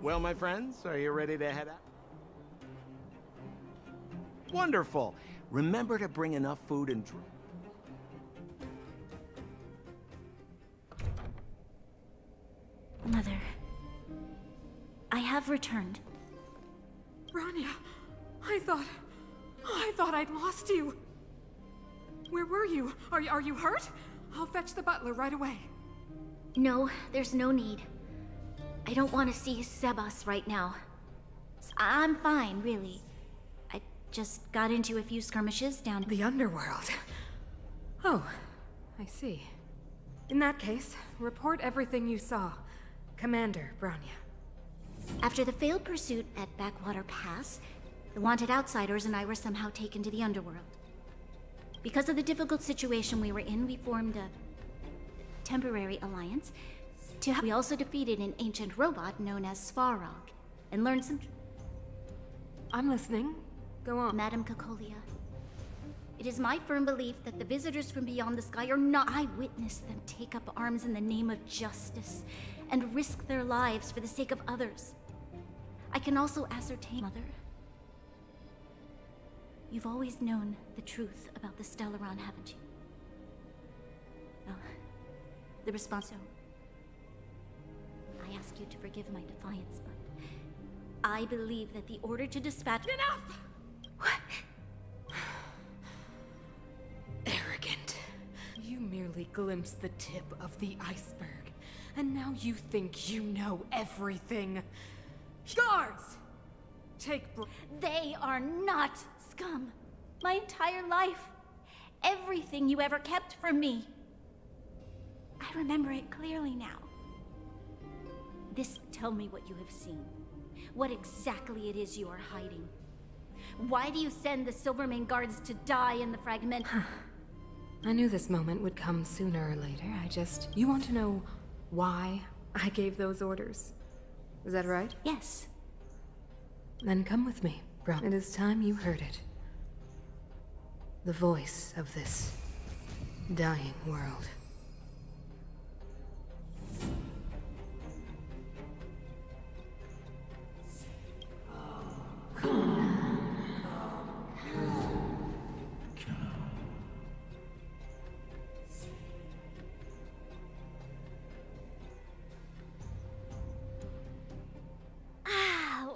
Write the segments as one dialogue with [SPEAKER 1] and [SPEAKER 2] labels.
[SPEAKER 1] Well, my friends, are you ready to head out? Wonderful. Remember to bring enough food and drink.
[SPEAKER 2] Mother, I have returned.
[SPEAKER 3] Bronya, I thought I'd lost you. Where were you? Are you hurt? I'll fetch the butler right away.
[SPEAKER 2] No, there's no need. I don't want to see Sebas right now. I'm fine, really. I just got into a few skirmishes down...
[SPEAKER 3] The underworld. Oh, I see. In that case, report everything you saw. Commander Bronya.
[SPEAKER 2] After the failed pursuit at Backwater Pass, the wanted outsiders and I were somehow taken to the underworld. Because of the difficult situation we were in, we formed a temporary alliance. We also defeated an ancient robot known as Svarog, and learned some...
[SPEAKER 3] I'm listening. Go on.
[SPEAKER 2] Madam Cocolia, it is my firm belief that the visitors from beyond the sky are not... I witnessed them take up arms in the name of justice, and risk their lives for the sake of others. I can also ascertain, Mother, you've always known the truth about the Stellaron, haven't you? Well, the response... So, I ask you to forgive my defiance, but I believe that the order to dispatch...
[SPEAKER 3] Enough!
[SPEAKER 2] What?
[SPEAKER 3] Arrogant. You merely glimpsed the tip of the iceberg, and now you think you know everything. Guards!
[SPEAKER 2] They are not scum. My entire life. Everything you ever kept from me. I remember it clearly now. Tell me what you have seen. What exactly it is you are hiding. Why do you send the Silvermane guards to die in the fragment?
[SPEAKER 3] I knew this moment would come sooner or later. You want to know why I gave those orders? Is that right?
[SPEAKER 2] Yes.
[SPEAKER 3] Then come with me, bro. It is time you heard it. The voice of this dying world.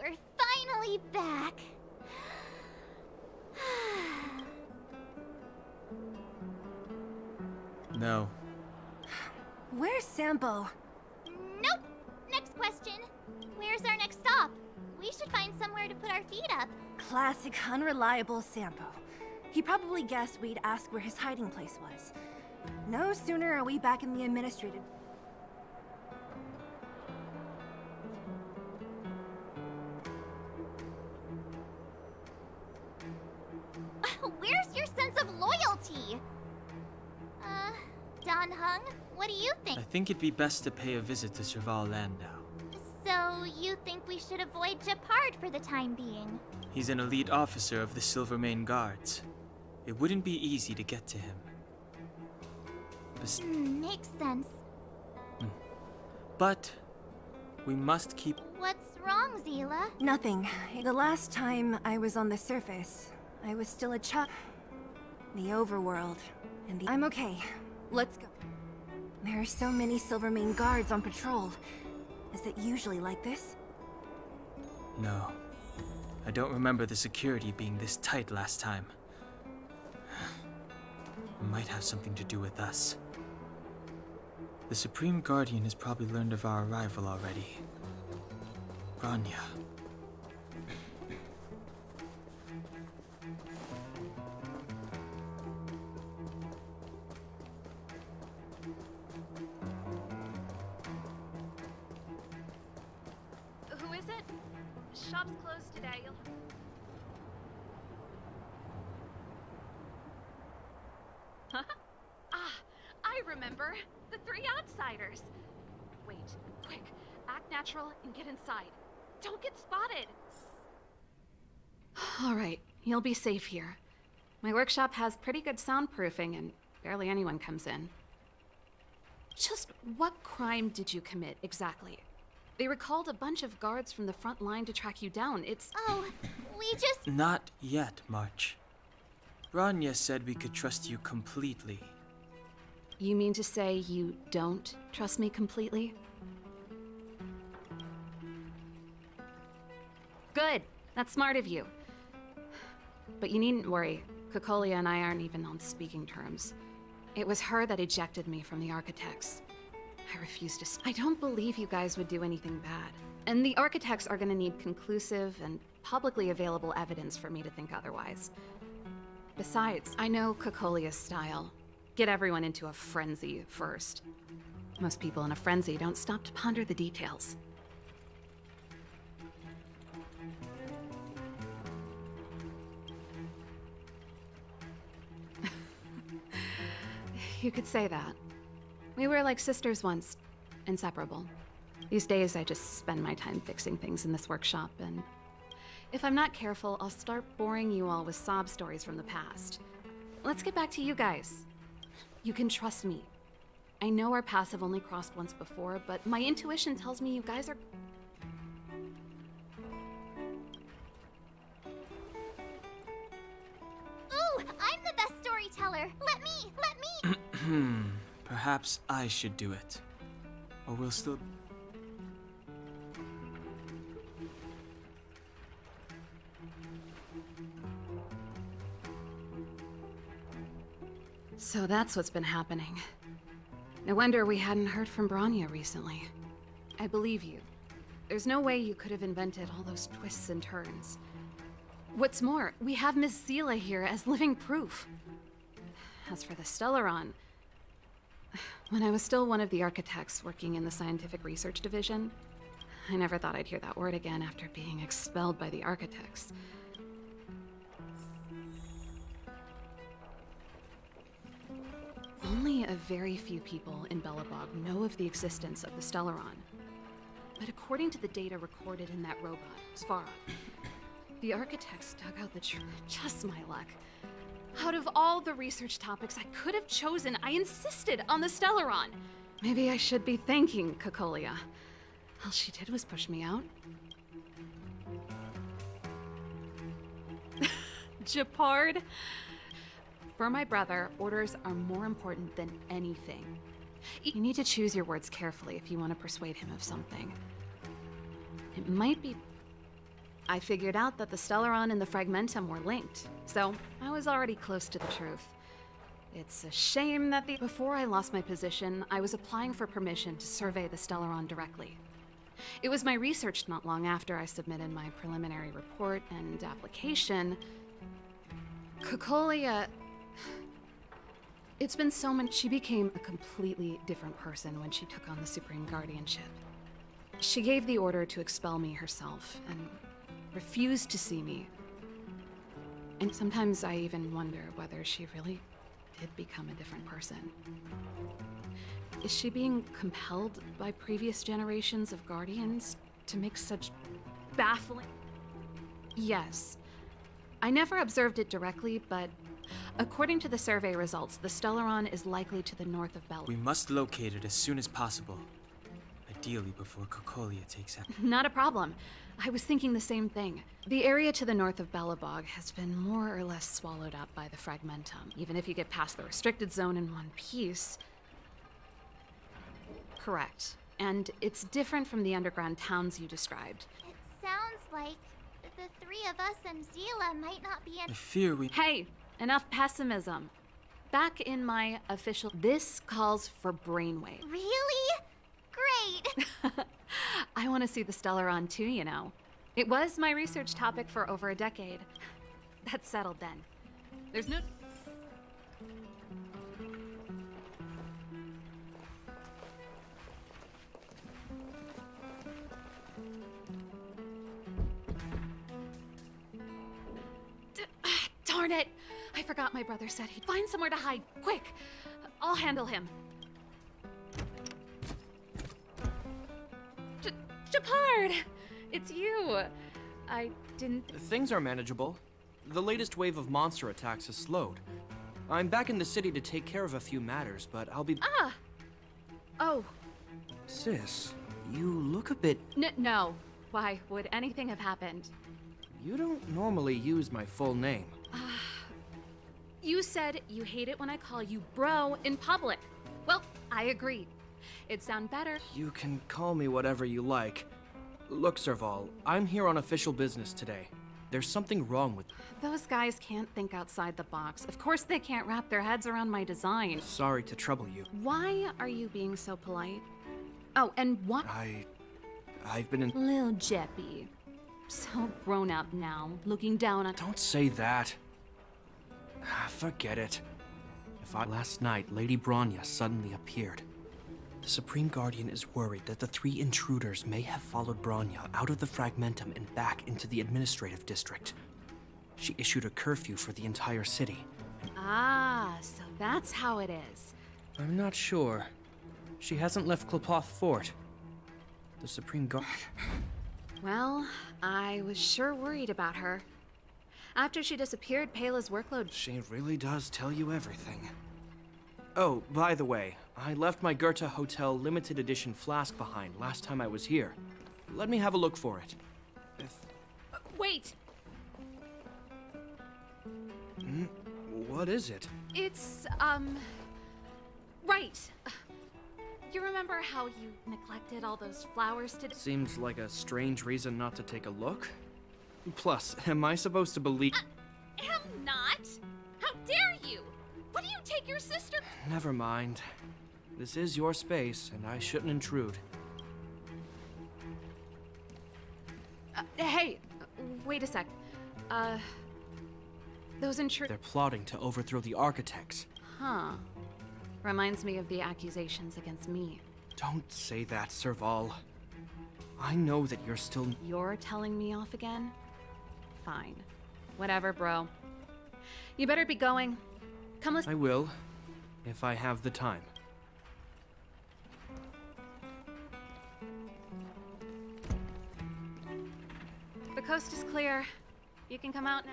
[SPEAKER 2] We're finally back.
[SPEAKER 4] No.
[SPEAKER 5] Where's Sampo?
[SPEAKER 6] Nope. Next question. Where's our next stop? We should find somewhere to put our feet up.
[SPEAKER 5] Classic unreliable Sampo. He probably guessed we'd ask where his hiding place was. No sooner are we back in the administrative...
[SPEAKER 6] Where's your sense of loyalty? Don Hung, what do you think?
[SPEAKER 4] I think it'd be best to pay a visit to Serval Landau.
[SPEAKER 6] So, you think we should avoid Gepard for the time being?
[SPEAKER 4] He's an elite officer of the Silvermane Guards. It wouldn't be easy to get to him.
[SPEAKER 6] Makes sense.
[SPEAKER 4] But we must keep...
[SPEAKER 6] What's wrong, Zila?
[SPEAKER 5] Nothing. The last time I was on the surface, I was still a child. The overworld, and the... I'm okay. Let's go. There are so many Silvermane guards on patrol. Is it usually like this?
[SPEAKER 4] No. I don't remember the security being this tight last time. It might have something to do with us. The Supreme Guardian has probably learned of our arrival already. Bronya.
[SPEAKER 7] Who is it? Shop's closed today. Huh? Ah, I remember. The three outsiders. Wait, quick. Act natural and get inside. Don't get spotted.
[SPEAKER 8] All right, you'll be safe here. My workshop has pretty good soundproofing and barely anyone comes in. Just what crime did you commit exactly? They recalled a bunch of guards from the front line to track you down. It's...
[SPEAKER 6] Oh, we just...
[SPEAKER 4] Not yet, March. Rania said we could trust you completely.
[SPEAKER 8] You mean to say you don't trust me completely? Good. That's smart of you. But you needn't worry. Kokolia and I aren't even on speaking terms. It was her that ejected me from the Architects. I refuse to... I don't believe you guys would do anything bad. And the Architects are gonna need conclusive and publicly available evidence for me to think otherwise. Besides, I know Kokolia's style. Get everyone into a frenzy first. Most people in a frenzy don't stop to ponder the details. You could say that. We were like sisters once, inseparable. These days, I just spend my time fixing things in this workshop, and if I'm not careful, I'll start boring you all with sob stories from the past. Let's get back to you guys. You can trust me. I know our paths have only crossed once before, but my intuition tells me you guys are...
[SPEAKER 6] Ooh, I'm the best storyteller. Let me!
[SPEAKER 4] Perhaps I should do it. Or we'll still...
[SPEAKER 8] So that's what's been happening. No wonder we hadn't heard from Branya recently. I believe you. There's no way you could have invented all those twists and turns. What's more, we have Miss Zila here as living proof. As for the Stellaron, when I was still one of the architects working in the scientific research division, I never thought I'd hear that word again after being expelled by the architects. Only a very few people in Belobog know of the existence of the Stellaron. But according to the data recorded in that robot, Svarog, the architects dug out the truth. Just my luck. Out of all the research topics I could have chosen, I insisted on the Stellaron. Maybe I should be thanking Kokolia. All she did was push me out. Japard? For my brother, orders are more important than anything. You need to choose your words carefully if you want to persuade him of something. It might be... I figured out that the Stellaron and the Fragmentum were linked, so I was already close to the truth. It's a shame that before I lost my position, I was applying for permission to survey the Stellaron directly. It was my research not long after I submitted my preliminary report and application. Kokolia... It's been so much. She became a completely different person when she took on the Supreme Guardianship. She gave the order to expel me herself and refused to see me. And sometimes I even wonder whether she really did become a different person. Is she being compelled by previous generations of Guardians to make such baffling... Yes. I never observed it directly, but according to the survey results, the Stellaron is likely to the north of Bella.
[SPEAKER 4] We must locate it as soon as possible. Ideally before Kokolia takes action.
[SPEAKER 8] Not a problem. I was thinking the same thing. The area to the north of Belobog has been more or less swallowed up by the Fragmentum. Even if you get past the restricted zone in one piece... Correct. And it's different from the underground towns you described.
[SPEAKER 6] It sounds like the three of us and Zila might not be in...
[SPEAKER 4] I fear we...
[SPEAKER 8] Hey, enough pessimism. Back in my official... This calls for brainwave.
[SPEAKER 6] Really? Great!
[SPEAKER 8] I want to see the Stellaron too, you know. It was my research topic for over a decade. That's settled then. There's no... Darn it! I forgot my brother said he'd find somewhere to hide. Quick! I'll handle him. Japard! It's you! I didn't...
[SPEAKER 9] Things are manageable. The latest wave of monster attacks has slowed. I'm back in the city to take care of a few matters, but I'll be...
[SPEAKER 8] Ah! Oh.
[SPEAKER 9] Sis, You look a bit...
[SPEAKER 8] No. Why would anything have happened?
[SPEAKER 9] You don't normally use my full name.
[SPEAKER 8] You said you hate it when I call you bro in public. Well, I agree. It'd sound better.
[SPEAKER 9] You can call me whatever you like. Look, Serval, I'm here on official business today. There's something wrong with...
[SPEAKER 8] Those guys can't think outside the box. Of course they can't wrap their heads around my design.
[SPEAKER 9] Sorry to trouble you.
[SPEAKER 8] Why are you being so polite? Oh, and what?
[SPEAKER 9] I've been in...
[SPEAKER 8] Lil Jeppy. So grown up now, looking down on...
[SPEAKER 9] Don't say that. Forget it. Last night, Lady Bronya suddenly appeared. The Supreme Guardian is worried that the 3 intruders may have followed Bronya out of the Fragmentum and back into the administrative district. She issued a curfew for the entire city.
[SPEAKER 8] So that's how it is.
[SPEAKER 9] I'm not sure. She hasn't left Klapoth Fort. The Supreme Guard...
[SPEAKER 8] Well, I was sure worried about her. After she disappeared, Pela's workload...
[SPEAKER 9] She really does tell you everything. Oh, by the way, I left my Goethe Hotel limited edition flask behind last time I was here. Let me have a look for it.
[SPEAKER 8] Wait!
[SPEAKER 9] What is it?
[SPEAKER 8] It's, right. You remember how you neglected all those flowers today?
[SPEAKER 9] Seems like a strange reason not to take a look. Plus, am I supposed to believe...
[SPEAKER 7] Am not! How dare you! What do you take your sister?
[SPEAKER 9] Never mind. This is your space, and I shouldn't intrude.
[SPEAKER 8] Hey, wait a sec. Those
[SPEAKER 9] They're plotting to overthrow the architects.
[SPEAKER 8] Huh. Reminds me of the accusations against me.
[SPEAKER 9] Don't say that, Serval. I know that you're still...
[SPEAKER 8] You're telling me off again? Fine. Whatever, bro. You better be going. Come listen.
[SPEAKER 9] I will, if I have the time.
[SPEAKER 8] The coast is clear. You can come out now.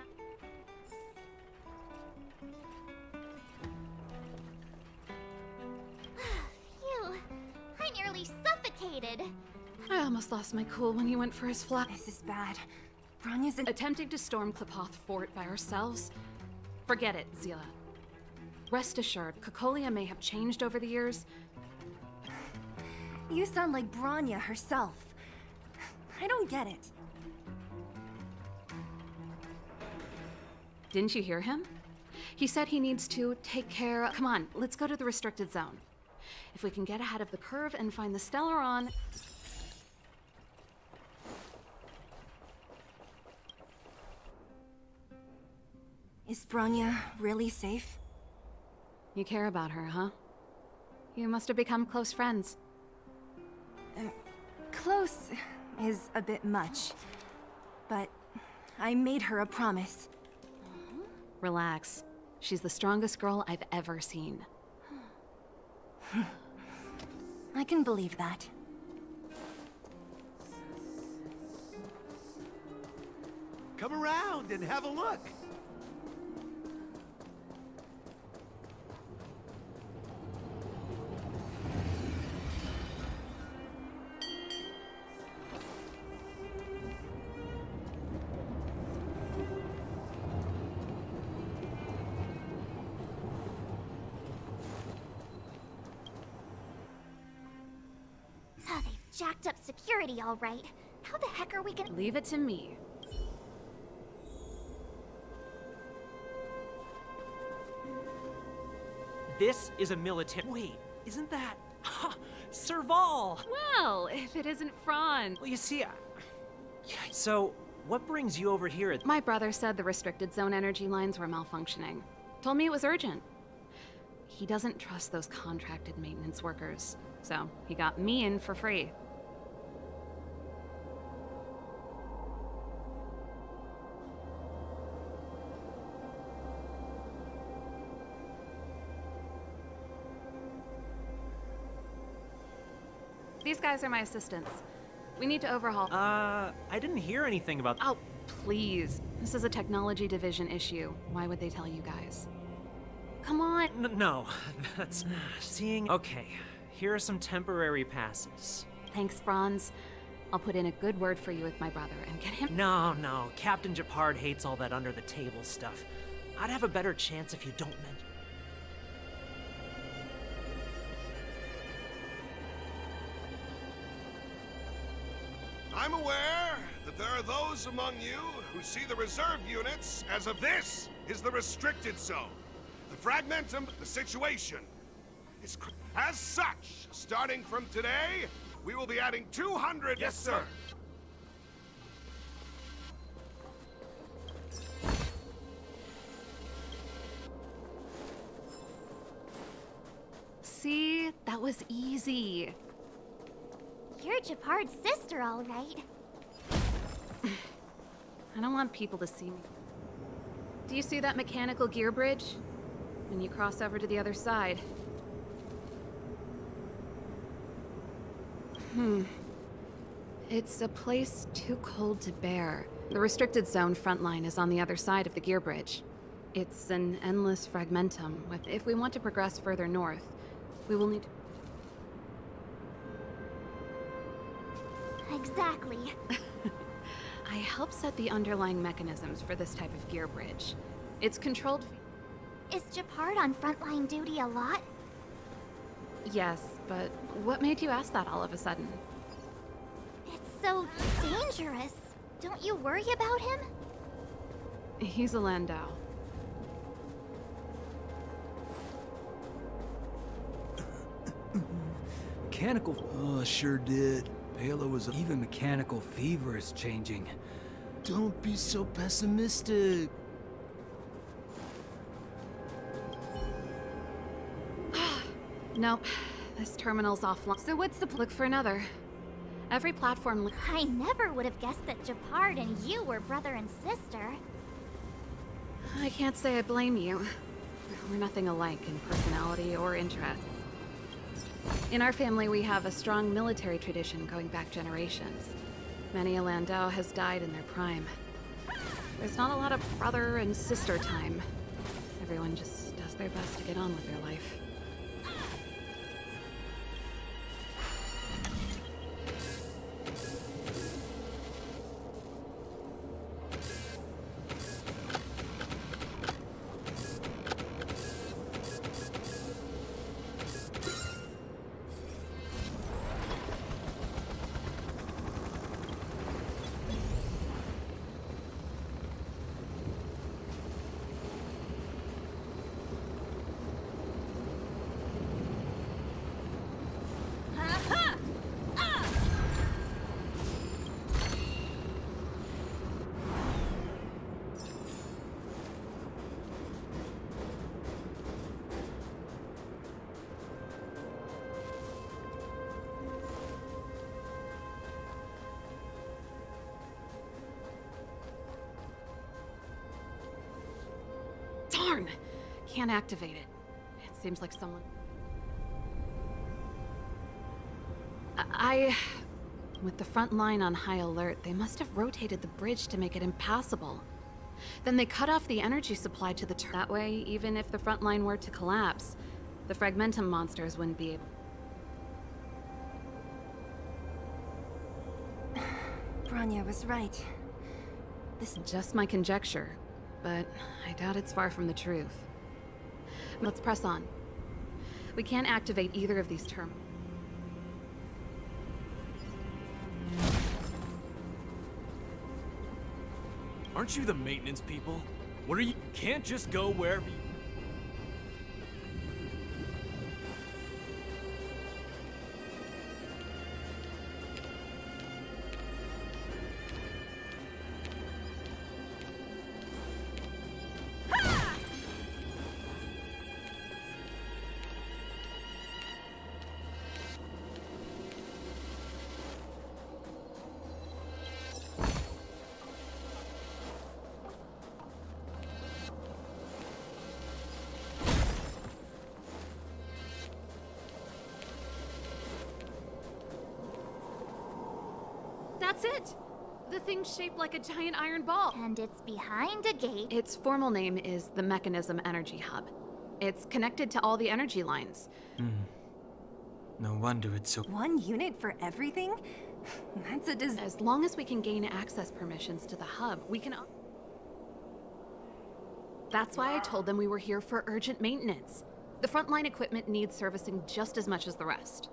[SPEAKER 6] Phew. I nearly suffocated.
[SPEAKER 8] I almost lost my cool when he went for his flat.
[SPEAKER 5] This is bad. Bronya's in...
[SPEAKER 8] Attempting to storm Klapoth Fort by ourselves? Forget it, Zila. Rest assured, Cocolia may have changed over the years.
[SPEAKER 5] You sound like Bronya herself. I don't get it.
[SPEAKER 8] Didn't you hear him? He said he needs to take care... Come on, let's go to the restricted zone. If we can get ahead of the curve and find the Stellaron...
[SPEAKER 5] Is Bronya really safe?
[SPEAKER 8] You care about her, huh? You must have become close friends.
[SPEAKER 5] Close is a bit much. But I made her a promise.
[SPEAKER 8] Relax. She's the strongest girl I've ever seen.
[SPEAKER 5] I can believe that.
[SPEAKER 1] Come around and have a look.
[SPEAKER 6] Oh, they've jacked up security all right. How the heck are we gonna...
[SPEAKER 8] Leave it to me.
[SPEAKER 10] This is a military... Wait, isn't that... Serval!
[SPEAKER 8] Well, if it isn't Franz.
[SPEAKER 10] Well, you see, so, what brings you over here at...
[SPEAKER 8] My brother said the restricted zone energy lines were malfunctioning. Told me it was urgent. He doesn't trust those contracted maintenance workers, so he got me in for free. These guys are my assistants. We need to overhaul...
[SPEAKER 10] I didn't hear anything about...
[SPEAKER 8] Oh, please. This is a technology division issue. Why would they tell you guys? Come on.
[SPEAKER 10] No, that's... Seeing... Okay, here are some temporary passes.
[SPEAKER 8] Thanks, Bronze. I'll put in a good word for you with my brother and get him.
[SPEAKER 10] No. Captain Japard hates all that under-the-table stuff. I'd have a better chance if you don't mention...
[SPEAKER 11] I'm aware that there are those among you who see the reserve units as of this is the restricted zone. The fragmentum, the situation is... As such, starting from today, we will be adding 200...
[SPEAKER 10] Yes, sir.
[SPEAKER 8] See? That was easy.
[SPEAKER 6] You're Japard's sister, all right.
[SPEAKER 8] I don't want people to see me. Do you see that mechanical gear bridge? When you cross over to the other side. It's a place too cold to bear. The restricted zone front line is on the other side of the gear bridge. It's an endless fragmentum. If we want to progress further north, we will need...
[SPEAKER 6] Exactly.
[SPEAKER 8] I helped set the underlying mechanisms for this type of gear bridge. It's controlled...
[SPEAKER 6] Is Japard on frontline duty a lot?
[SPEAKER 8] Yes, but what made you ask that all of a sudden?
[SPEAKER 6] It's so dangerous. Don't you worry about him?
[SPEAKER 8] He's a Landau.
[SPEAKER 12] Mechanical... Oh, sure did. Halo was... Even mechanical fever is changing.
[SPEAKER 1] Don't be so pessimistic.
[SPEAKER 8] Nope. This terminal's offline. So what's the... Look for another. Every platform...
[SPEAKER 6] I never would have guessed that Japard and you were brother and sister.
[SPEAKER 8] I can't say I blame you. We're nothing alike in personality or interests. In our family, we have a strong military tradition going back generations. Many a Landau has died in their prime. There's not a lot of brother and sister time. Everyone just does their best to get on with their life. Darn! Can't activate it. It seems like someone... With the front line on high alert, they must have rotated the bridge to make it impassable. Then they cut off the energy supply to the That way, even if the front line were to collapse, the fragmentum monsters wouldn't be able...
[SPEAKER 5] Bronya was right.
[SPEAKER 8] This is just my conjecture, but I doubt it's far from the truth. Let's press on. We can't activate either of these terminals.
[SPEAKER 13] Aren't you the maintenance people? What are you? You can't just go wherever you...
[SPEAKER 8] That's it! The thing's shaped like a giant iron ball.
[SPEAKER 6] And it's behind a gate.
[SPEAKER 8] Its formal name is the Mechanism Energy Hub. It's connected to all the energy lines.
[SPEAKER 4] No wonder it's so...
[SPEAKER 5] One unit for everything? That's a
[SPEAKER 8] As long as we can gain access permissions to the hub, we can... That's why I told them we were here for urgent maintenance. The frontline equipment needs servicing just as much as the rest.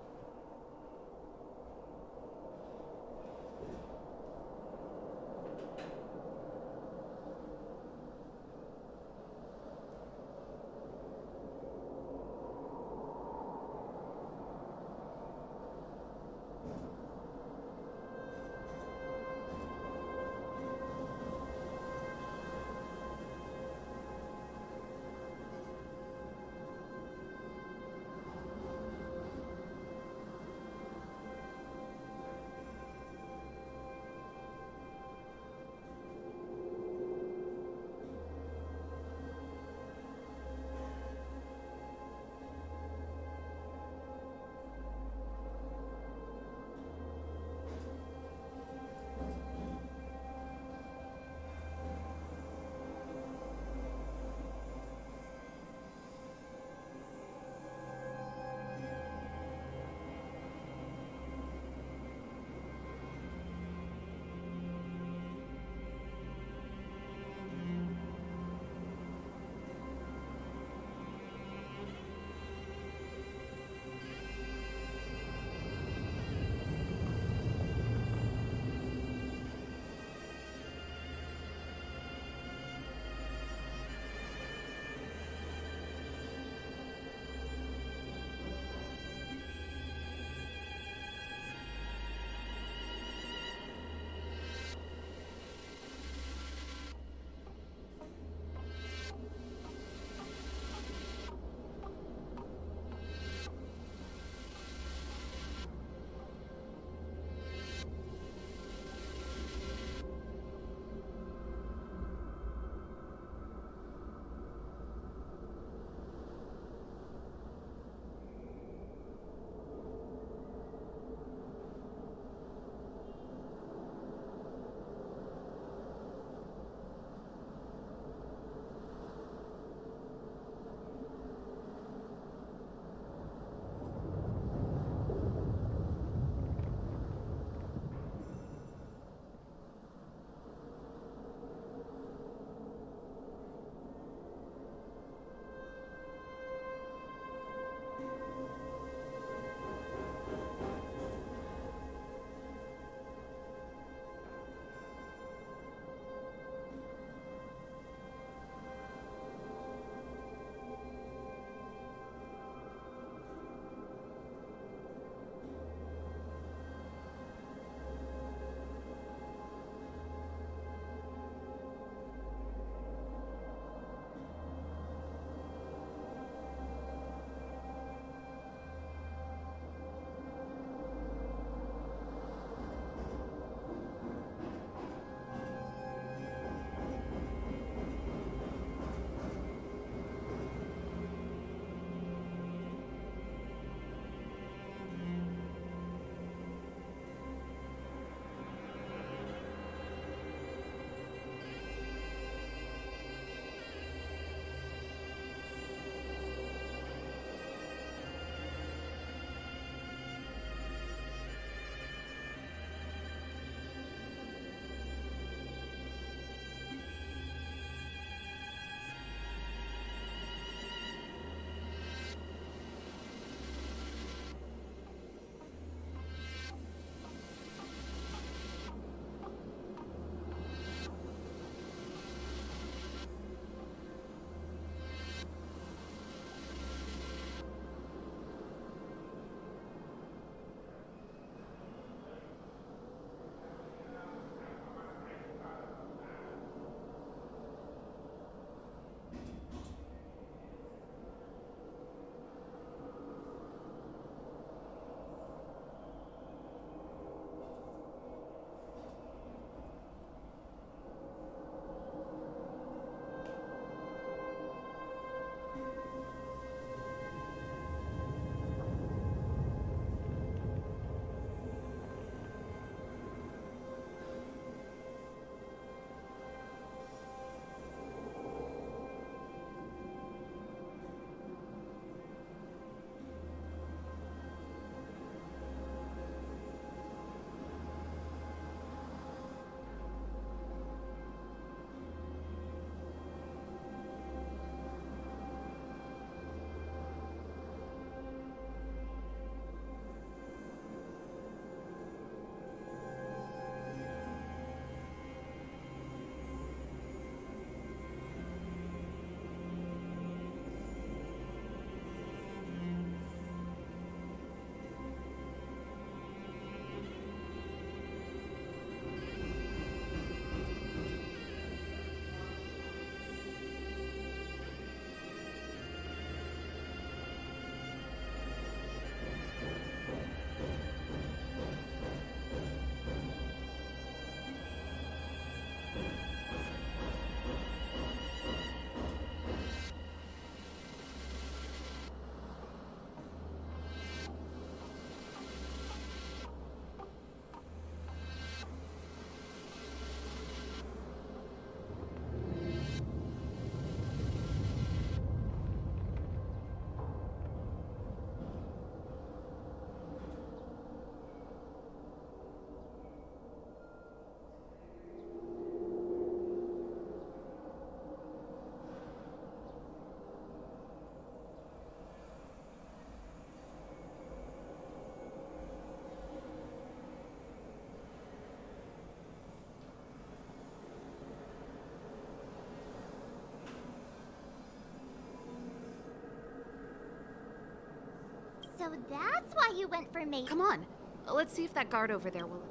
[SPEAKER 6] So that's why you went for mate.
[SPEAKER 8] Come on, let's see if that guard over there will...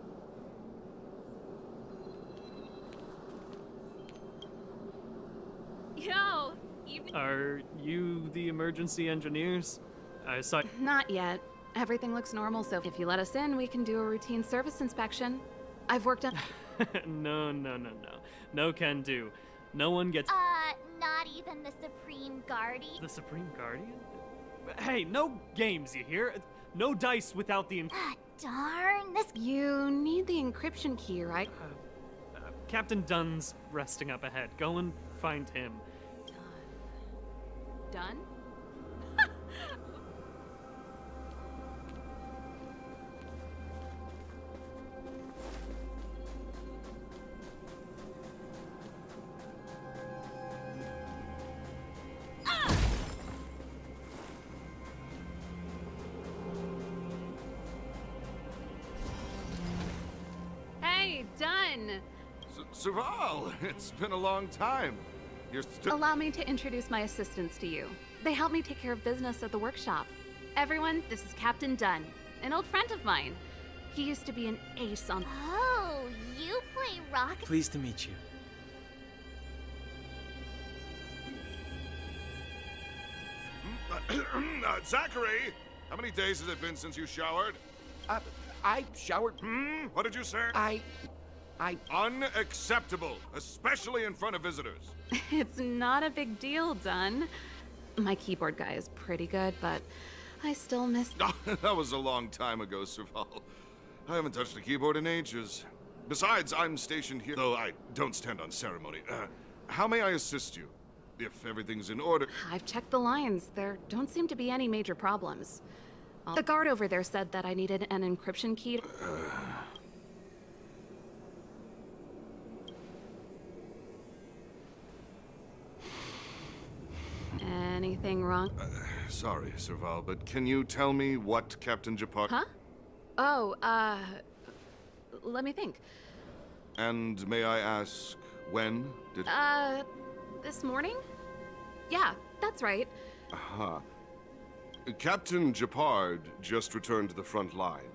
[SPEAKER 7] Yo, evening.
[SPEAKER 13] Are you the emergency engineers? I saw.
[SPEAKER 8] Not yet. Everything looks normal, so if you let us in, we can do a routine service inspection. I've worked on...
[SPEAKER 13] No. No can do. No one gets.
[SPEAKER 6] Not even the Supreme Guardian?
[SPEAKER 13] The Supreme Guardian? Hey, no games, you hear? No dice without the.
[SPEAKER 6] Darn, this.
[SPEAKER 8] You need the encryption key, right?
[SPEAKER 13] Captain Dunn's resting up ahead. Go and find him.
[SPEAKER 8] Done? Hey, Done!
[SPEAKER 11] Serval, it's been a long time. You're still.
[SPEAKER 8] Allow me to introduce my assistants to you. They help me take care of business at the workshop. Everyone, this is Captain Dunn, an old friend of mine. He used to be an ace on...
[SPEAKER 6] Oh, you play rock?
[SPEAKER 4] Pleased to meet you.
[SPEAKER 11] Zachary, how many days has it been since you showered?
[SPEAKER 12] I showered.
[SPEAKER 11] What did you say?
[SPEAKER 12] I.
[SPEAKER 11] Unacceptable, especially in front of visitors.
[SPEAKER 8] It's not a big deal, Dunn. My keyboard guy is pretty good, but I still miss...
[SPEAKER 11] That was a long time ago, Serval. I haven't touched a keyboard in ages. Besides, I'm stationed here, though I don't stand on ceremony. How may I assist you? If everything's in order.
[SPEAKER 8] I've checked the lines. There don't seem to be any major problems. The guard over there said that I needed an encryption key. Anything wrong?
[SPEAKER 11] Sorry, Serval, but can you tell me what Captain Japar...
[SPEAKER 8] Huh? Oh, let me think.
[SPEAKER 11] And may I ask, when did...
[SPEAKER 8] This morning? Yeah, that's right.
[SPEAKER 11] Captain Japard just returned to the front line.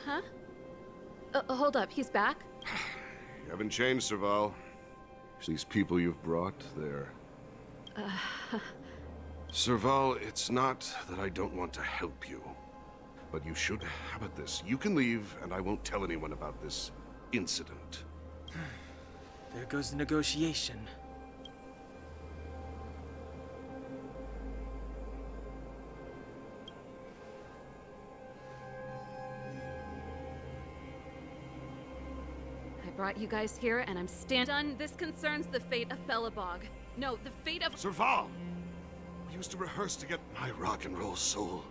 [SPEAKER 8] Huh? Hold up, he's back?
[SPEAKER 11] You haven't changed, Serval. These people you've brought, they're... Serval, it's not that I don't want to help you, but you should... How about this? You can leave, and I won't tell anyone about this incident.
[SPEAKER 4] There goes the negotiation.
[SPEAKER 8] I brought you guys here, and I'm done. This concerns the fate of Belobog. No, the fate of...
[SPEAKER 11] Serval! We used to rehearse to get my rock and roll soul.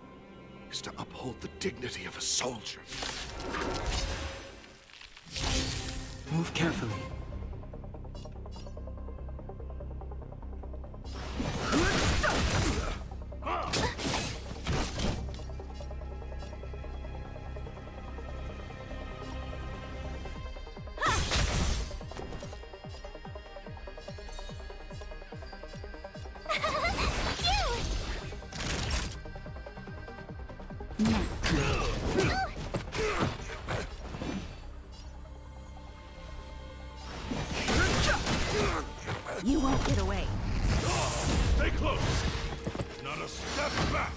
[SPEAKER 11] Used to uphold the dignity of a soldier.
[SPEAKER 4] Move carefully.
[SPEAKER 1] You won't get away.
[SPEAKER 11] Stay close! Not a step back!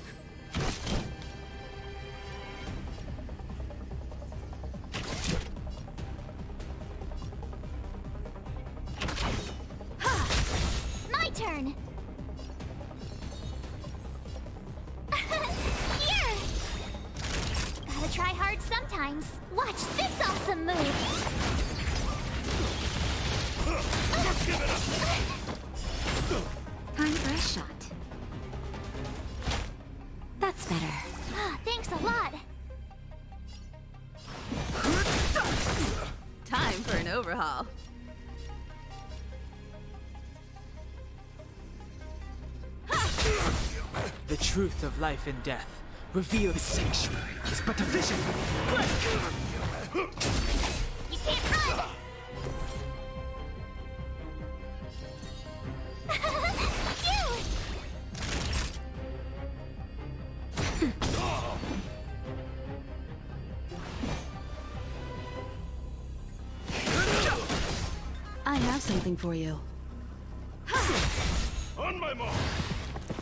[SPEAKER 6] My turn! Here! Gotta try hard sometimes. Watch this awesome move!
[SPEAKER 2] Time for a shot. That's better.
[SPEAKER 6] Thanks a lot.
[SPEAKER 14] Time for an overhaul.
[SPEAKER 4] The truth of life and death. Reveal the sanctuary is but a vision.
[SPEAKER 6] You can't run!
[SPEAKER 8] have something for you.
[SPEAKER 11] On my mark!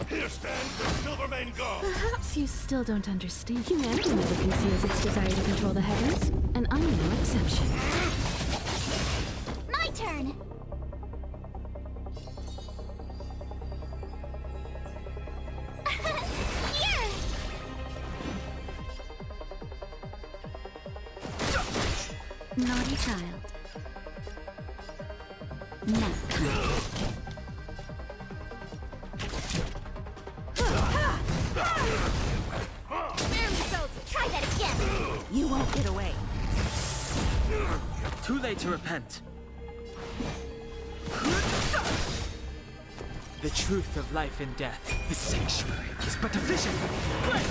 [SPEAKER 11] Here stands the Silvermane Guard!
[SPEAKER 8] Perhaps you still don't understand. Humanity never conceals its desire to control the heavens, and I'm no exception.
[SPEAKER 6] My turn! Here!
[SPEAKER 2] Naughty child. Now.
[SPEAKER 6] Try that again!
[SPEAKER 2] You won't get away.
[SPEAKER 4] Too late to repent. The truth of life and death. The sanctuary is but a vision. Break!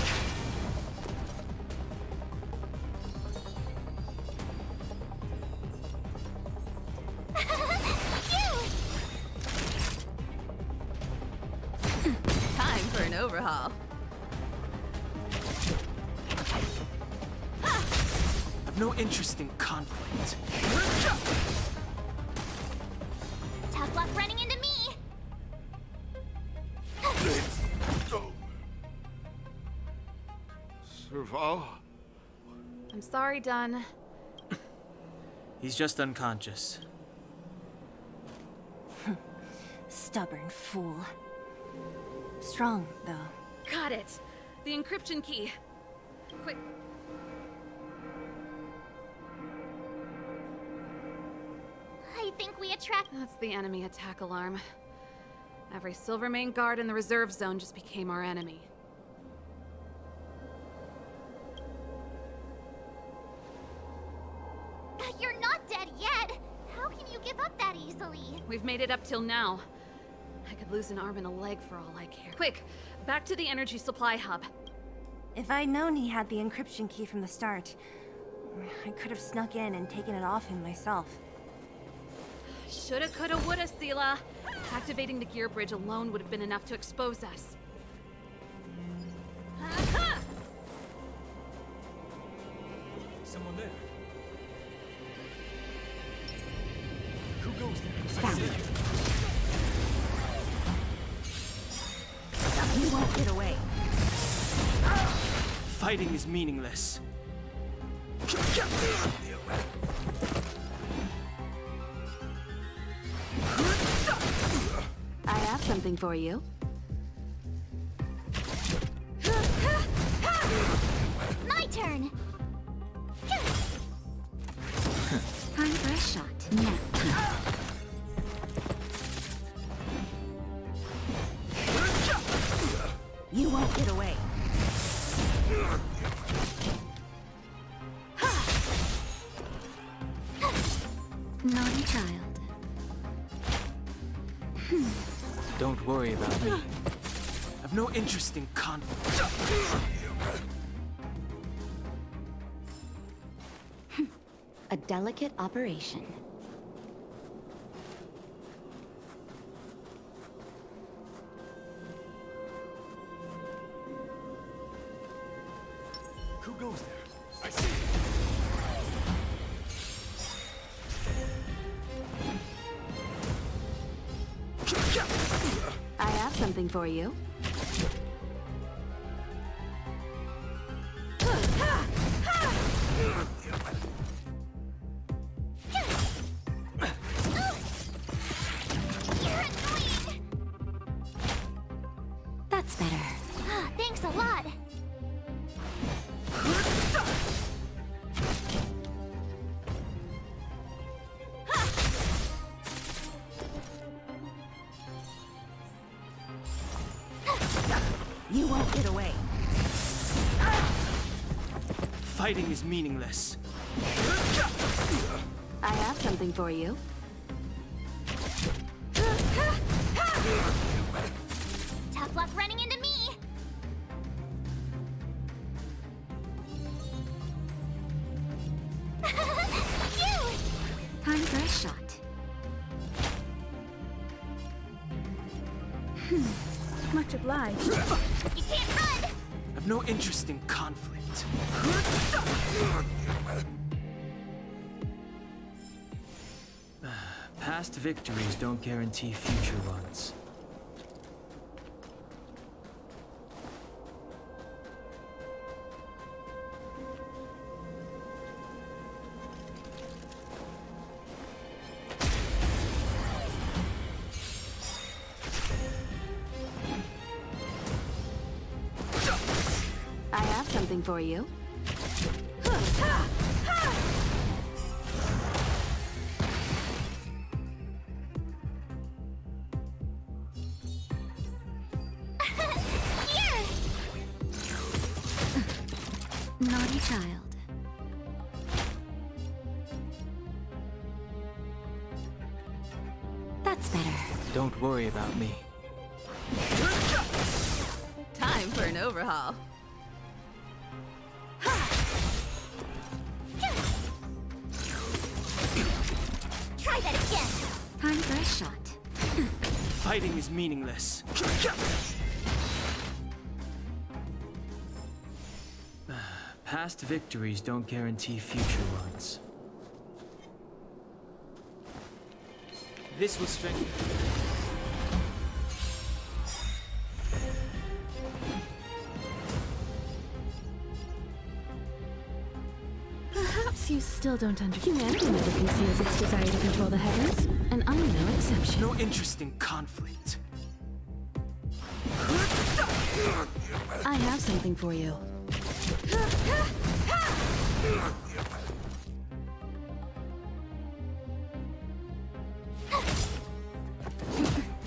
[SPEAKER 8] Time for an overhaul.
[SPEAKER 4] I've no interest in conflict.
[SPEAKER 6] Tough luck running into me!
[SPEAKER 11] Serval?
[SPEAKER 8] I'm sorry, Dunn.
[SPEAKER 4] He's just unconscious.
[SPEAKER 5] Stubborn fool. Strong, though.
[SPEAKER 8] Got it. The encryption key. Quick.
[SPEAKER 6] I think we attract...
[SPEAKER 8] That's the enemy attack alarm. Every Silvermane guard in the reserve zone just became our enemy.
[SPEAKER 6] You're not dead yet! How can you give up that easily?
[SPEAKER 8] We've made it up till now. I could lose an arm and a leg for all I care. Quick, back to the energy supply hub.
[SPEAKER 5] If I'd known he had the encryption key from the start, I could have snuck in and taken it off him myself.
[SPEAKER 8] Shoulda, coulda, woulda, Sela. Activating the gear bridge alone would have been enough to expose us.
[SPEAKER 13] Someone there. Who goes there?
[SPEAKER 2] Found it. You won't get away.
[SPEAKER 4] Fighting is meaningless.
[SPEAKER 8] I have something for you.
[SPEAKER 6] My turn!
[SPEAKER 2] Time for a shot. Now. You won't get away. Naughty child.
[SPEAKER 4] Don't worry about me. I've no interest in conflict.
[SPEAKER 2] A delicate operation.
[SPEAKER 13] Who goes there? I see.
[SPEAKER 8] I have something for you.
[SPEAKER 2] That's better.
[SPEAKER 6] Thanks a lot!
[SPEAKER 2] You won't get away.
[SPEAKER 4] Fighting is meaningless.
[SPEAKER 8] I have something for you.
[SPEAKER 6] Tough luck running into me! Phew!
[SPEAKER 2] Time for a shot. Much obliged.
[SPEAKER 6] You can't run!
[SPEAKER 4] I've no interest in conflict. Past victories don't guarantee future ones.
[SPEAKER 5] I have something for you.
[SPEAKER 2] Naughty child. That's better.
[SPEAKER 4] Don't worry about me.
[SPEAKER 5] Time for an overhaul.
[SPEAKER 6] Try that again.
[SPEAKER 2] Time for a shot.
[SPEAKER 4] Fighting is meaningless. Past victories don't guarantee future ones. This will strengthen.
[SPEAKER 8] Perhaps you still don't understand. Humanity never conceals its desire to control the heavens, and I'm no exception.
[SPEAKER 4] No interest in conflict.
[SPEAKER 8] I have something for you.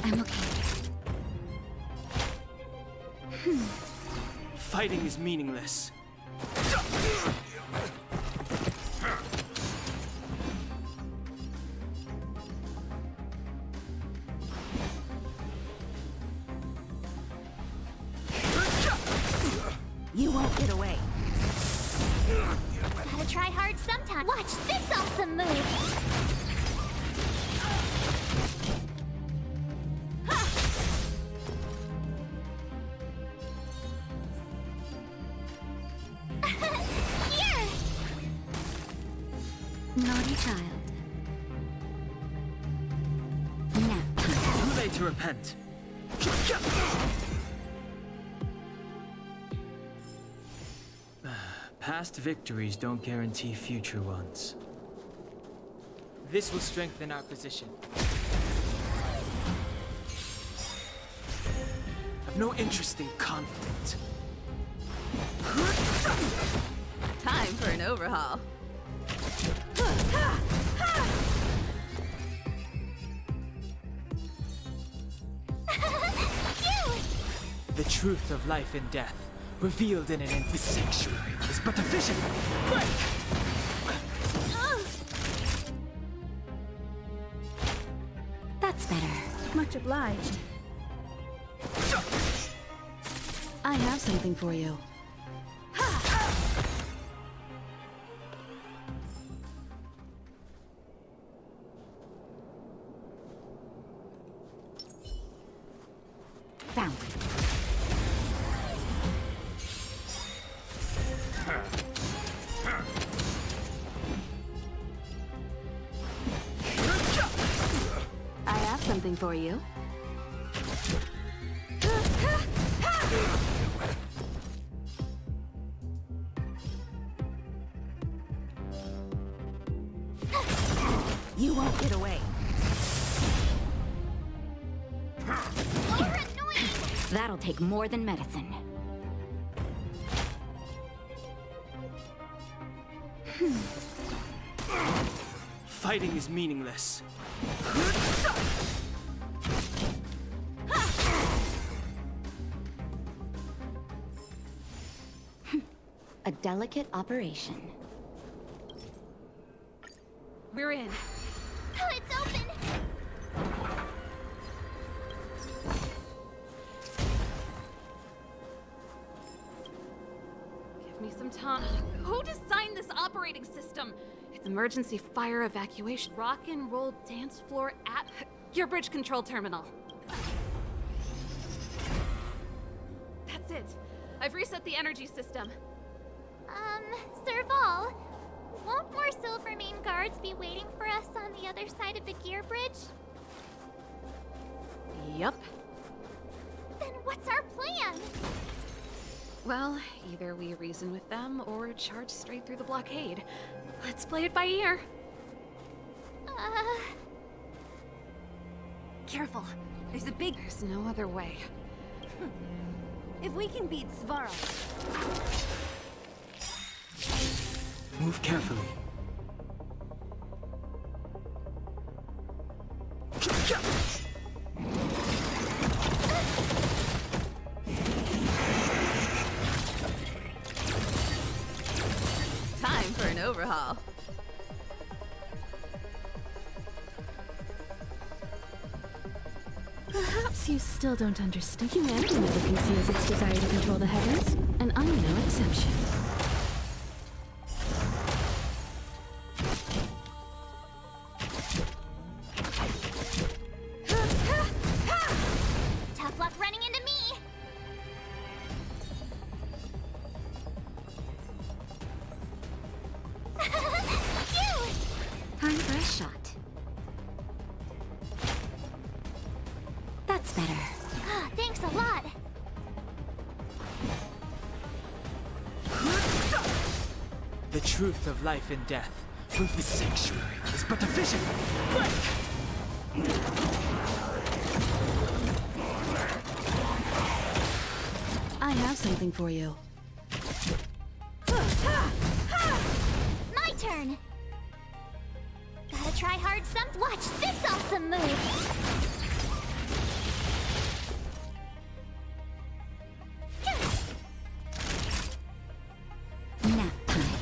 [SPEAKER 2] I'm okay.
[SPEAKER 4] Fighting is meaningless.
[SPEAKER 5] You won't get away.
[SPEAKER 6] Gotta try hard sometime. Watch this awesome move. Here!
[SPEAKER 2] Naughty child. Nap time.
[SPEAKER 4] Too late to repent. Past victories don't guarantee future ones. This will strengthen our position. I've no interest in conflict.
[SPEAKER 5] Time for an overhaul.
[SPEAKER 4] The truth of life and death, revealed in an empty sanctuary, is but a vision. Break!
[SPEAKER 2] That's better.
[SPEAKER 8] Much obliged. I have something for you.
[SPEAKER 2] Found it.
[SPEAKER 8] I have something for you.
[SPEAKER 5] You won't get away.
[SPEAKER 6] You're annoying!
[SPEAKER 2] That'll take more than medicine.
[SPEAKER 4] Fighting is meaningless.
[SPEAKER 2] A delicate operation.
[SPEAKER 8] We're in.
[SPEAKER 6] Oh, it's open!
[SPEAKER 8] Give me some time. Who designed this operating system? It's emergency fire evacuation. Rock and roll dance floor at your bridge control terminal. That's it. I've reset the energy system.
[SPEAKER 6] Serval, Won't more Silvermane guards be waiting for us on the other side of the gear bridge?
[SPEAKER 8] Yup.
[SPEAKER 6] Then what's our plan?
[SPEAKER 8] Well, either we reason with them or charge straight through the blockade. Let's play it by ear.
[SPEAKER 5] Careful. There's
[SPEAKER 8] There's no other way.
[SPEAKER 5] If we can beat Svarl.
[SPEAKER 4] Move carefully.
[SPEAKER 14] Time for an overhaul.
[SPEAKER 15] Perhaps you still don't understand. Humanity never conceals its desire to control the heavens, and I'm no exception.
[SPEAKER 6] Tough luck running into me! Phew!
[SPEAKER 2] Time for a shot. That's better.
[SPEAKER 6] Thanks a lot.
[SPEAKER 4] The truth of life and death. Proof the sanctuary is but a vision.
[SPEAKER 15] I have something for you.
[SPEAKER 6] My turn! Gotta try hard Watch this awesome move!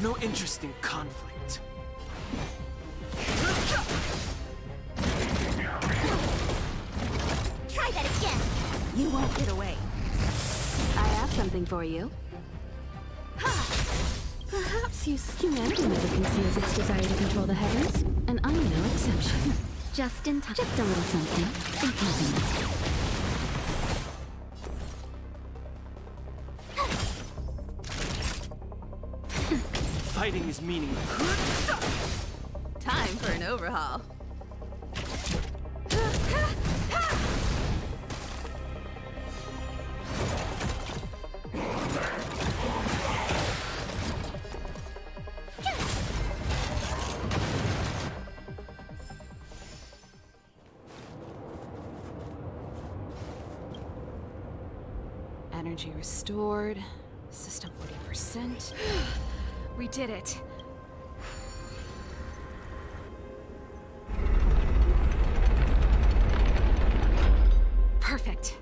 [SPEAKER 4] No interest in conflict.
[SPEAKER 6] Try that again!
[SPEAKER 15] You won't get away. I have something for you. Perhaps humanity never conceals its desire to control the heavens, and I'm no exception.
[SPEAKER 2] Just in time. Just a little something. Think nothing.
[SPEAKER 4] Fighting is meaningless.
[SPEAKER 14] Time for an overhaul.
[SPEAKER 8] Energy restored. System 40%. We did it. Perfect.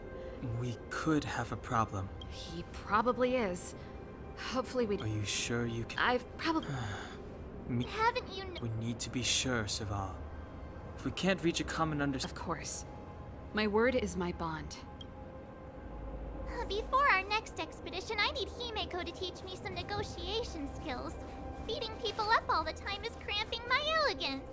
[SPEAKER 4] We could have a problem.
[SPEAKER 8] He probably is. Hopefully we...
[SPEAKER 4] Are you sure you can...
[SPEAKER 8] I've probably...
[SPEAKER 6] Haven't you...
[SPEAKER 4] We need to be sure, Serval. If we can't reach a common understanding...
[SPEAKER 8] Of course. My word is my bond.
[SPEAKER 6] Before our next expedition, I need Himeko to teach me some negotiation skills. Beating people up all the time is cramping my elegance.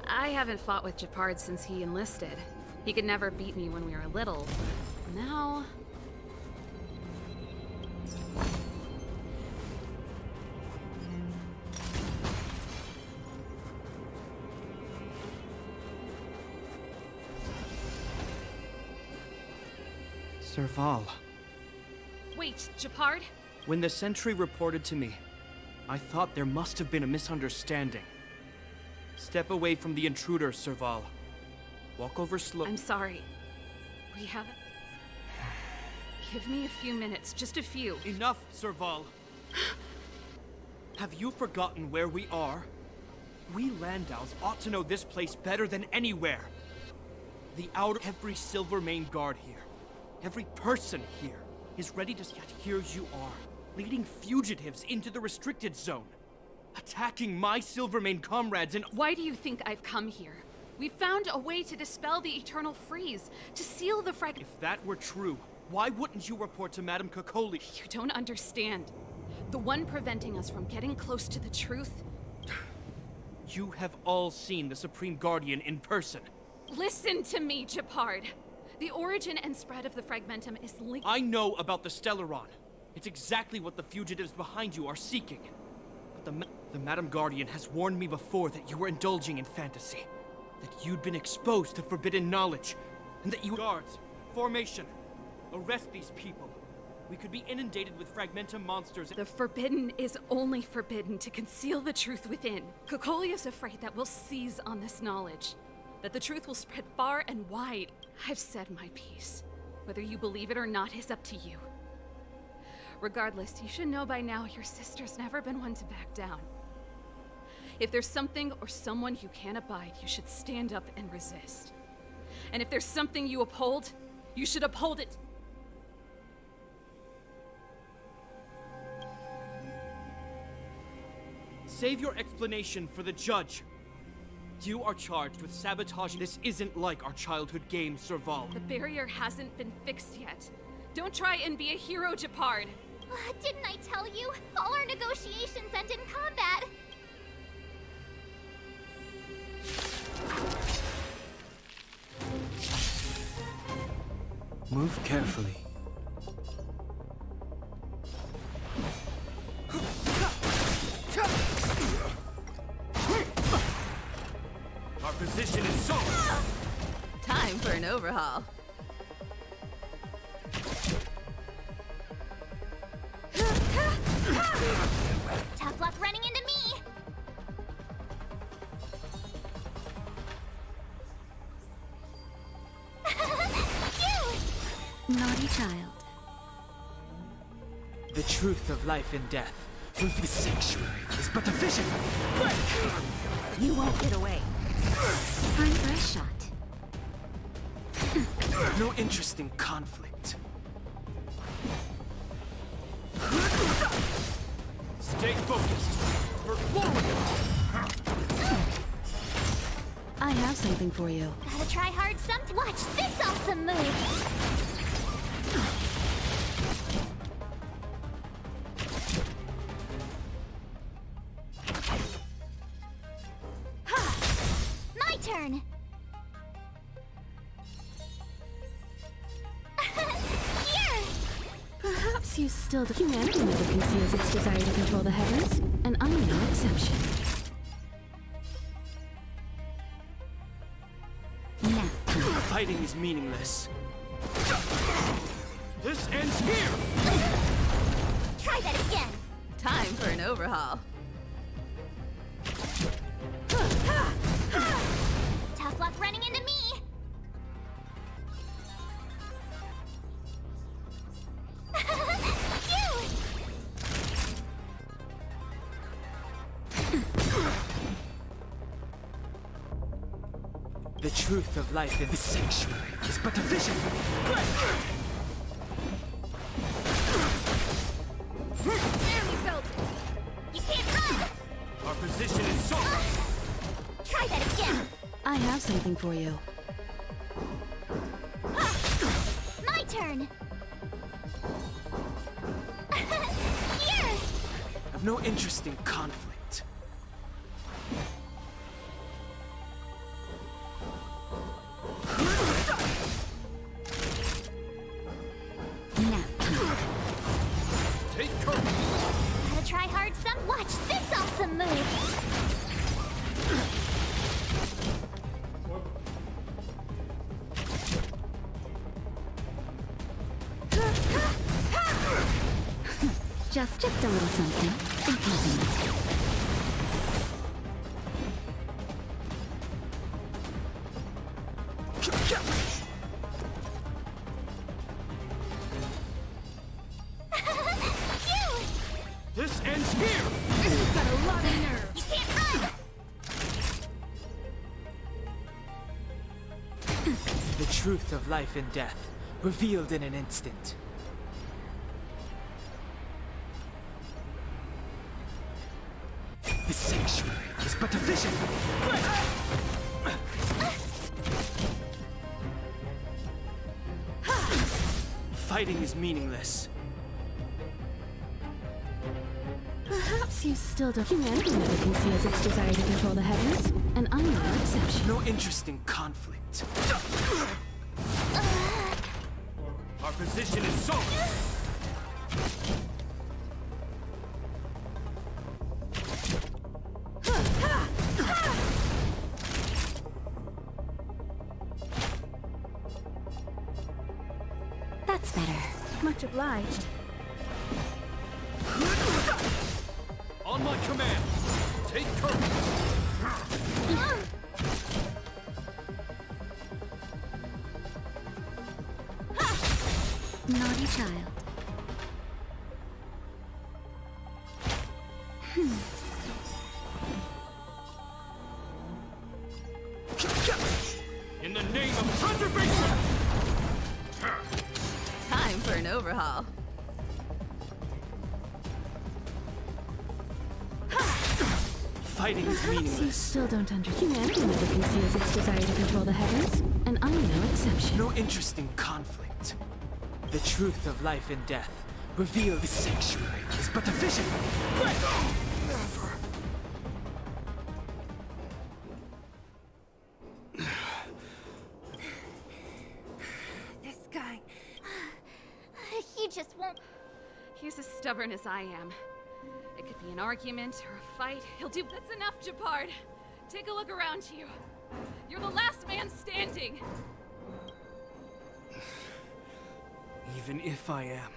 [SPEAKER 8] I haven't fought with Japard since he enlisted. He could never beat me when we were little. Now...
[SPEAKER 9] Serval.
[SPEAKER 8] Wait, Japard?
[SPEAKER 9] When the sentry reported to me, I thought there must have been a misunderstanding. Step away from the intruder, Serval. Walk over slow.
[SPEAKER 8] I'm sorry. We haven't... Give me a few minutes, just a few.
[SPEAKER 9] Enough, Serval. Have you forgotten where we are? We Landaus ought to know this place better than anywhere. The outer... Every Silvermane guard here, every person here, is ready to... Yet here you are, leading fugitives into the restricted zone. Attacking my Silvermane comrades and...
[SPEAKER 8] Why do you think I've come here? We found a way to dispel the eternal freeze, to seal the frag...
[SPEAKER 9] If that were true, why wouldn't you report to Madame Kokoli?
[SPEAKER 8] You don't understand. The one preventing us from getting close to the truth...
[SPEAKER 9] You have all seen the Supreme Guardian in person.
[SPEAKER 8] Listen to me, Japard. The origin and spread of the Fragmentum is linked...
[SPEAKER 9] I know about the Stellaron. It's exactly what the fugitives behind you are seeking. But the Madam Guardian has warned me before that you were indulging in fantasy. That you'd been exposed to forbidden knowledge. And that you guards, formation, arrest these people. We could be inundated with Fragmentum monsters.
[SPEAKER 8] The forbidden is only forbidden to conceal the truth within. Kokolia's afraid that we'll seize on this knowledge. That the truth will spread far and wide. I've said my piece. Whether you believe it or not is up to you. Regardless, you should know by now your sister's never been one to back down. If there's something or someone you can't abide, you should stand up and resist. And if there's something you uphold, you should uphold it.
[SPEAKER 9] Save your explanation for the judge. You are charged with sabotaging. This isn't like our childhood game, Serval.
[SPEAKER 8] The barrier hasn't been fixed yet. Don't try and be a hero, Japard.
[SPEAKER 6] Didn't I tell you? All our negotiations end in combat.
[SPEAKER 4] Move carefully.
[SPEAKER 9] Our position is so.
[SPEAKER 14] Time for an overhaul.
[SPEAKER 6] Tough luck running into me.
[SPEAKER 2] Naughty child.
[SPEAKER 4] The truth of life and death. The sanctuary is but a vision.
[SPEAKER 2] You won't get away. Time for a shot.
[SPEAKER 4] No interest in conflict.
[SPEAKER 9] Stay focused. We're forward.
[SPEAKER 15] I have something for you.
[SPEAKER 6] Gotta try hard some. Watch this awesome move. My turn. Here.
[SPEAKER 15] Perhaps you still do. Humanity never conceals its desire to control the heavens, and I'm no exception.
[SPEAKER 2] Now.
[SPEAKER 4] Fighting is meaningless.
[SPEAKER 9] This ends here.
[SPEAKER 6] Try that again.
[SPEAKER 14] Time for an overhaul.
[SPEAKER 6] Tough luck running into me.
[SPEAKER 4] The truth of life in the sanctuary is but a vision.
[SPEAKER 6] Barely felt it. You can't run.
[SPEAKER 9] Our position is so.
[SPEAKER 6] Try that again.
[SPEAKER 15] I have something for you.
[SPEAKER 6] My turn. Here.
[SPEAKER 4] I've no interest in conflict.
[SPEAKER 2] Now.
[SPEAKER 9] Take courage.
[SPEAKER 6] Gotta try hard some. Watch this awesome move.
[SPEAKER 2] Just a little something. In keeping.
[SPEAKER 9] This ends here.
[SPEAKER 6] You've got a lot of nerve. You can't run.
[SPEAKER 4] The truth of life and death, revealed in an instant. The sanctuary is but a vision. Fighting is meaningless.
[SPEAKER 15] Perhaps you still don't. Humanity never conceals its desire to control the heavens, and I'm no exception.
[SPEAKER 4] No interest in conflict.
[SPEAKER 9] Our position is so.
[SPEAKER 15] Much obliged.
[SPEAKER 13] On my command, take courage.
[SPEAKER 2] Naughty child.
[SPEAKER 13] In the name of preservation!
[SPEAKER 14] Time for an overhaul.
[SPEAKER 4] Fighting is
[SPEAKER 15] Perhaps you
[SPEAKER 4] meaningless.
[SPEAKER 15] still don't understand. Humanity never conceals its desire to control the heavens, and I'm no exception.
[SPEAKER 4] No interest in conflict. The truth of life and death revealed the sanctuary is but a vision.
[SPEAKER 11] Never.
[SPEAKER 5] This guy.
[SPEAKER 6] He just won't.
[SPEAKER 8] He's as stubborn as I am. It could be an argument or a fight. He'll do. That's enough, Japard. Take a look around you. You're the last man standing.
[SPEAKER 9] Even if I am,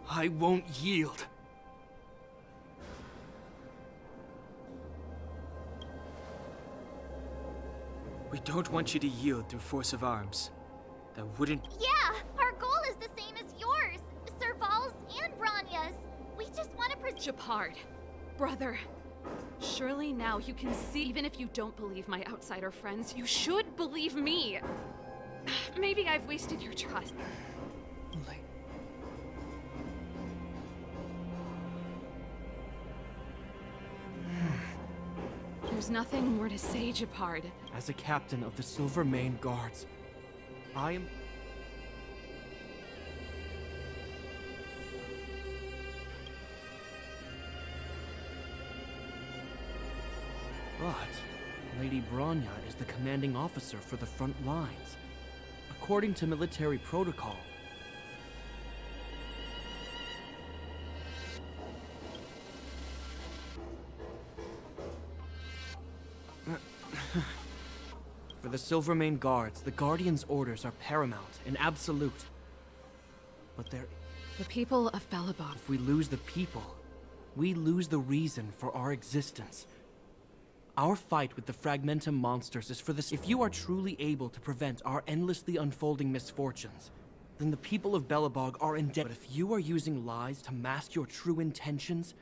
[SPEAKER 9] I won't yield.
[SPEAKER 4] We don't want you to yield through force of arms. That wouldn't...
[SPEAKER 6] Yeah, our goal is the same as yours. Serval's and Bronya's. We just want to
[SPEAKER 8] Japard, brother. Surely now you can see, even if you don't believe my outsider friends, you should believe me. Maybe I've wasted your trust. There's nothing more to say, Japard.
[SPEAKER 9] As a captain of the Silvermane Guards, I am... But Lady Bronya is the commanding officer for the front lines. According to military protocol, for the Silvermane Guards, the Guardian's orders are paramount and absolute. But
[SPEAKER 8] the people of Belobog.
[SPEAKER 9] If we lose the people, we lose the reason for our existence. Our fight with the Fragmentum monsters is for this. If you are truly able to prevent our endlessly unfolding misfortunes, then the people of Belobog are in debt. But if you are using lies to mask your true intentions,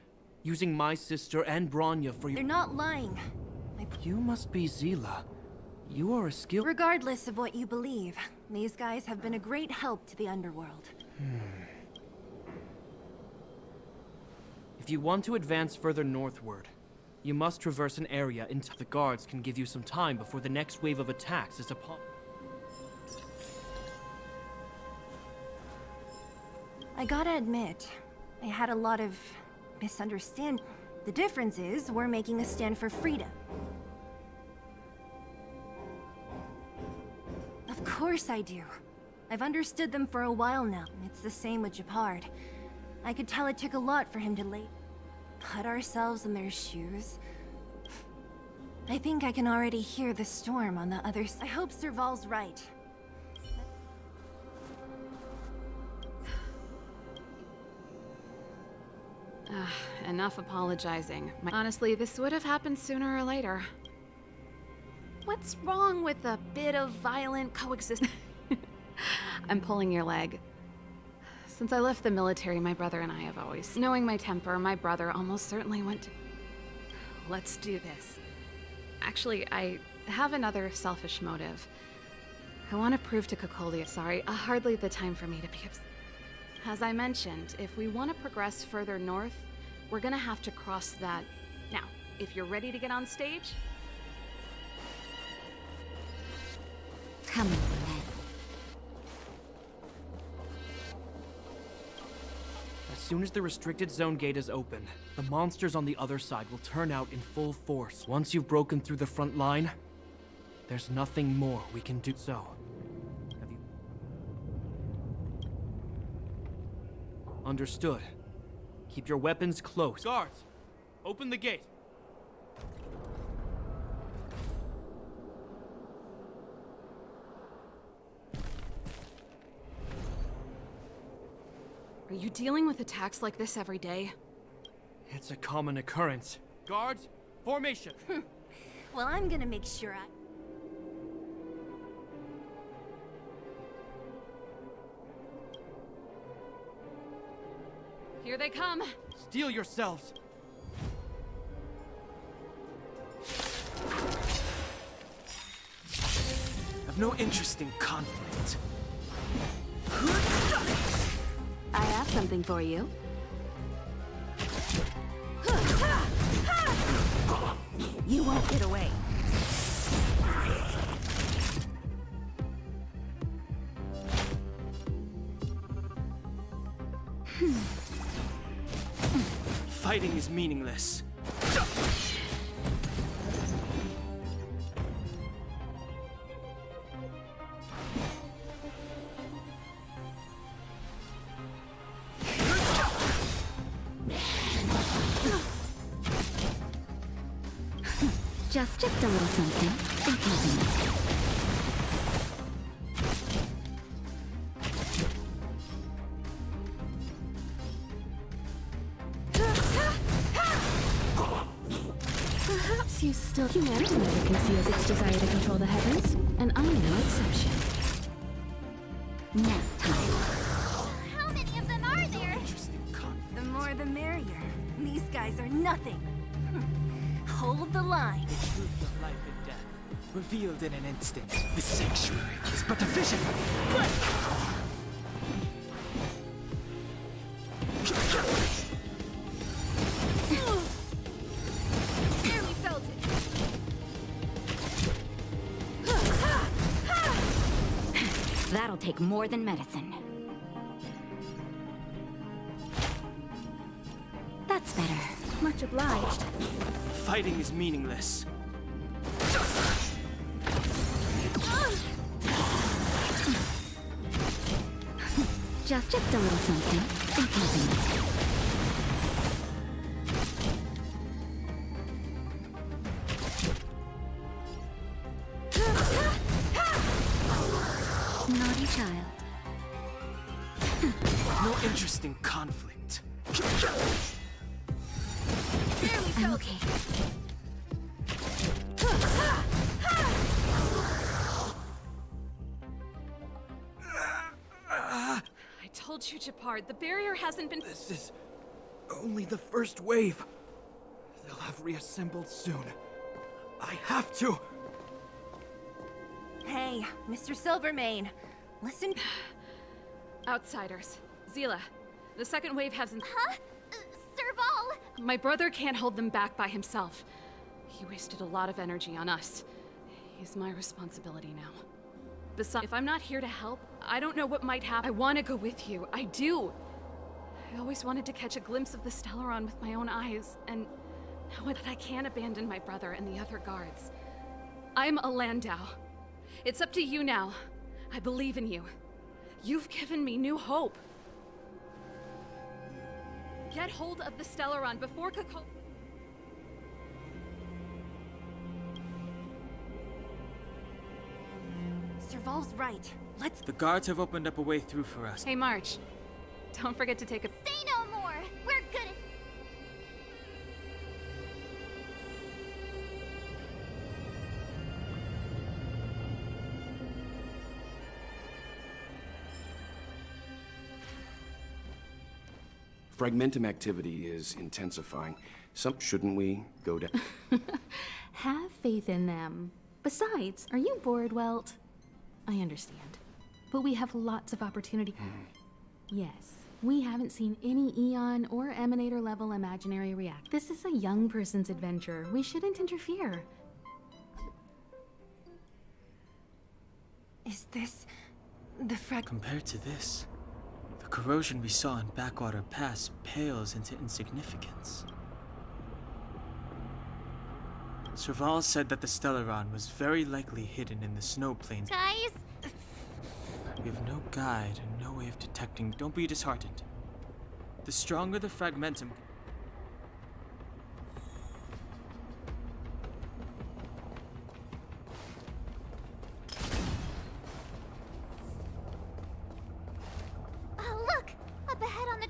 [SPEAKER 9] using my sister and Bronya for your—
[SPEAKER 5] They're not lying.
[SPEAKER 9] You must be Zila. You are a skilled—
[SPEAKER 5] Regardless of what you believe, these guys have been a great help to the underworld.
[SPEAKER 9] If you want to advance further northward, you must traverse an area until the guards can give you some time before the next wave of attacks is upon.
[SPEAKER 5] I gotta admit, I had a lot of misunderstanding. The difference is, we're making a stand for freedom. Of course I do. I've understood them for a while now. It's the same with Japard. I could tell it took a lot for him to put ourselves in their shoes. I think I can already hear the storm on the other side. I hope Serval's right.
[SPEAKER 8] Enough apologizing. Honestly, this would have happened sooner or later. What's wrong with a bit of violent coexistence? I'm pulling your leg. Since I left the military, my brother and I have always... Knowing my temper, my brother almost certainly went to... Let's do this. Actually, I have another selfish motive. I want to prove to Kokoldia, hardly the time for me to be upset. As I mentioned, if we want to progress further north, we're gonna have to cross that. Now, if you're ready to get on stage...
[SPEAKER 2] Come on, then.
[SPEAKER 9] As soon as the restricted zone gate is open, the monsters on the other side will turn out in full force. Once you've broken through the front line, there's nothing more we can do. So, have you... Understood. Keep your weapons close. Guards, open the gate.
[SPEAKER 8] Are you dealing with attacks like this every day?
[SPEAKER 9] It's a common occurrence.
[SPEAKER 10] Guards, formation.
[SPEAKER 5] Well, I'm gonna make sure I...
[SPEAKER 8] Here they come!
[SPEAKER 10] Steel yourselves.
[SPEAKER 4] I've no interest in conflict.
[SPEAKER 15] I have something for you. You won't get away.
[SPEAKER 4] Fighting is meaningless.
[SPEAKER 15] Just a little something. Think nothing. Perhaps you still... Humanity never conceals its desire to control the heavens, and I'm no exception. Nap time.
[SPEAKER 6] How many of them are there?
[SPEAKER 5] The more the merrier. These guys are nothing. Hold the line.
[SPEAKER 4] The truth of life and death, revealed in an instant. The sanctuary is but a vision.
[SPEAKER 5] Barely felt it.
[SPEAKER 15] That'll take more than medicine. That's better. Much obliged.
[SPEAKER 4] Fighting is meaningless.
[SPEAKER 15] Just a little something. Think nothing. Naughty child.
[SPEAKER 4] No interest in conflict.
[SPEAKER 15] I'm okay.
[SPEAKER 8] I told you, Japard, the barrier hasn't been...
[SPEAKER 9] This is only the first wave. They'll have reassembled soon. I have to.
[SPEAKER 5] Hey, Mr. Silvermane. Listen...
[SPEAKER 8] Outsiders. Zila, the second wave hasn't...
[SPEAKER 6] Huh? Serval!
[SPEAKER 8] My brother can't hold them back by himself. He wasted a lot of energy on us. He's my responsibility now. Besides, if I'm not here to help, I don't know what might happen. I want to go with you. I do. I always wanted to catch a glimpse of the Stellaron with my own eyes, and now that I can't abandon my brother and the other guards. I'm a Landau. It's up to you now. I believe in you. You've given me new hope. Get hold of the Stellaron before Kako...
[SPEAKER 5] Serval's right. Let's...
[SPEAKER 4] The guards have opened up a way through for us.
[SPEAKER 8] Hey, March. Don't forget to take a...
[SPEAKER 6] Say no more! We're good at...
[SPEAKER 11] Fragmentum activity is intensifying. Shouldn't we go down?
[SPEAKER 15] Have faith in them. Besides, are you bored, Welt? I understand. But we have lots of opportunity. Yes, we haven't seen any Eon or Emanator level imaginary react. This is a young person's adventure. We shouldn't interfere.
[SPEAKER 5] Is this... the
[SPEAKER 4] Compared to this, the corrosion we saw in Backwater Pass pales into insignificance. Serval said that the Stellaron was very likely hidden in the snow plains.
[SPEAKER 6] Guys?
[SPEAKER 4] We have no guide and no way of detecting. Don't be disheartened. The stronger the fragmentum...
[SPEAKER 6] Oh, look! Up ahead on the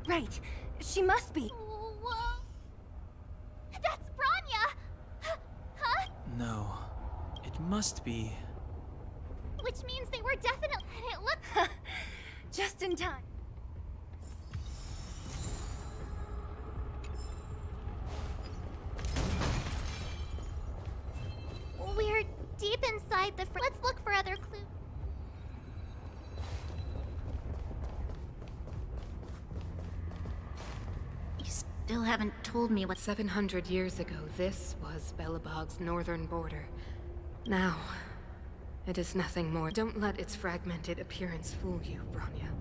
[SPEAKER 5] Right. She must be.
[SPEAKER 6] Whoa. That's Bronya! Huh?
[SPEAKER 4] No. It must be.
[SPEAKER 6] Which means they were definitely. And it looked.
[SPEAKER 5] Just in time.
[SPEAKER 6] We're deep inside the. Let's look for other clues.
[SPEAKER 2] You still haven't told me what.
[SPEAKER 8] 700 years ago, this was Belobog's northern border. Now, it is nothing more. Don't let its fragmented appearance fool you, Bronya.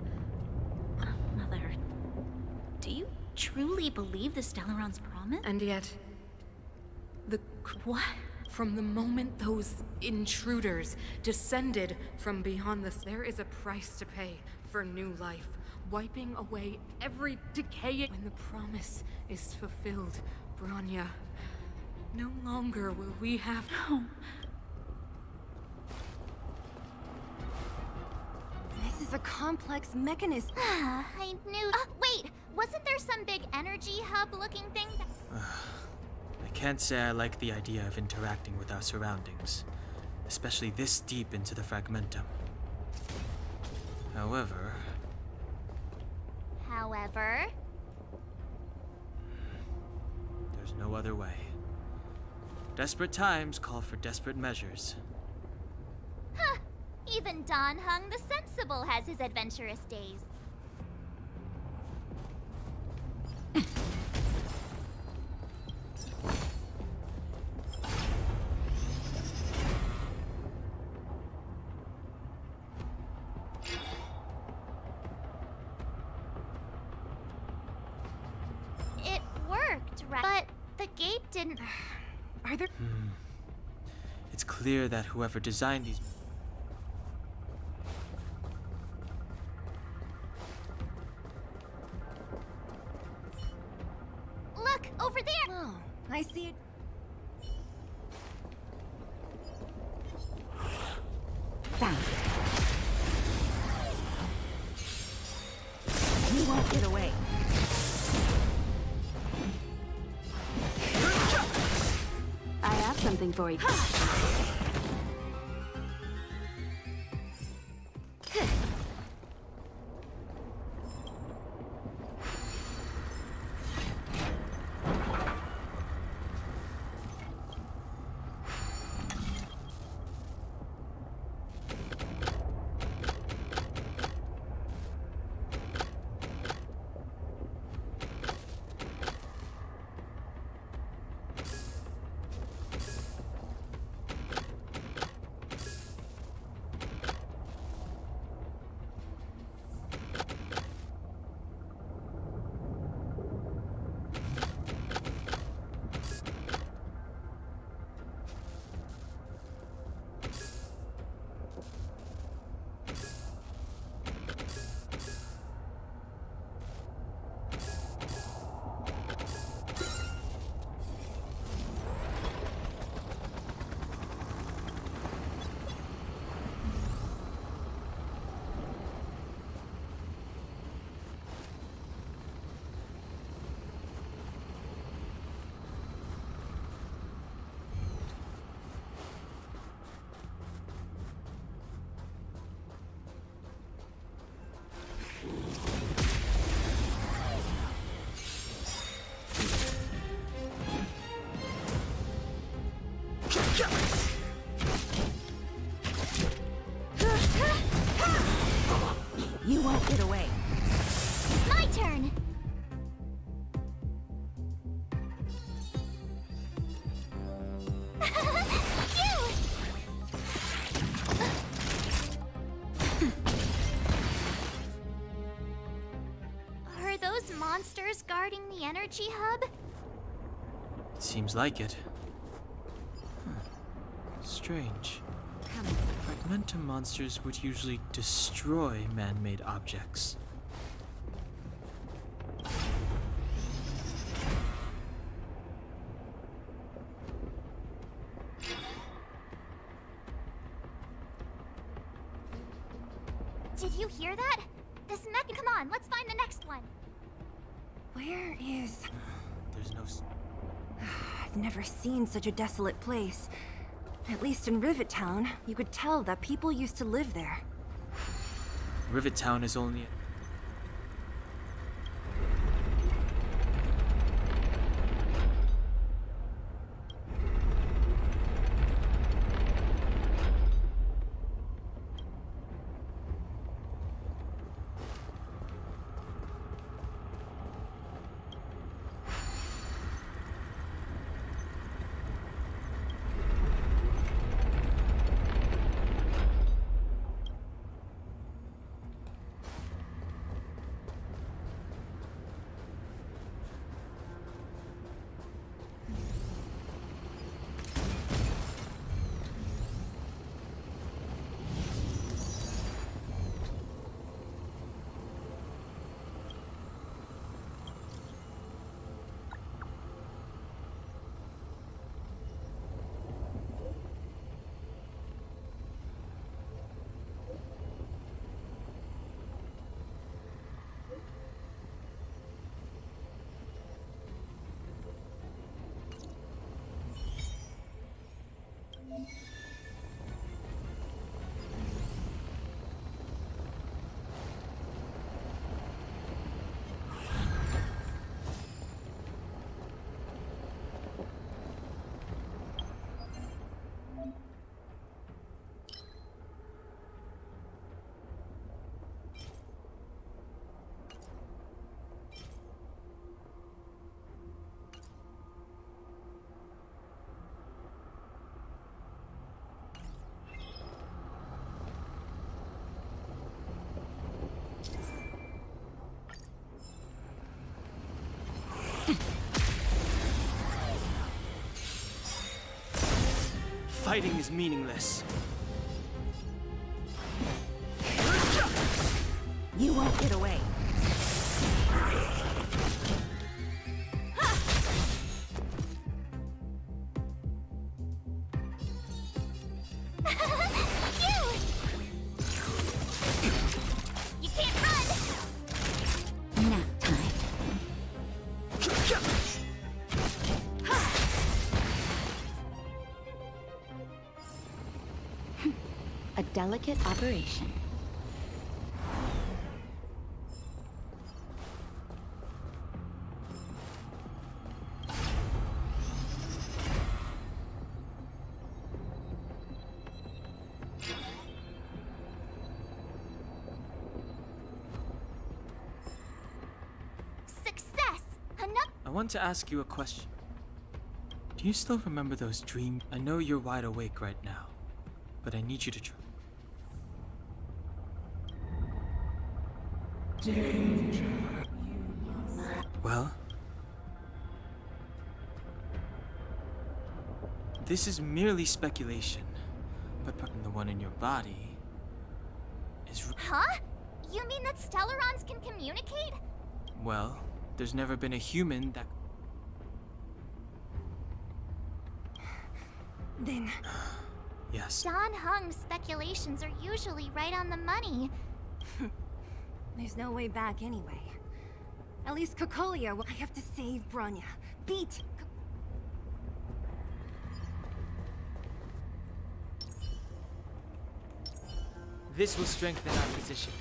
[SPEAKER 2] Mother, do you truly believe the Stellaron's promise?
[SPEAKER 8] And yet,
[SPEAKER 2] What?
[SPEAKER 8] From the moment those intruders descended from beyond this, there is a price to pay for new life, wiping away every decay. When the promise is fulfilled, Bronya, no longer will we have.
[SPEAKER 2] No.
[SPEAKER 5] This is a complex mechanism.
[SPEAKER 6] I knew. Wait! Wasn't there some big energy hub-looking thing?
[SPEAKER 4] I can't say I like the idea of interacting with our surroundings, especially this deep into the fragmentum. However, there's no other way. Desperate times call for desperate measures.
[SPEAKER 6] Huh. Even Don Hung the Sensible has his adventurous days. It worked, right? But the gate didn't.
[SPEAKER 5] Are there?
[SPEAKER 4] It's clear that whoever designed these.
[SPEAKER 6] Look, over there!
[SPEAKER 5] Oh, I see it.
[SPEAKER 15] Found it. You won't get away. I have something for you. You won't get away.
[SPEAKER 6] My turn! Are those monsters guarding the energy hub?
[SPEAKER 4] It seems like it. Strange. Fragmentum monsters would usually destroy man-made objects.
[SPEAKER 6] Did you hear that? This mech. Come on, let's find the next one.
[SPEAKER 5] Where is...
[SPEAKER 4] There's no...
[SPEAKER 5] I've never seen such a desolate place. At least in Rivet Town, you could tell that people used to live there.
[SPEAKER 4] Rivet Town is only... Fighting is meaningless.
[SPEAKER 2] You won't get away.
[SPEAKER 6] You can't run!
[SPEAKER 2] Nap time. A delicate operation.
[SPEAKER 6] Success! Enough!
[SPEAKER 4] I want to ask you a question. Do you still remember those dreams? I know you're wide awake right now, but I need you to try. Well? This is merely speculation, but the one in your body is...
[SPEAKER 6] Huh? You mean that Stellarons can communicate?
[SPEAKER 4] Well, there's never been a human that...
[SPEAKER 5] Then...
[SPEAKER 4] Yes.
[SPEAKER 6] Don Hung's speculations are usually right on the money.
[SPEAKER 5] There's no way back anyway. At least Cocolia will... I have to save Bronya. Beat...
[SPEAKER 4] This will strengthen our position.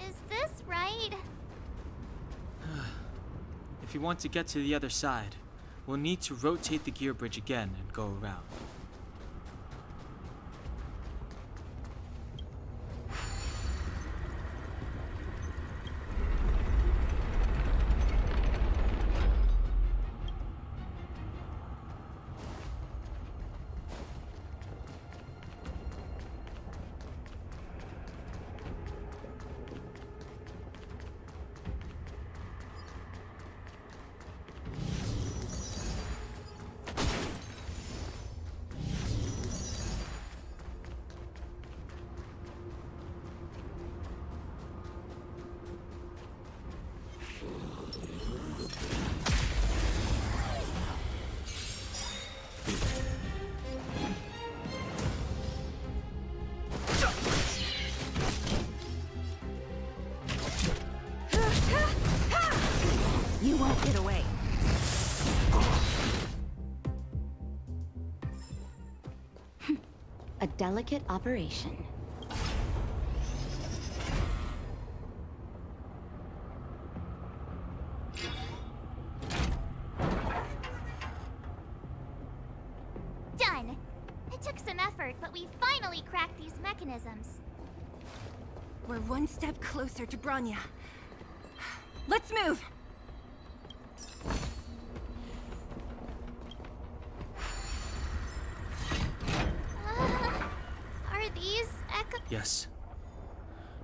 [SPEAKER 6] Is this right?
[SPEAKER 4] If you want to get to the other side, we'll need to rotate the gear bridge again and go around.
[SPEAKER 2] delicate operation.
[SPEAKER 6] Done! It took some effort, but we finally cracked these mechanisms.
[SPEAKER 5] We're one step closer to Bronya. Let's move!
[SPEAKER 6] Are these echo-
[SPEAKER 4] Yes.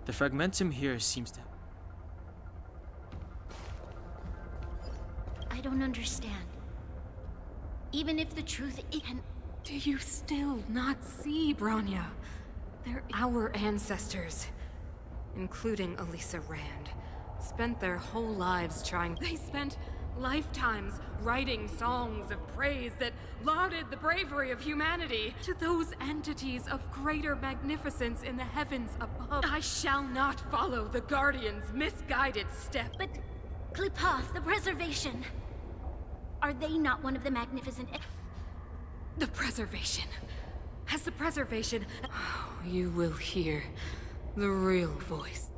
[SPEAKER 4] The fragmentum here seems to...
[SPEAKER 2] I don't understand. Even if the truth can...
[SPEAKER 3] Do you still not see, Bronya? They're our ancestors, including Elisa Rand, spent their whole lives trying. They spent lifetimes writing songs of praise that lauded the bravery of humanity to those entities of greater magnificence in the heavens above. I shall not follow the Guardian's misguided step.
[SPEAKER 2] But... Klipoth, the Preservation... Are they not one of the magnificent...
[SPEAKER 3] The Preservation. As the Preservation, oh, you will hear the real voice.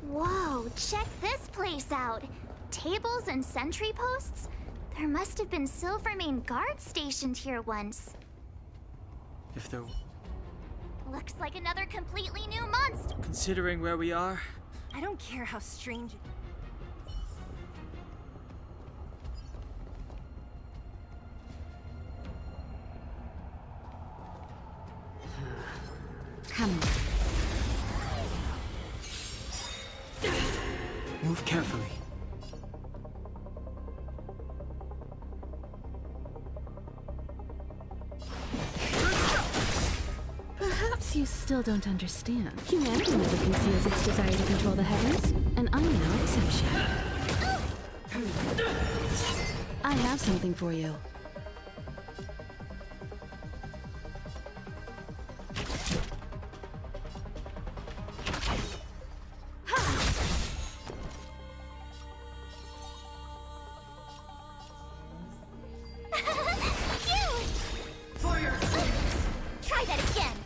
[SPEAKER 6] Whoa, check this place out. Tables and sentry posts? There must have been Silvermane guards stationed here once.
[SPEAKER 4] If there...
[SPEAKER 6] Looks like another completely new monster.
[SPEAKER 4] Considering where we are...
[SPEAKER 5] I don't care how strange it...
[SPEAKER 15] Come on.
[SPEAKER 4] Move carefully.
[SPEAKER 15] Perhaps you still don't understand. Humanity never conceals its desire to control the heavens, and I'm no exception. I have something for you.
[SPEAKER 6] Try that again.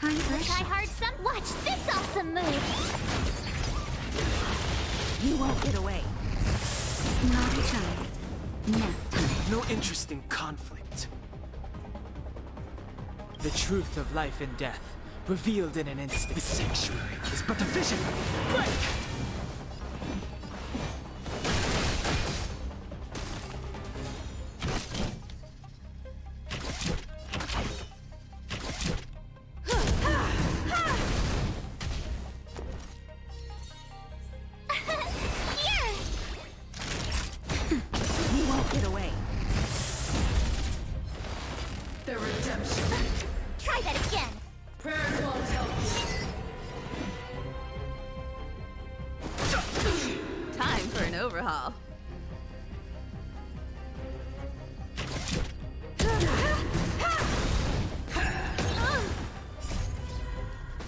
[SPEAKER 6] Try hard some. Watch this awesome move.
[SPEAKER 1] You won't get away.
[SPEAKER 15] Not a child. Nap time.
[SPEAKER 4] No interest in conflict. The truth of life and death, revealed in an instant. The sanctuary is but a vision. Break!
[SPEAKER 1] Get away.
[SPEAKER 3] The redemption.
[SPEAKER 6] Try that again.
[SPEAKER 3] Prayers won't help you.
[SPEAKER 14] Time for an overhaul.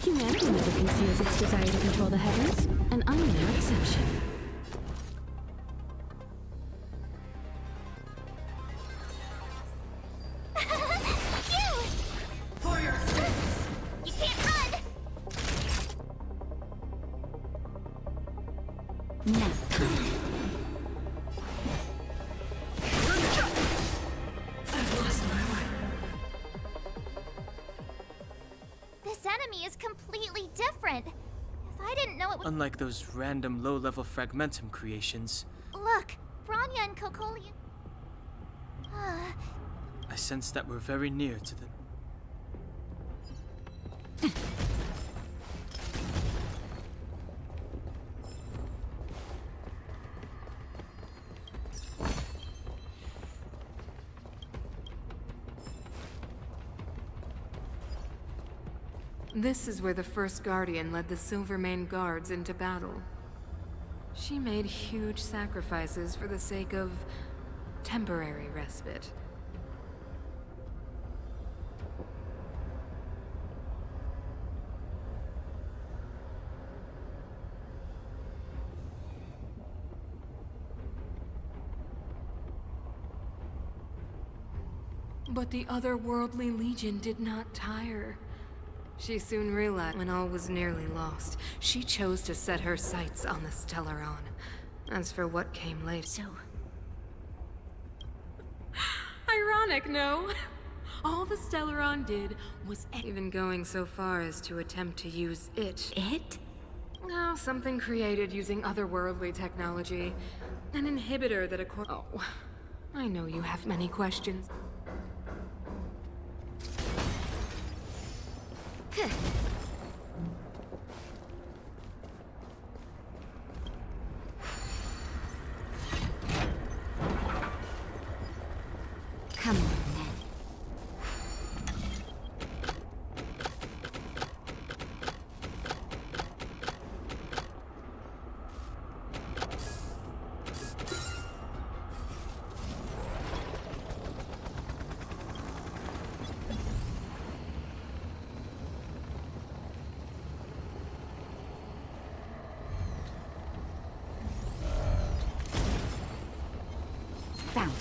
[SPEAKER 15] Humanity never conceals its desire to control the heavens, and I'm no exception.
[SPEAKER 3] For your sins.
[SPEAKER 6] You can't run.
[SPEAKER 15] Nap time.
[SPEAKER 3] I've lost my way.
[SPEAKER 6] This enemy is completely different. If I didn't know it would...
[SPEAKER 4] Unlike those random low-level fragmentum creations,
[SPEAKER 6] Look, Bronya and Kokolian...
[SPEAKER 4] I sense that we're very near to the...
[SPEAKER 3] This is where the first Guardian led the Silvermane guards into battle. She made huge sacrifices for the sake of temporary respite. But the otherworldly legion did not tire. She soon realized when all was nearly lost, she chose to set her sights on the Stellaron. As for what came later...
[SPEAKER 2] So...
[SPEAKER 3] Ironic, no? All the Stellaron did was even going so far as to attempt to use it.
[SPEAKER 2] It?
[SPEAKER 3] No, something created using otherworldly technology. An inhibitor that Oh, I know you have many questions.
[SPEAKER 2] Come on, then. Found it.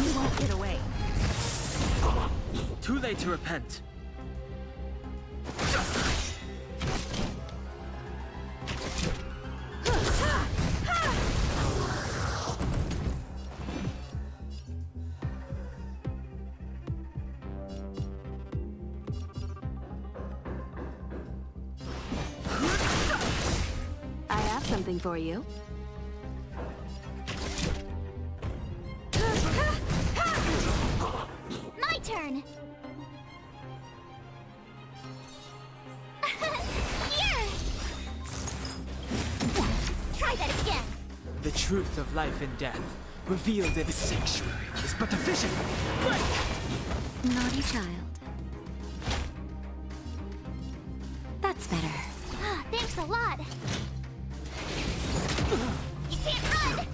[SPEAKER 2] You won't get away.
[SPEAKER 4] Too late to repent.
[SPEAKER 15] I have something for you.
[SPEAKER 6] My turn! Here! Try that again!
[SPEAKER 4] The truth of life and death, revealed in the sanctuary, is but a vision.
[SPEAKER 2] Naughty child. That's better.
[SPEAKER 6] Thanks a lot! You can't run!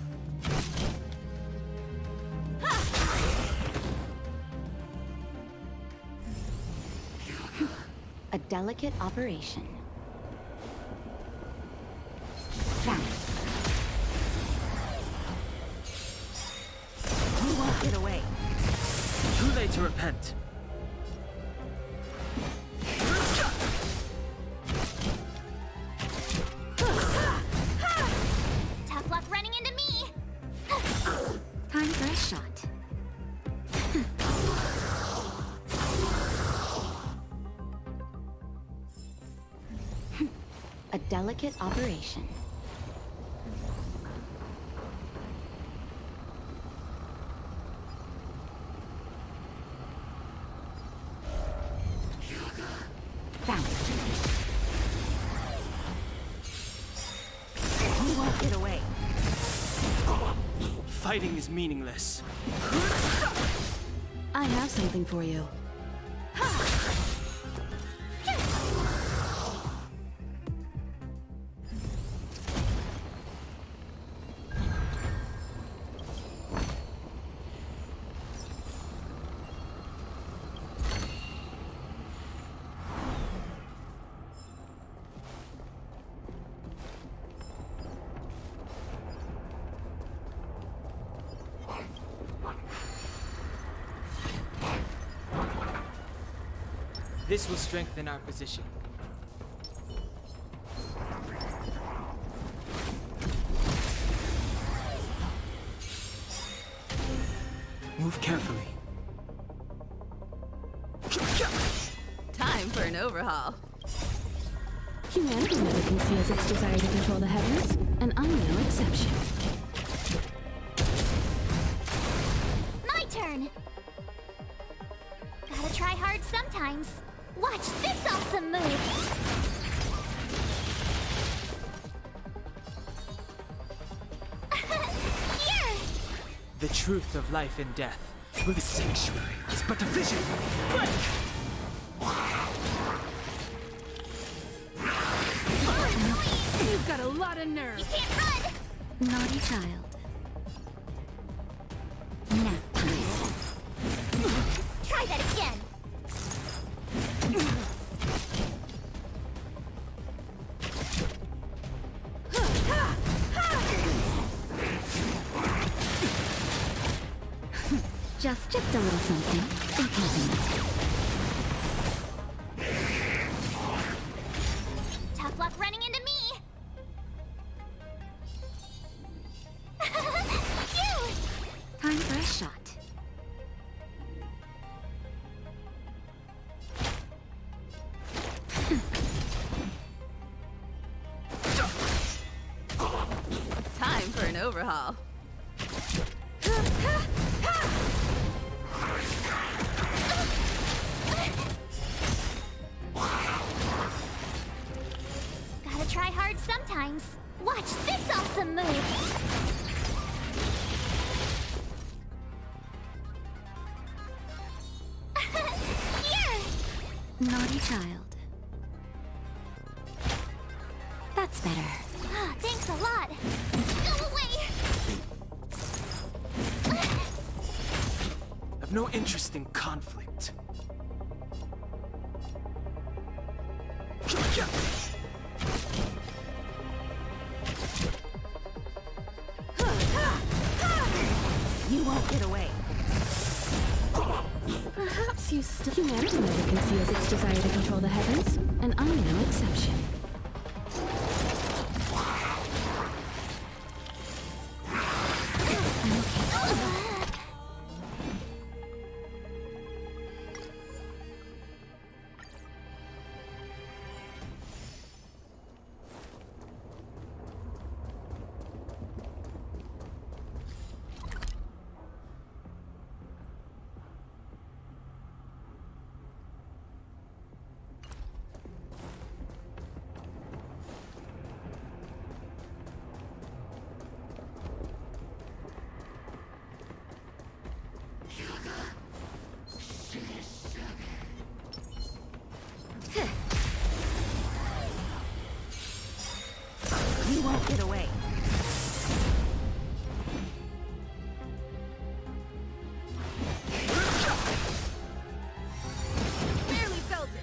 [SPEAKER 2] A delicate operation. Found it. You won't get away.
[SPEAKER 4] Too late to repent.
[SPEAKER 6] Tough luck running into me!
[SPEAKER 2] Time for a shot. A delicate operation. Found it. You won't get away.
[SPEAKER 4] Fighting is meaningless.
[SPEAKER 15] I have something for you.
[SPEAKER 4] This will strengthen our position. Move carefully.
[SPEAKER 14] Time for an overhaul.
[SPEAKER 15] Humanity never conceals its desire to control the heavens, and I'm no exception.
[SPEAKER 6] My turn! Gotta try hard sometimes. Watch this awesome move! Here!
[SPEAKER 4] The truth of life and death, with the sanctuary, is but a vision.
[SPEAKER 15] You've got a lot of nerve.
[SPEAKER 6] You can't run!
[SPEAKER 2] Naughty child. Nap time.
[SPEAKER 6] Try that again!
[SPEAKER 2] Just a little something. Think nothing.
[SPEAKER 6] Tough luck running into me! Phew!
[SPEAKER 2] Time for a shot.
[SPEAKER 14] Time for an overhaul.
[SPEAKER 6] Gotta try hard sometimes. Watch this awesome move! Here!
[SPEAKER 2] Naughty child. That's better.
[SPEAKER 6] Ah, thanks a lot. Go away!
[SPEAKER 4] I've no interest in conflict.
[SPEAKER 14] You won't get away.
[SPEAKER 15] Perhaps you still... Humanity never conceals its desire to control the heavens, and I'm no exception.
[SPEAKER 14] You won't get away. Barely felt it.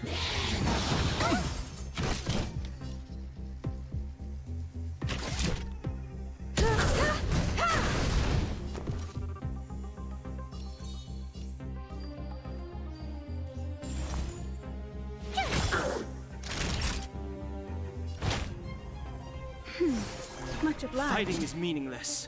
[SPEAKER 15] Much obliged.
[SPEAKER 4] Fighting is meaningless.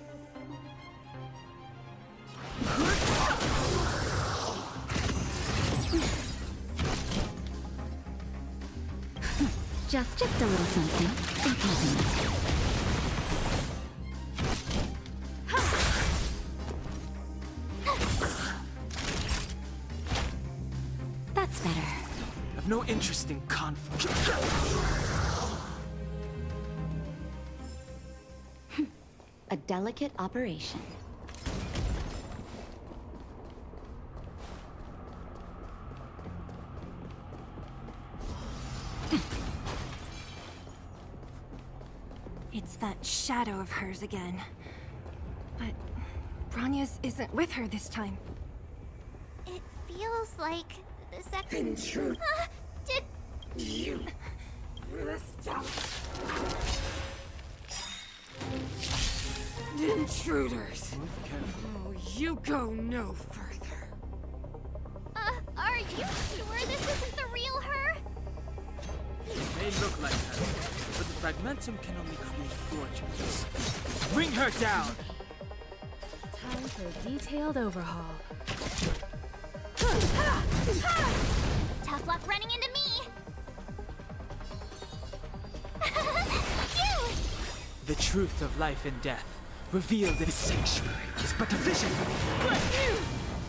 [SPEAKER 2] Just a little something. Think nothing. That's better.
[SPEAKER 4] I've no interest in conflict.
[SPEAKER 2] A delicate operation.
[SPEAKER 5] It's that shadow of hers again. But Bronya's isn't with her this time.
[SPEAKER 6] It feels like the second... did...
[SPEAKER 3] You... Intruders! Oh, you go no further.
[SPEAKER 6] Are you sure this isn't the real her?
[SPEAKER 4] It may look like her, but the fragmentum can only create fortunes. Bring her down!
[SPEAKER 15] Time for a detailed overhaul.
[SPEAKER 6] Tough luck running into me! Phew!
[SPEAKER 4] The truth of life and death, revealed in the sanctuary, is but a vision.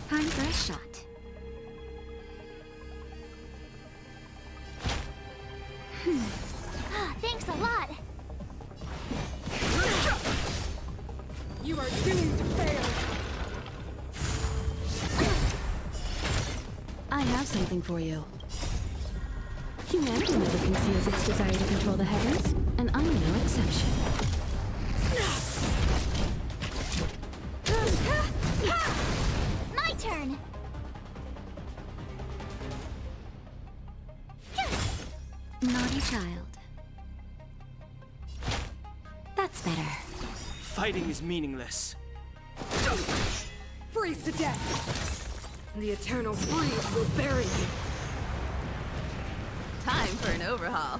[SPEAKER 2] Time for a shot.
[SPEAKER 6] Thanks a lot!
[SPEAKER 3] You are doomed to fail!
[SPEAKER 15] I have something for you. Humanity never conceals its desire to control the heavens, and I'm no exception.
[SPEAKER 6] My turn!
[SPEAKER 2] Naughty child. That's better.
[SPEAKER 4] Fighting is meaningless.
[SPEAKER 3] For freeze to death! The eternal freeze will bury you.
[SPEAKER 14] Time for an overhaul.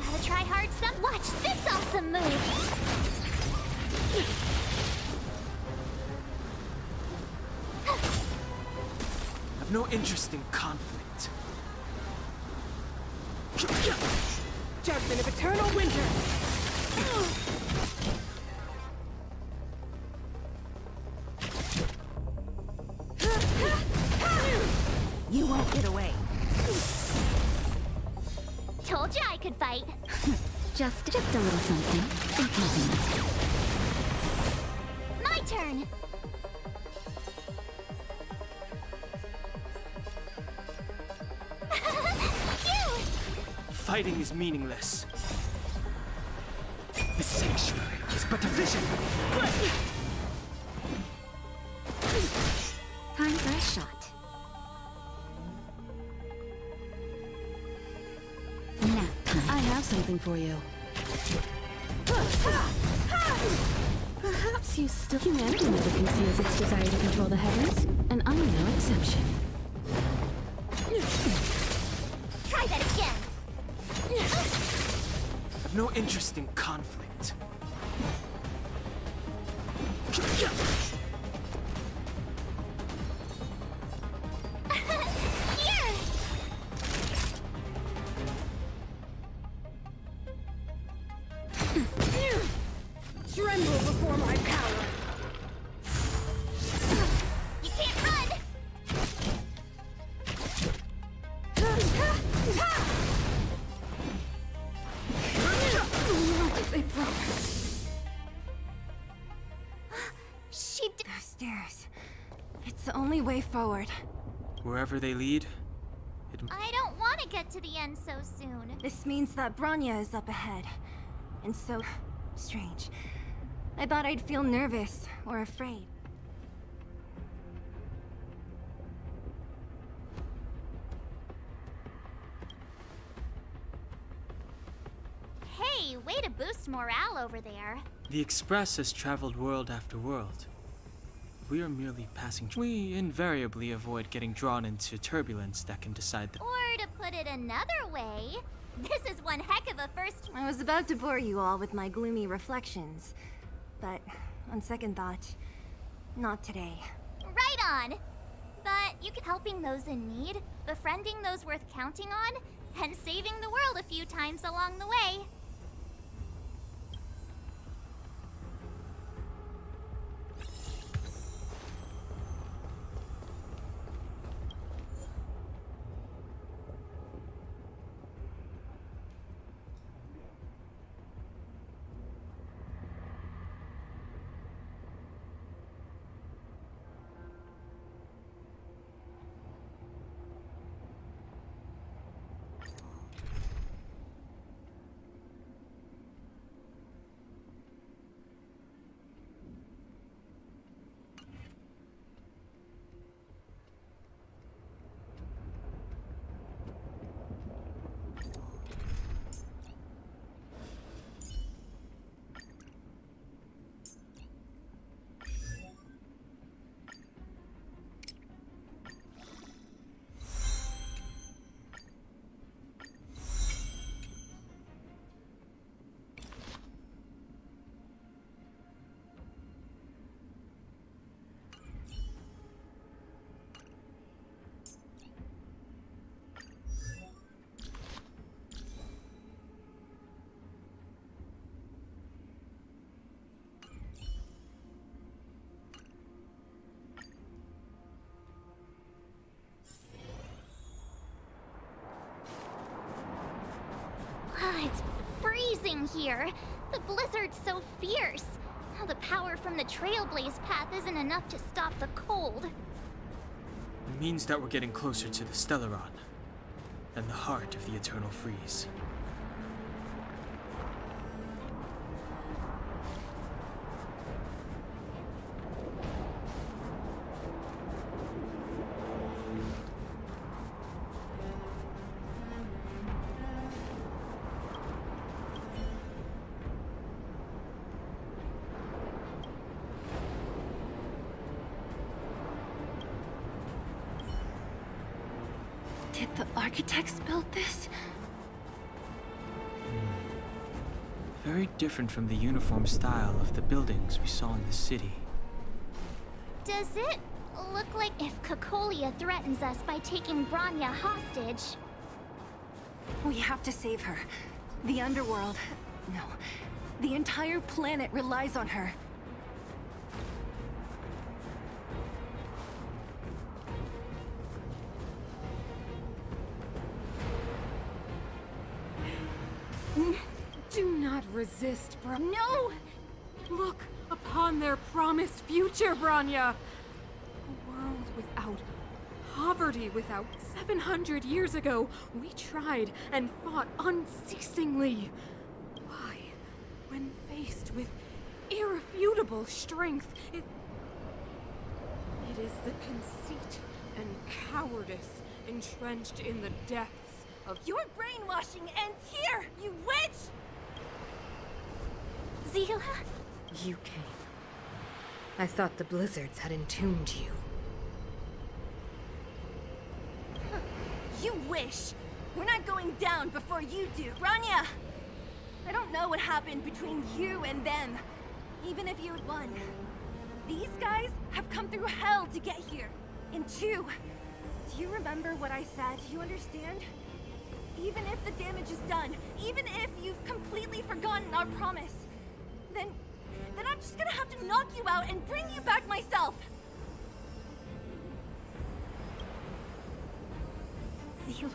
[SPEAKER 6] Gotta try hard some. Watch this awesome move!
[SPEAKER 4] I've no interest in conflict.
[SPEAKER 3] Judgment of eternal winter!
[SPEAKER 14] You won't get away.
[SPEAKER 6] Told you I could fight.
[SPEAKER 2] Just a little something.
[SPEAKER 6] My turn. Phew!
[SPEAKER 4] Fighting is meaningless. The sanctuary is but a vision.
[SPEAKER 2] Time for a shot. Nap time. I have something for you. Perhaps you still... Humanity never conceals its desire to control the heavens, and I'm no exception.
[SPEAKER 6] Try that again.
[SPEAKER 4] I've no interest in conflict.
[SPEAKER 6] Here!
[SPEAKER 3] Tremble before my power!
[SPEAKER 6] You can't run!
[SPEAKER 3] They broke.
[SPEAKER 6] She did.
[SPEAKER 5] Those stairs. It's the only way forward.
[SPEAKER 4] Wherever they lead,
[SPEAKER 6] I don't want to get to the end so soon.
[SPEAKER 5] This means that Bronya is up ahead. And so... strange. I thought I'd feel nervous or afraid.
[SPEAKER 6] Hey, way to boost morale over there.
[SPEAKER 4] the Express has traveled world after world. We are merely passing. We invariably avoid getting drawn into turbulence that can decide the.
[SPEAKER 6] Or to put it another way, this is one heck of a first.
[SPEAKER 5] I was about to bore you all with my gloomy reflections. But, on second thought, not today.
[SPEAKER 6] Right on! But you can helping those in need, befriending those worth counting on, and saving the world a few times along the way. It's freezing here. The blizzard's so fierce. Now the power from the Trailblaze path isn't enough to stop the cold.
[SPEAKER 4] It means that we're getting closer to the Stellaron, and the heart of the Eternal Freeze.
[SPEAKER 5] Did the architects build this?
[SPEAKER 4] Very different from the uniform style of the buildings we saw in the city.
[SPEAKER 6] Does it look like if Cocolia threatens us by taking Bronya hostage?
[SPEAKER 5] We have to save her. The underworld... No. The entire planet relies on her.
[SPEAKER 3] Do not resist,
[SPEAKER 6] No!
[SPEAKER 3] Look upon their promised future, Bronya! A world without poverty, without 700 years ago, we tried and fought unceasingly. Why, when faced with irrefutable strength, it is the conceit and cowardice entrenched in the depths of
[SPEAKER 5] Your brainwashing ends here, you witch!
[SPEAKER 6] Zila?
[SPEAKER 3] You came. I thought the blizzards had entombed you.
[SPEAKER 5] You wish! We're not going down before you do. Bronya! I don't know what happened between you and them. Even if you had won. These guys have come through hell to get here. And two, do you remember what I said? Do you understand? Even if the damage is done, even if you've completely forgotten our promise, then I'm just gonna have to knock you out and bring you back myself.
[SPEAKER 6] Zila.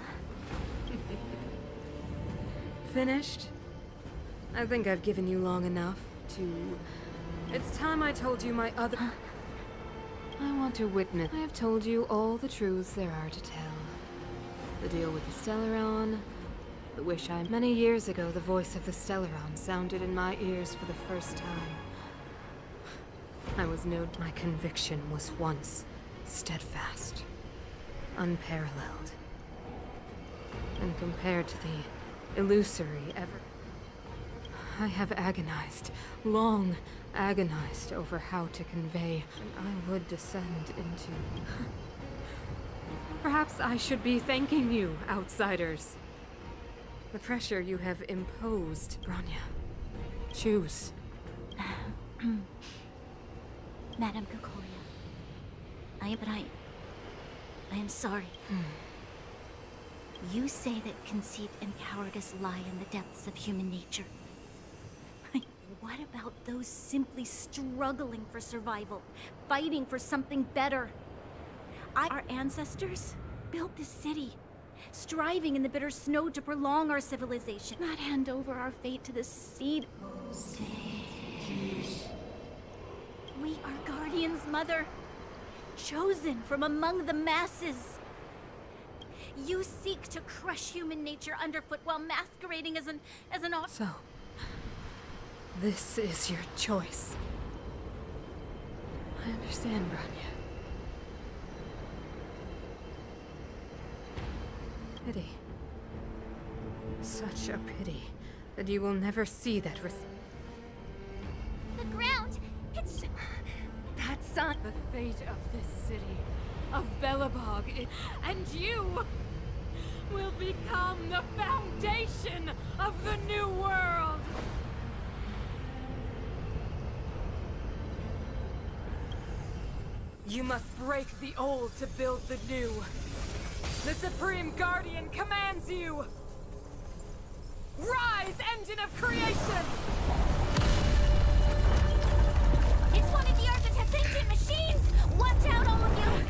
[SPEAKER 3] Finished? I think I've given you long enough to... It's time I told you my other... I want to witness. I have told you all the truths there are to tell. The deal with the Stellaron, the wish I... Many years ago, the voice of the Stellaron sounded in my ears for the first time. My conviction was once steadfast, unparalleled. And compared to the illusory I have agonized, long agonized over how to convey, and I would descend into... Perhaps I should be thanking you, outsiders. The pressure you have imposed, Bronya. Choose.
[SPEAKER 2] Madame Cocolia. I am sorry. You say that conceit and cowardice lie in the depths of human nature. What about those simply struggling for survival, fighting for something better? Our ancestors built this city, striving in the bitter snow to prolong our civilization, not hand over our fate to the seed. We are guardians, Mother, chosen from among the masses. You seek to crush human nature underfoot while masquerading as an
[SPEAKER 3] So, this is your choice. I understand, Bronya. Pity. Such a pity that you will never see that
[SPEAKER 6] The ground! It's...
[SPEAKER 5] That sun...
[SPEAKER 3] The fate of this city, of Belobog, and you will become the foundation of the new world! You must break the old to build the new. The Supreme Guardian commands you! Rise, engine of creation!
[SPEAKER 6] It's one of the architect's ancient machines! Watch out, all of you!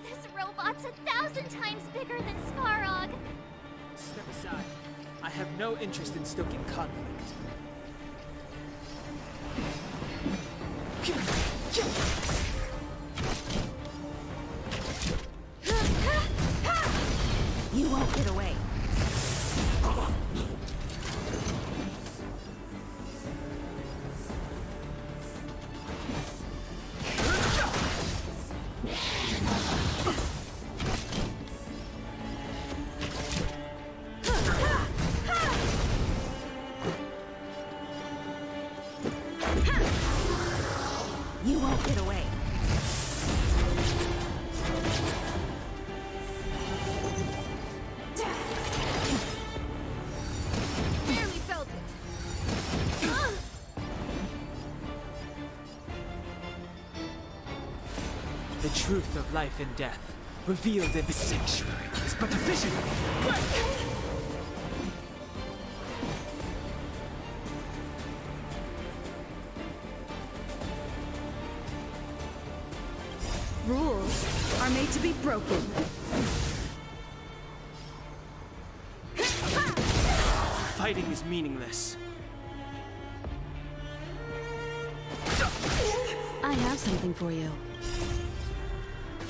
[SPEAKER 6] This robot's 1,000 times bigger than Svarog.
[SPEAKER 13] Step aside. I have no interest in stoking conflict.
[SPEAKER 14] You won't get away. You won't get away.
[SPEAKER 5] Barely felt it.
[SPEAKER 10] The truth of life and death, revealed in the sanctuary, is but a vision.
[SPEAKER 14] Rules are made to be broken.
[SPEAKER 10] Fighting is meaningless.
[SPEAKER 15] I have something for you.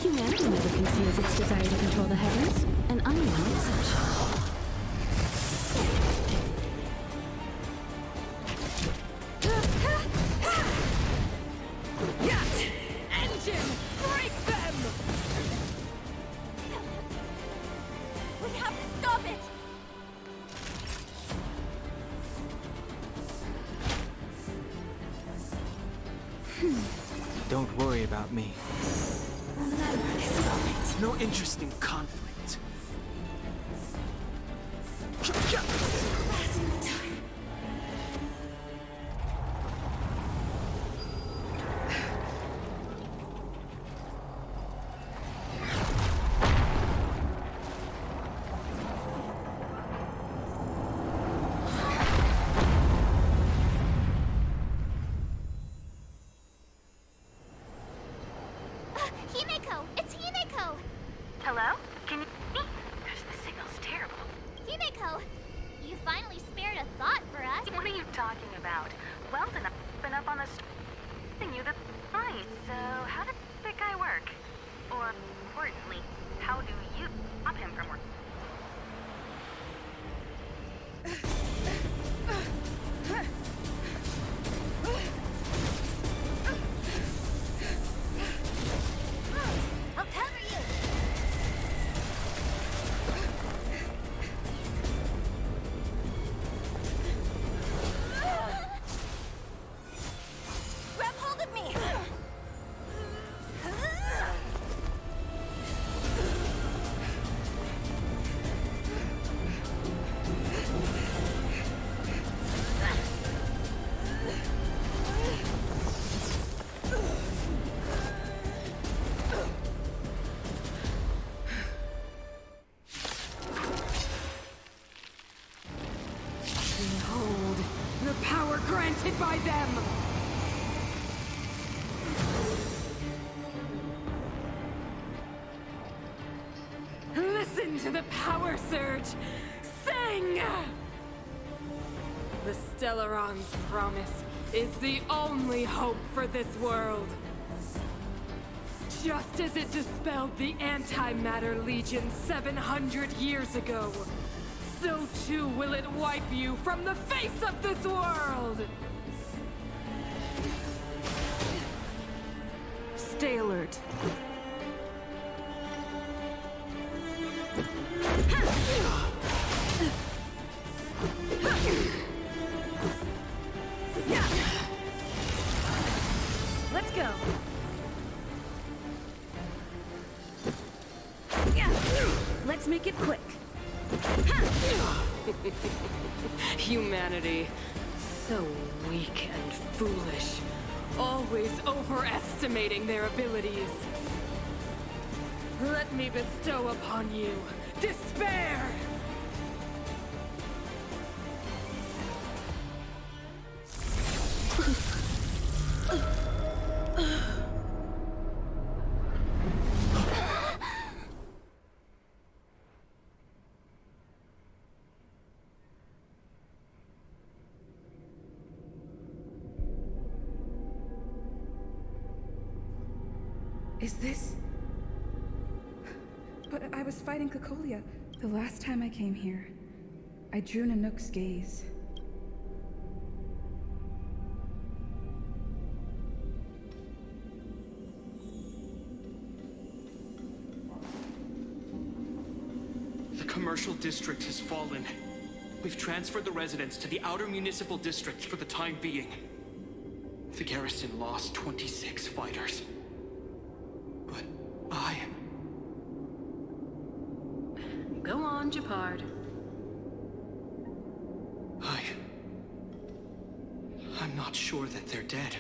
[SPEAKER 15] Humanity never conceals its desire to control the heavens, and I'm no exception.
[SPEAKER 5] Engine! Break them! We have to stop it!
[SPEAKER 10] Don't worry about me. No interest in conflict.
[SPEAKER 6] Himeko! It's Himeko!
[SPEAKER 16] Hello? Can you... The signal's terrible.
[SPEAKER 6] Himeko! You finally spared a thought for us.
[SPEAKER 16] What are you talking about? Wells and I've been up on the street you the night, so how does that guy work? Or, importantly, how do you stop him from working?
[SPEAKER 6] I'll cover you!
[SPEAKER 5] Grab hold of me!
[SPEAKER 3] Behold, the power granted by them! Listen to the power surge! Sing! The Stellaron's promise is the only hope for this world. Just as it dispelled the Antimatter Legion 700 years ago, so too will it wipe you from the face of this world! Stay alert.
[SPEAKER 14] Let's go. Let's make it quick.
[SPEAKER 3] Humanity, so weak and foolish, always overestimating their abilities. Let me bestow upon you despair!
[SPEAKER 17] Is this... But I was fighting Cocolia the last time I came here. I drew Nanook's gaze.
[SPEAKER 9] The commercial district has fallen. We've transferred the residents to the outer municipal districts for the time being. The garrison lost 26 fighters. But
[SPEAKER 3] Go on, Japard.
[SPEAKER 9] I'm not sure that they're dead.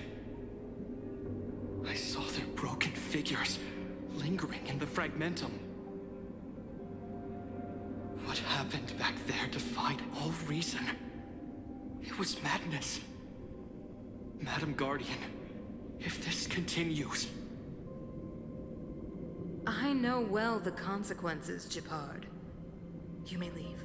[SPEAKER 9] I saw their broken figures lingering in the fragmentum. What happened back there defied all reason. It was madness. Madam Guardian, if this continues...
[SPEAKER 3] I know well the consequences, Japard. You may leave.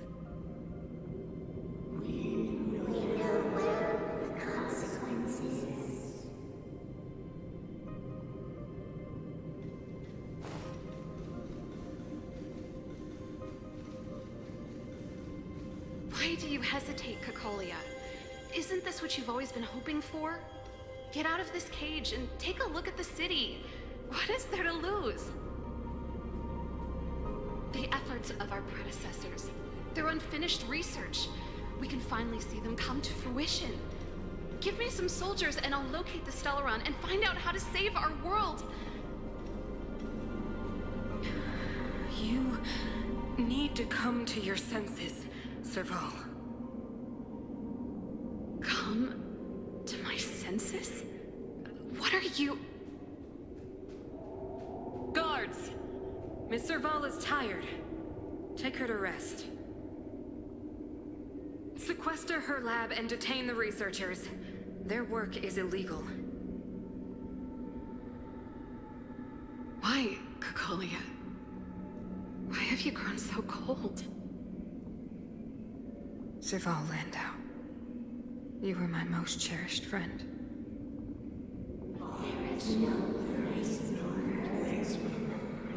[SPEAKER 8] Why do you hesitate, Cocolia? Isn't this what you've always been hoping for? Get out of this cage and take a look at the city. What is there to lose? The efforts of our predecessors, their unfinished research. We can finally see them come to fruition. Give me some soldiers and I'll locate the Stellaron and find out how to save our world.
[SPEAKER 3] You need to come to your senses, Serval.
[SPEAKER 8] Come to my senses? What are you...
[SPEAKER 3] Guards! Miss Serval is tired. Take her to rest. Sequester her lab and detain the researchers. Their work is illegal.
[SPEAKER 8] Why, Cocolia? Why have you grown so cold?
[SPEAKER 3] Serval Landau, you were my most cherished friend.
[SPEAKER 2] There is no place nor place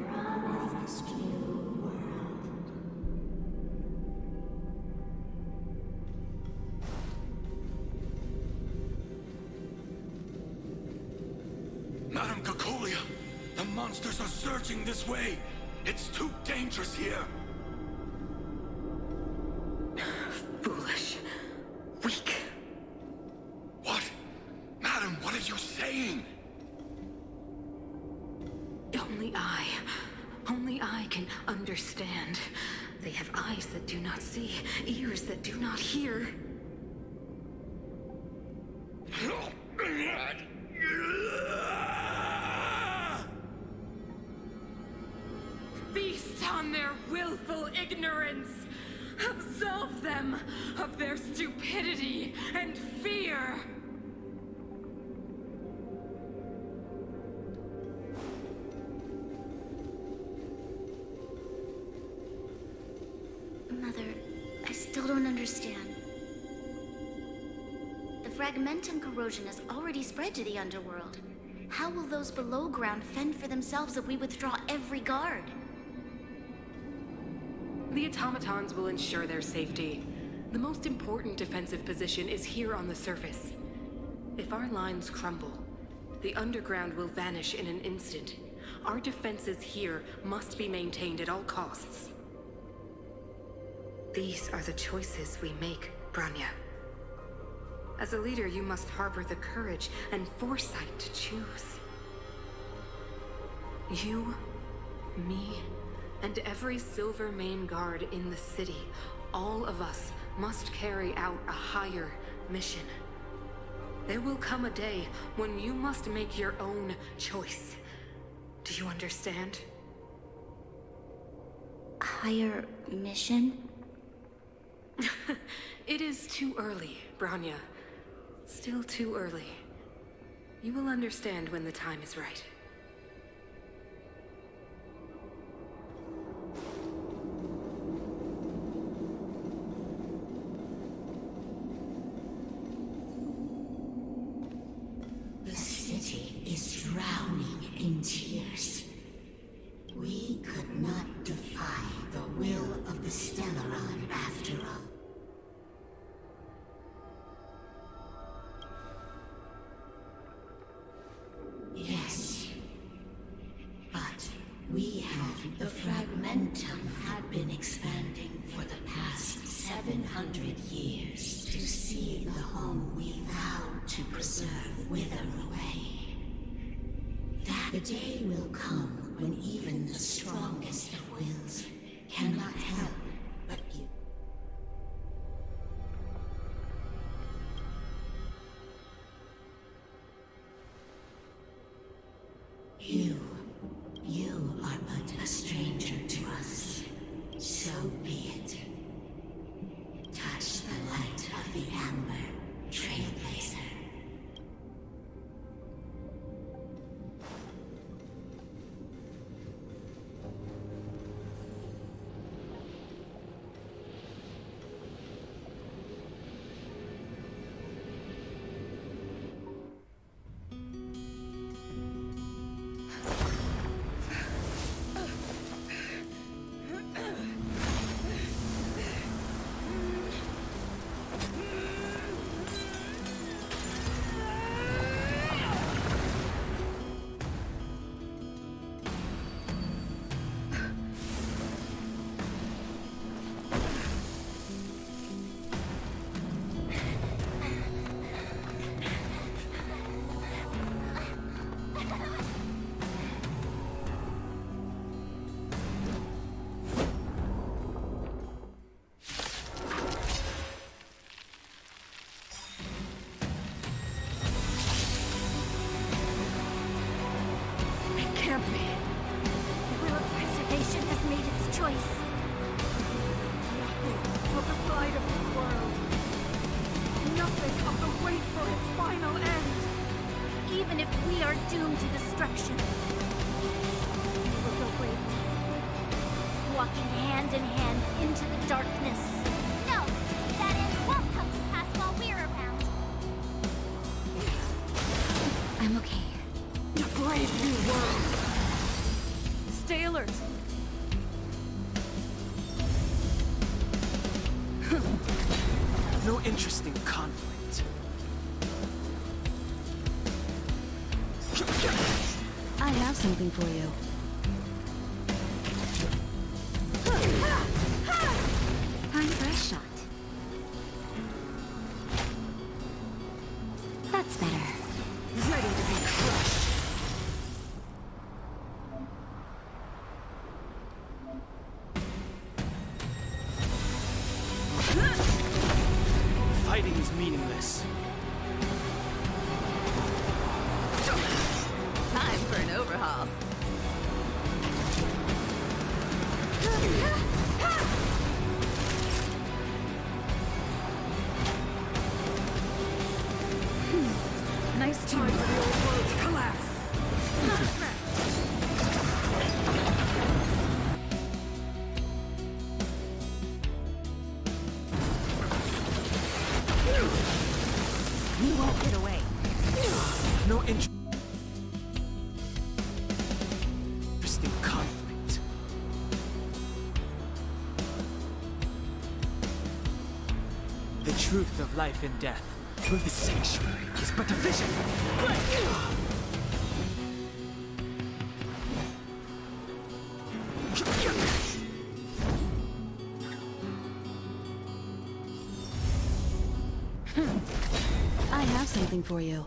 [SPEAKER 2] promised you world.
[SPEAKER 12] Madam Cocolia, the monsters are surging this way. It's too dangerous here.
[SPEAKER 3] Foolish. Weak.
[SPEAKER 12] What? Madam, what are you saying?
[SPEAKER 3] Only I can understand. They have eyes that do not see, ears that do not hear. Feast on their willful ignorance! Absolve them of their stupidity and fear!
[SPEAKER 2] Mother, I still don't understand. The fragmentum corrosion has already spread to the underworld. How will those below ground fend for themselves if we withdraw every guard?
[SPEAKER 3] The automatons will ensure their safety. The most important defensive position is here on the surface. If our lines crumble, the underground will vanish in an instant. Our defenses here must be maintained at all costs. These are the choices we make, Bronya. As a leader, you must harbor the courage and foresight to choose. You, me, and every Silver Mane guard in the city, all of us must carry out a higher mission. There will come a day when you must make your own choice. Do you understand?
[SPEAKER 2] Higher mission?
[SPEAKER 3] It is too early, Bronya. Still too early. You will understand when the time is right.
[SPEAKER 18] The city is drowning in tears. We could not defy the will of the Stellaron after all. Yes. But we have... The fragmentum had been expanding for the past 700 years to see the home we vowed to preserve wither away. That day will come when even the strongest of wills cannot help but you. You are but a stranger to us. So be it. Touch the light of the amber, trailblazer.
[SPEAKER 2] Even if we are doomed to destruction, we will go bravely, walking hand in hand into the darkness.
[SPEAKER 6] No! That end won't come to pass while we're around.
[SPEAKER 2] I'm okay.
[SPEAKER 14] A brave new world. Stay alert.
[SPEAKER 4] No interest in conflict.
[SPEAKER 15] I have something for you.
[SPEAKER 2] Time for a shot. That's better.
[SPEAKER 14] Ready to be crushed.
[SPEAKER 4] Fighting is meaningless.
[SPEAKER 19] Time for an overhaul.
[SPEAKER 14] Nice time for the old world to collapse.
[SPEAKER 2] You won't get away.
[SPEAKER 4] No interest in conflict. The truth of life and death through the sanctuary is but a vision.
[SPEAKER 15] I have something for you.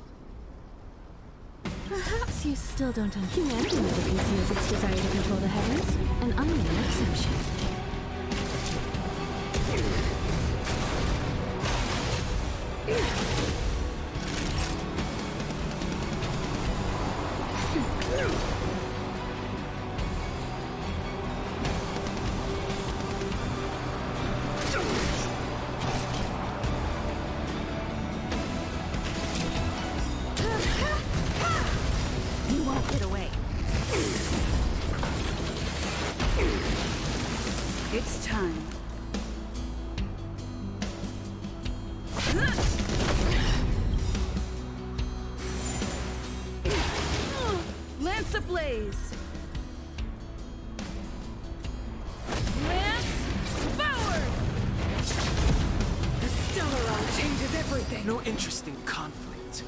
[SPEAKER 15] Perhaps you still don't understand. Humanity never conceals its desire to control the heavens, and I'm no exception.
[SPEAKER 2] You won't get away.
[SPEAKER 14] It's time. Lance ablaze! Lance forward! The Stellaron changes everything!
[SPEAKER 4] No interest in conflict.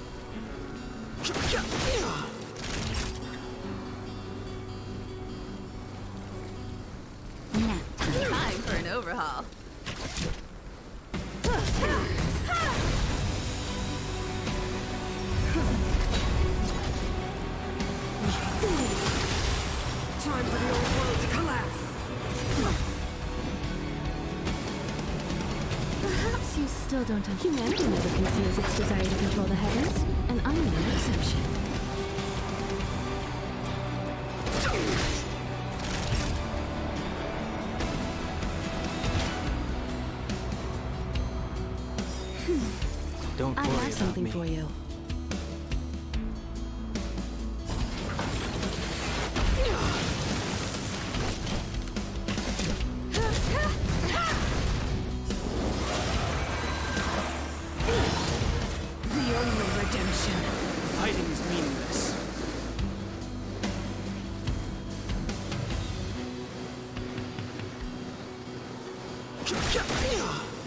[SPEAKER 19] Time for an overhaul.
[SPEAKER 15] still don't understand. Humanity never conceals its desire to control the heavens, and I'm no exception.
[SPEAKER 4] Don't
[SPEAKER 15] I
[SPEAKER 4] worry
[SPEAKER 15] have
[SPEAKER 4] about
[SPEAKER 15] something
[SPEAKER 4] me.
[SPEAKER 15] for you.
[SPEAKER 14] The only redemption.
[SPEAKER 4] Fighting is meaningless.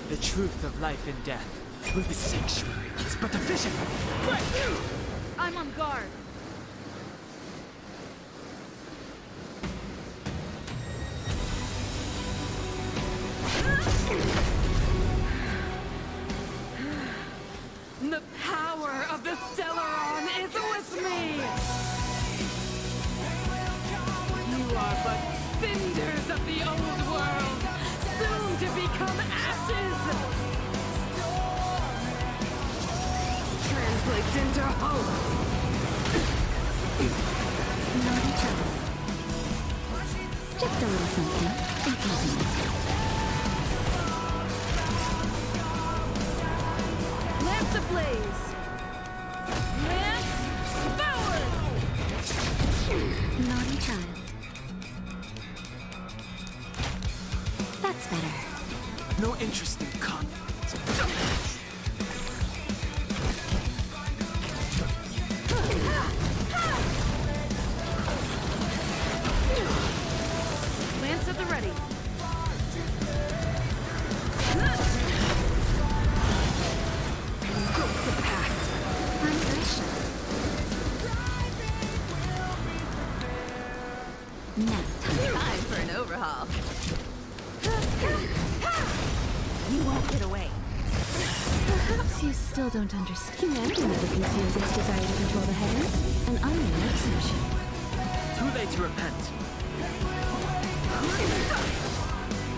[SPEAKER 4] The truth of life and death. With the sanctuary is but a vision.
[SPEAKER 14] I'm on guard. The power of the Stellaron is with me! You are but cinders of the old world, soon to become ashes! Translates into hope!
[SPEAKER 15] Naughty child. Just a little something. Think nothing.
[SPEAKER 14] Lance ablaze! Lance forward!
[SPEAKER 15] Naughty child. That's better.
[SPEAKER 4] No interest in conflict.
[SPEAKER 14] Lance at the ready. Ghost of past.
[SPEAKER 15] I'm Grisha. Now,
[SPEAKER 19] Time for an overhaul.
[SPEAKER 15] you won't get away. Perhaps you still don't understand. Humanity never conceals its desire to control the heavens, and I'm no exception.
[SPEAKER 4] Too late to repent.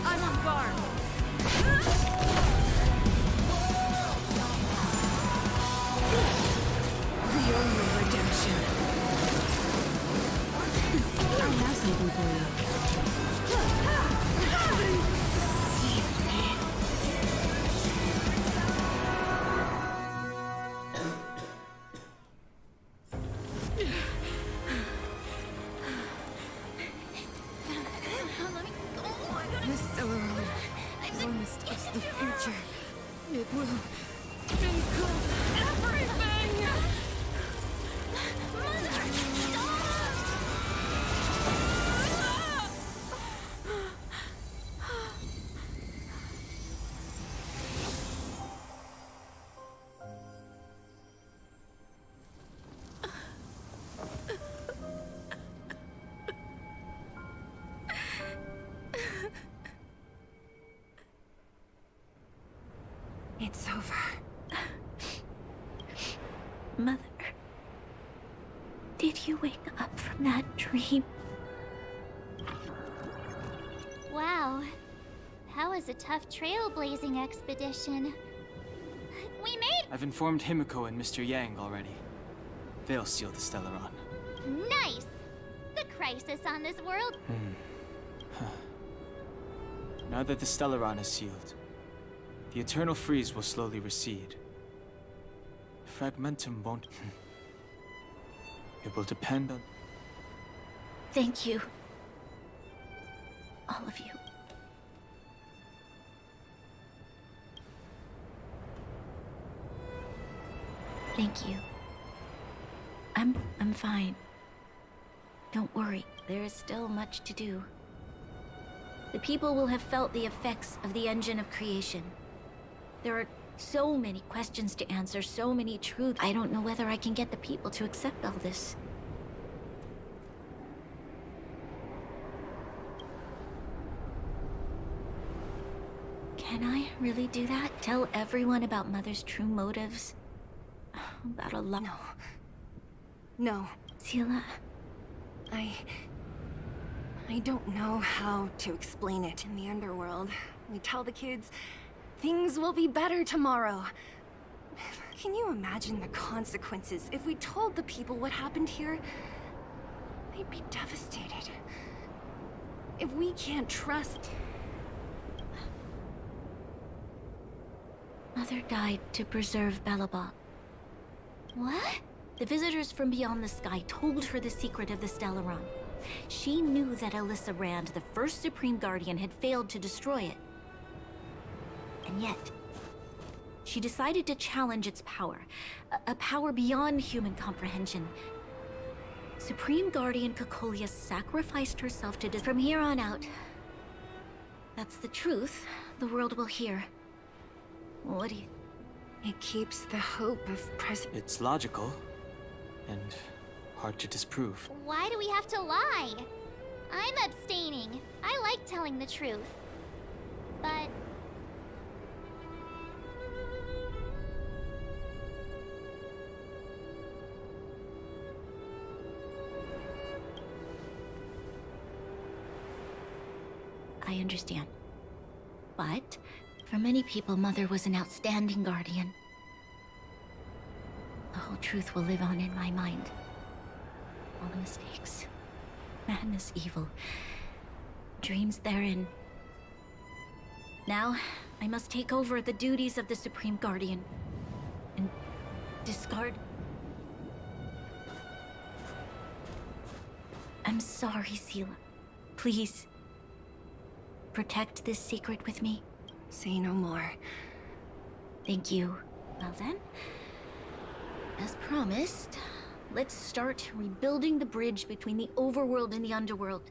[SPEAKER 14] I'm on guard. The only redemption.
[SPEAKER 15] I have something for you.
[SPEAKER 14] This Stellaron, when this touches the future, it will include everything!
[SPEAKER 5] It's over.
[SPEAKER 2] Mother, did you wake up from that dream?
[SPEAKER 6] Wow. That was a tough trailblazing expedition. We made
[SPEAKER 4] I've informed Himiko and Mr. Yang already. They'll seal the Stellaron.
[SPEAKER 6] nice! The crisis on this world.
[SPEAKER 4] Now that the Stellaron is sealed, the eternal freeze will slowly recede. Fragmentum won't... It will depend on...
[SPEAKER 2] Thank you. All of you. Thank you. I'm fine. Don't worry, there is still much to do. The people will have felt the effects of the engine of creation. There are so many questions to answer, so many truths. I don't know whether I can get the people to accept all this. Can I really do that? Tell everyone about Mother's true motives? About a lot.
[SPEAKER 5] No.
[SPEAKER 2] Sila.
[SPEAKER 5] I don't know how to explain it in the underworld. We tell the kids Things will be better tomorrow. Can you imagine the consequences if we told the people what happened here? They'd be devastated. If we can't trust...
[SPEAKER 2] Mother died to preserve Belobog.
[SPEAKER 6] What?
[SPEAKER 2] The visitors from beyond the sky told her the secret of the Stellaron. She knew that Alyssa Rand, the first Supreme Guardian, had failed to destroy it. And yet, she decided to challenge its power. A power beyond human comprehension. Supreme Guardian Cocolia sacrificed herself to From here on out, that's the truth the world will hear. What do you...
[SPEAKER 5] It keeps the hope of present...
[SPEAKER 4] It's logical, and hard to disprove.
[SPEAKER 6] Why do we have to lie? I'm abstaining. I like telling the truth. But...
[SPEAKER 2] I understand. But, for many people, Mother was an outstanding guardian. The whole truth will live on in my mind. All the mistakes, madness, evil, dreams therein. Now, I must take over the duties of the Supreme Guardian and discard... I'm sorry, Seela. Please, protect this secret with me.
[SPEAKER 5] Say no more.
[SPEAKER 2] Thank you. Well then, as promised, let's start rebuilding the bridge between the overworld and the underworld.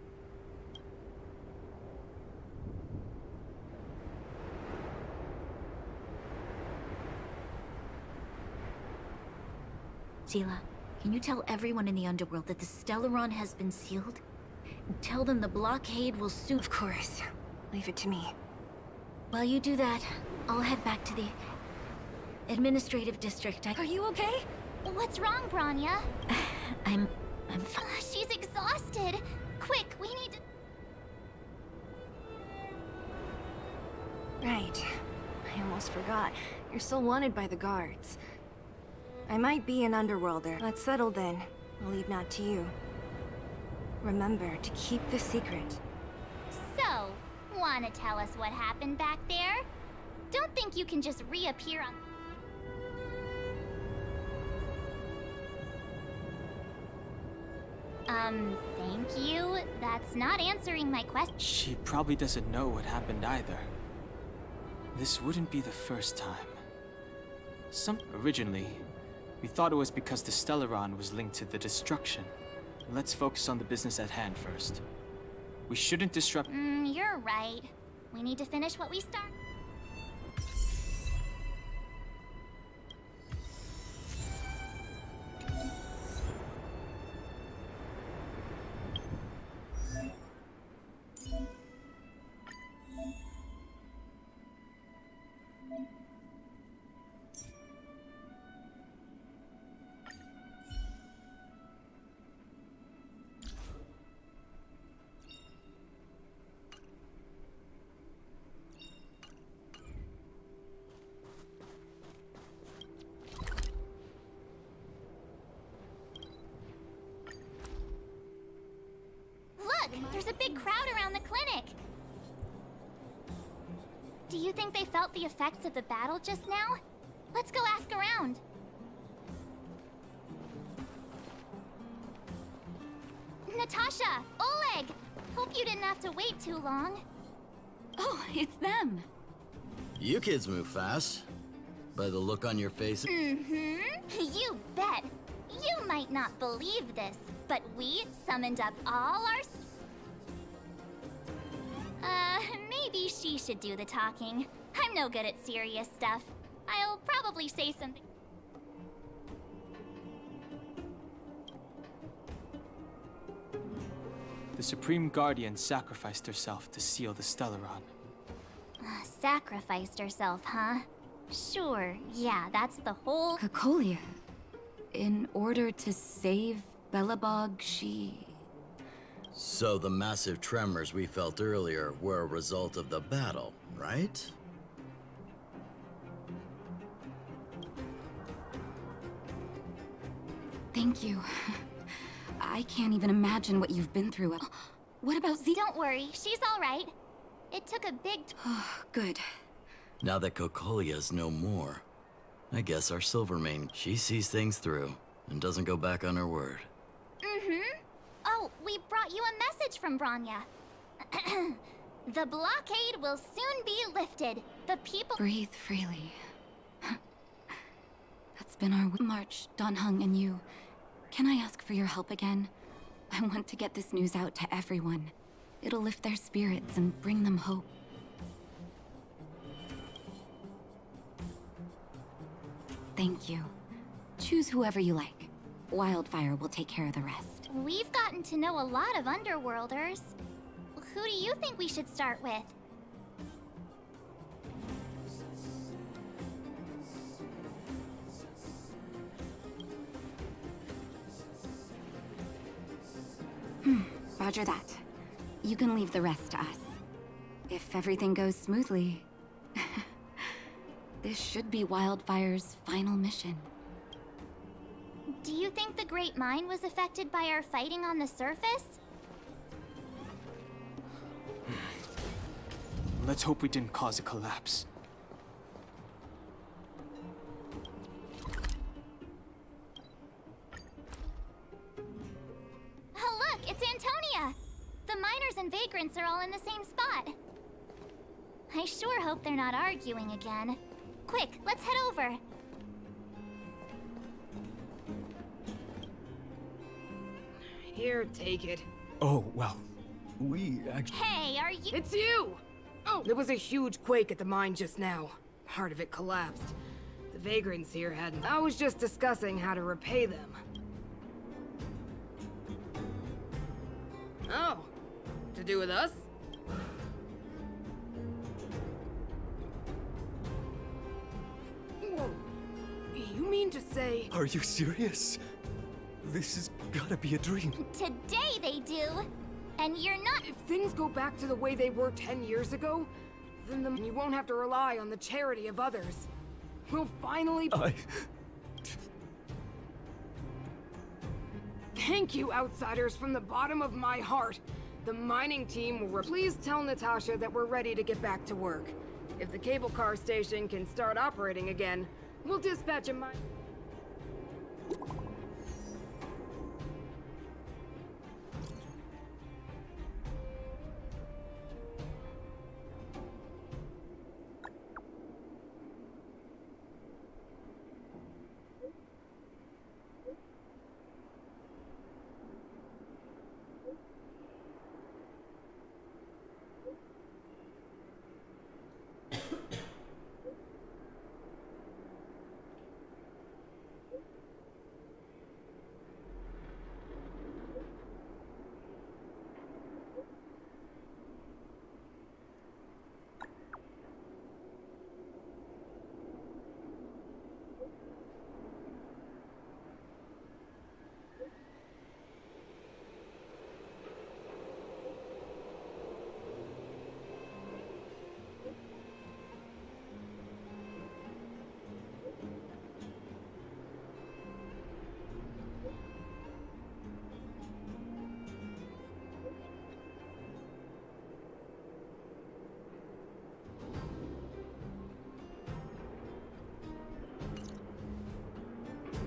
[SPEAKER 2] Seela, can you tell everyone in the underworld that the Stellaron has been sealed? And tell them the blockade will soon...
[SPEAKER 5] Of course. Leave it to me.
[SPEAKER 2] While you do that, I'll head back to the administrative district.
[SPEAKER 6] Are you okay? What's wrong, Bronya?
[SPEAKER 2] I'm fine.
[SPEAKER 6] She's exhausted. Quick, we need to...
[SPEAKER 5] Right. I almost forgot. You're still wanted by the guards. I might be an underworlder. Let's settle then. I'll leave that to you. Remember to keep the secret.
[SPEAKER 6] So, wanna tell us what happened back there? Don't think you can just reappear on... Thank you. That's not answering my question.
[SPEAKER 4] She probably doesn't know what happened either. This wouldn't be the first time. Originally, we thought it was because the Stellaron was linked to the destruction. Let's focus on the business at hand first. We shouldn't disrupt...
[SPEAKER 6] You're right. We need to finish what we started. There's a big crowd around the clinic. Do you think they felt the effects of the battle just now? Let's go ask around. Natasha! Oleg! Hope you didn't have to wait too long.
[SPEAKER 2] Oh, it's them.
[SPEAKER 20] You kids move fast. By the look on your face.
[SPEAKER 6] You bet. You might not believe this, but we summoned up all our... maybe she should do the talking. I'm no good at serious stuff. I'll probably say something...
[SPEAKER 4] The Supreme Guardian sacrificed herself to seal the Stellaron.
[SPEAKER 6] Sacrificed herself, huh? Sure, yeah, that's the whole...
[SPEAKER 21] Cocolia. In order to save Belobog, she...
[SPEAKER 20] So the massive tremors we felt earlier were a result of the battle, right?
[SPEAKER 21] Thank you. I can't even imagine what you've been through. What about Z?
[SPEAKER 6] Don't worry, she's all right. It took a big...
[SPEAKER 21] Good.
[SPEAKER 20] Now that Cocolia's no more, I guess our Silvermane, she sees things through and doesn't go back on her word.
[SPEAKER 6] Mm-hmm. Oh, we brought you a message from Bronya. The blockade will soon be lifted. The people...
[SPEAKER 21] Breathe freely. That's been our march, Don Hung and you. Can I ask for your help again? I want to get this news out to everyone. It'll lift their spirits and bring them hope. Thank you. Choose whoever you like. Wildfire will take care of the rest.
[SPEAKER 6] We've gotten to know a lot of Underworlders. Who do you think we should start with?
[SPEAKER 21] Roger that. You can leave the rest to us. If everything goes smoothly, this should be Wildfire's final mission.
[SPEAKER 6] Do you think the Great Mine was affected by our fighting on the surface?
[SPEAKER 4] Let's hope we didn't cause a collapse.
[SPEAKER 6] Oh, look, it's Antonia! The miners and vagrants are all in the same spot. I sure hope they're not arguing again. Quick, let's head over.
[SPEAKER 14] Here, take it.
[SPEAKER 13] Oh, well, we actually...
[SPEAKER 6] Hey, are you...
[SPEAKER 14] It's you! Oh, there was a huge quake at the mine just now. Part of it collapsed. The vagrants here hadn't... I was just discussing how to repay them. Oh, to do with us? Whoa, you mean to say...
[SPEAKER 13] Are you serious? This has gotta be a dream.
[SPEAKER 6] Today they do. And you're not...
[SPEAKER 14] If things go back to the way they were 10 years ago, then you won't have to rely on the charity of others. We'll finally... Thank you, outsiders, from the bottom of my heart. The mining team will... Please tell Natasha that we're ready to get back to work. If the cable car station can start operating again, we'll dispatch a mine...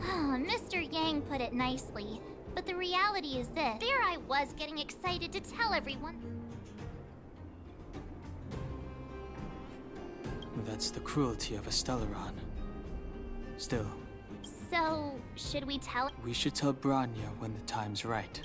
[SPEAKER 6] Oh, Mr. Yang put it nicely. But the reality is this. There I was getting excited to tell everyone.
[SPEAKER 4] That's the cruelty of a Stellaron. Still,
[SPEAKER 6] So, should we tell...
[SPEAKER 4] we should tell Bronya when the time's right.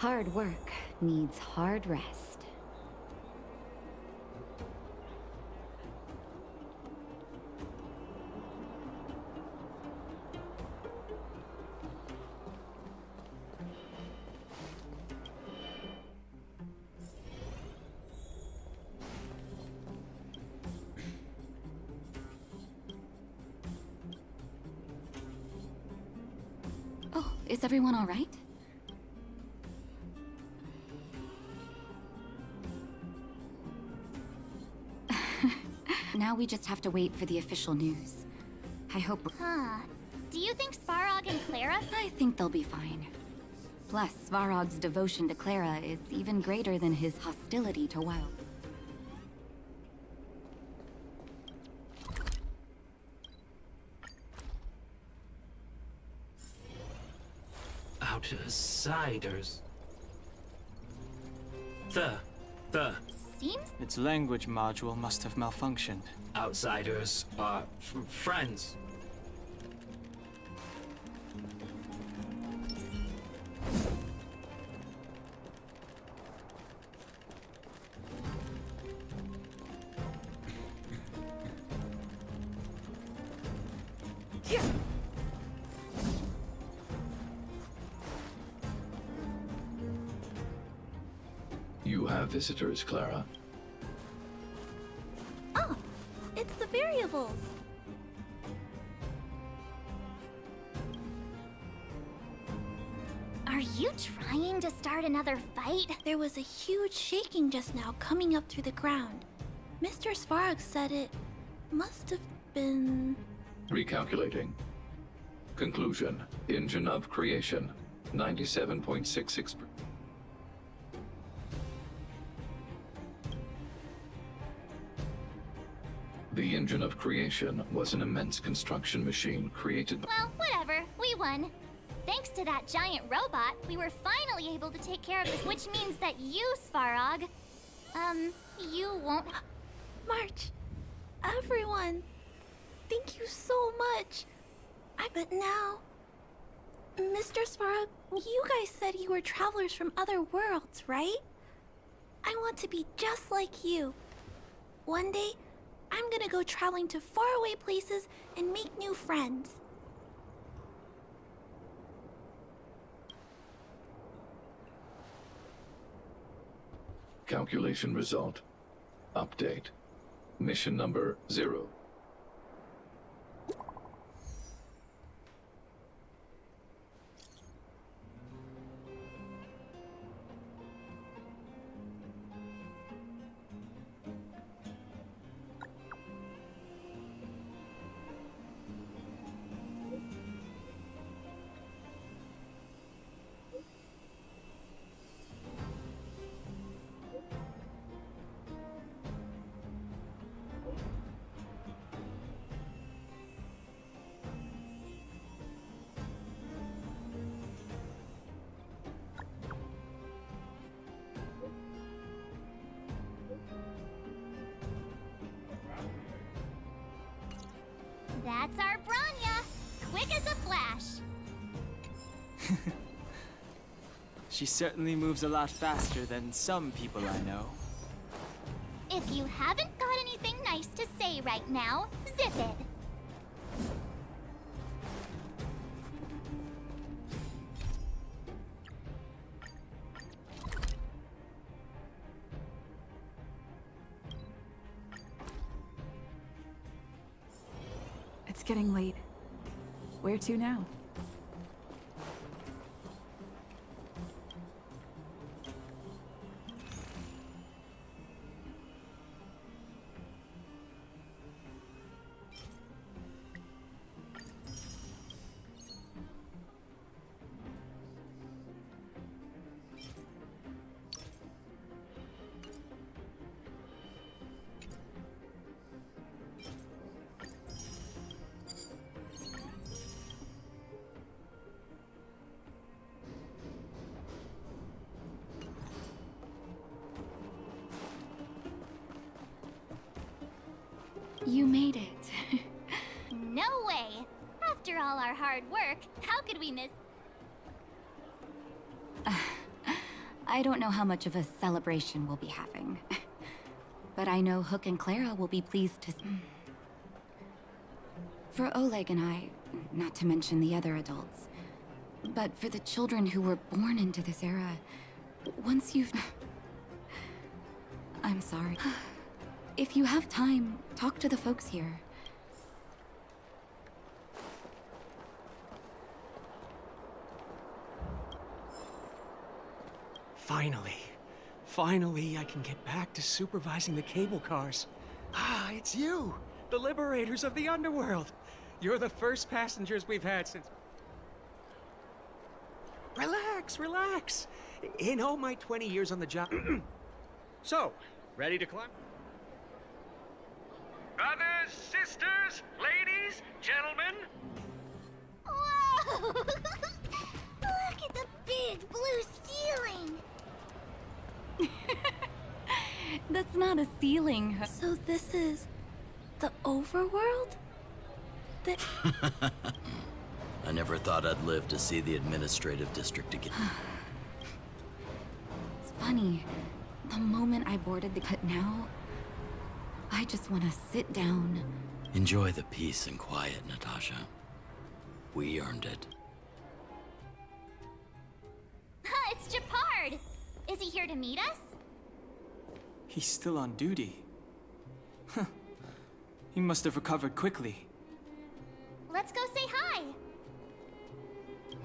[SPEAKER 21] Hard work needs hard rest. Oh, is everyone all right? Now we just have to wait for the official news. I hope...
[SPEAKER 6] Huh. Do you think Svarog and Clara?
[SPEAKER 21] I think they'll be fine. Plus, Svarog's devotion to Clara is even greater than his hostility to WoW.
[SPEAKER 7] Outsiders.
[SPEAKER 6] Seems
[SPEAKER 4] Its language module must have malfunctioned.
[SPEAKER 7] Outsiders are friends.
[SPEAKER 12] You have visitors, Clara.
[SPEAKER 2] Oh, it's the variables.
[SPEAKER 6] Are you trying to start another fight?
[SPEAKER 2] There was a huge shaking just now coming up through the ground. Mr. Svarog said it must have been...
[SPEAKER 12] Recalculating. Conclusion. Engine of creation. 97.66%. The engine of creation was an immense construction machine created by...
[SPEAKER 6] Well, whatever. We won. Thanks to that giant robot, we were finally able to take care of this, which means that you, Svarog, you won't...
[SPEAKER 2] March, everyone, thank you so much. But now, Mr. Svarog, you guys said you were travelers from other worlds, right? I want to be just like you. One day, I'm gonna go traveling to faraway places and make new friends.
[SPEAKER 12] Calculation result. Update. Mission number 0.
[SPEAKER 6] That's our Bronya! Quick as a flash!
[SPEAKER 4] She certainly moves a lot faster than some people I know.
[SPEAKER 6] If you haven't got anything nice to say right now, zip it!
[SPEAKER 17] It's getting late. Where to now?
[SPEAKER 21] You made it.
[SPEAKER 6] No way! After all our hard work, how could we miss...
[SPEAKER 21] I don't know how much of a celebration we'll be having. But I know Hook and Clara will be pleased to... For Oleg and I, not to mention the other adults, but for the children who were born into this era, once you've... I'm sorry. If you have time, talk to the folks here.
[SPEAKER 10] Finally, I can get back to supervising the cable cars. Ah, it's you! The liberators of the underworld! You're the first passengers we've had since... Relax! In all my 20 years on the job... So, ready to climb?
[SPEAKER 11] Brothers, sisters, ladies, gentlemen.
[SPEAKER 6] Whoa! Look at the big blue ceiling!
[SPEAKER 21] That's not a ceiling.
[SPEAKER 2] So this is... the overworld?
[SPEAKER 20] I never thought I'd live to see the administrative district again.
[SPEAKER 21] It's funny. The moment I boarded the cut now, I just want to sit down.
[SPEAKER 20] Enjoy the peace and quiet, Natasha. We earned it.
[SPEAKER 6] It's Japard! Is he here to meet us?
[SPEAKER 4] He's still on duty. Huh. He must have recovered quickly.
[SPEAKER 6] Let's go say hi!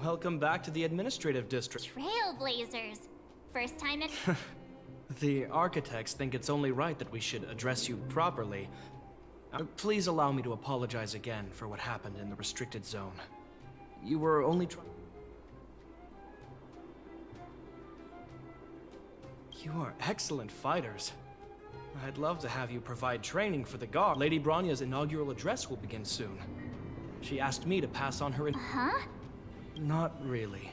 [SPEAKER 9] Welcome back to the administrative district.
[SPEAKER 6] Trailblazers! First time in...
[SPEAKER 9] The architects think it's only right that we should address you properly. Please allow me to apologize again for what happened in the restricted zone. You were only You are excellent fighters. I'd love to have you provide training for the guard. Lady Bronya's inaugural address will begin soon. She asked me to pass on her...
[SPEAKER 6] Huh?
[SPEAKER 9] Not really.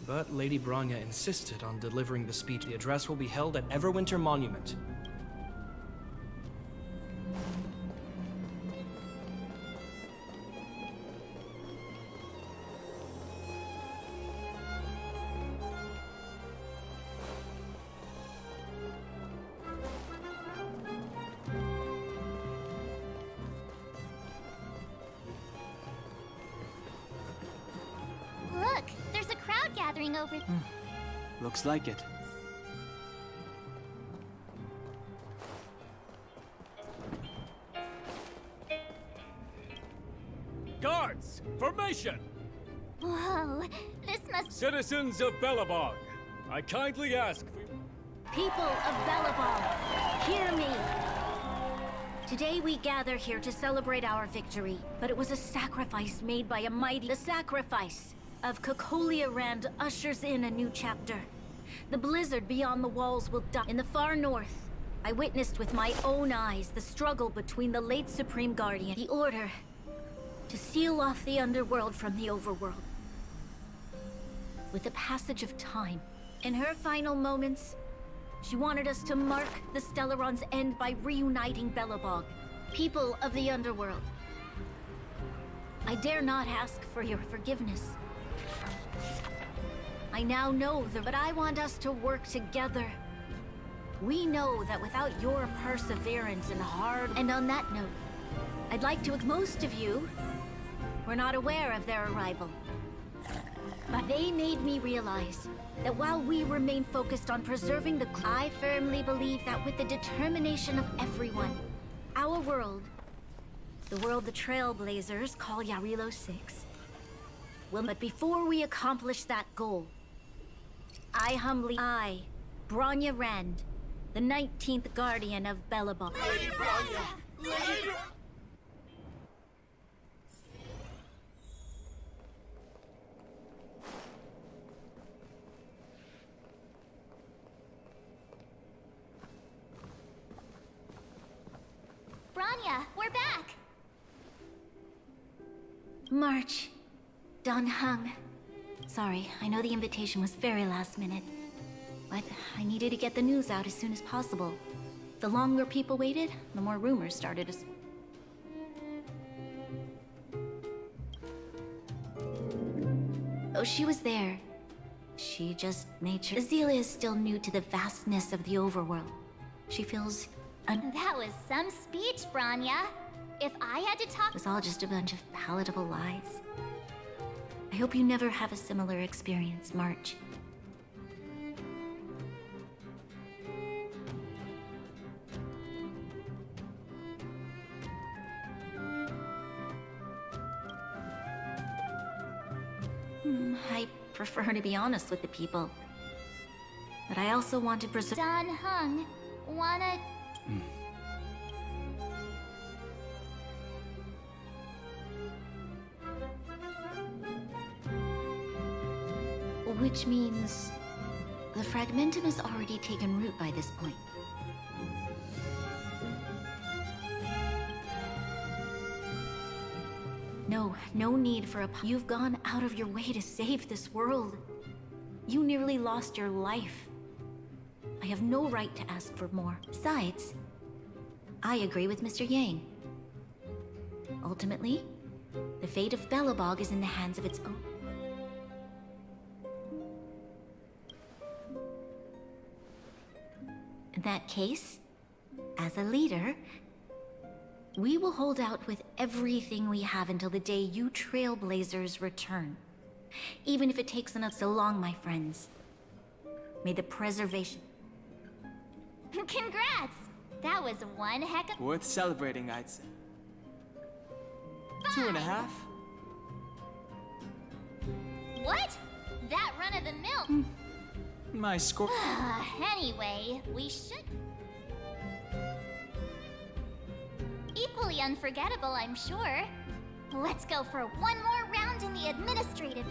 [SPEAKER 9] But Lady Bronya insisted on delivering the speech. The address will be held at Everwinter Monument.
[SPEAKER 6] Look, there's a crowd gathering over...
[SPEAKER 4] Looks like it.
[SPEAKER 13] Guards, formation!
[SPEAKER 6] Whoa, this must...
[SPEAKER 13] Citizens of Belobog, I kindly ask for...
[SPEAKER 2] People of Belobog, hear me! Today we gather here to celebrate our victory, but it was a sacrifice made by a mighty... The sacrifice of Cocolia Rand ushers in a new chapter. The blizzard beyond the walls will die. In the far north, I witnessed with my own eyes the struggle between the late Supreme Guardian, the order to seal off the underworld from the overworld. With the passage of time, in her final moments, she wanted us to mark the Stellaron's end by reuniting Belobog, people of the underworld. I dare not ask for your forgiveness. I now know that, but I want us to work together. We know that without your perseverance and hard... And on that note, I'd like to... Most of you were not aware of their arrival. But they made me realize that while we remain focused on preserving the... I firmly believe that with the determination of everyone, our world, the world the Trailblazers call Yarilo 6, will... But before we accomplish that goal, I, Bronya Rand, the 19th Guardian of Belobog.
[SPEAKER 12] Lady Bronya! Lady...
[SPEAKER 6] Bronya, we're back!
[SPEAKER 2] March. Don Hung. Sorry, I know the invitation was very last minute, but I needed to get the news out as soon as possible. The longer people waited, the more rumors started to... Oh, she was there. She just made sure. Azalea is still new to the vastness of the overworld. She feels
[SPEAKER 6] That was some speech, Branya. If I had to talk...
[SPEAKER 2] It was all just a bunch of palatable lies. I hope you never have a similar experience, March. I prefer to be honest with the people. But I also want to preserve...
[SPEAKER 6] Don Hung, wanna...
[SPEAKER 2] Which means... the fragmentum has already taken root by this point. No need for a... You've gone out of your way to save this world. You nearly lost your life. I have no right to ask for more. Besides, I agree with Mr. Yang. Ultimately, the fate of Belobog is in the hands of its own. In that case, as a leader, we will hold out with everything we have until the day you Trailblazers return. Even if it takes us so long, my friends. May the preservation...
[SPEAKER 6] Congrats! That was one heck of...
[SPEAKER 4] Worth celebrating, I'd say. 2.5?
[SPEAKER 6] What? That run of the mill?
[SPEAKER 4] My score...
[SPEAKER 6] Anyway, we should... Equally unforgettable, I'm sure. Let's go for one more round in the administrative...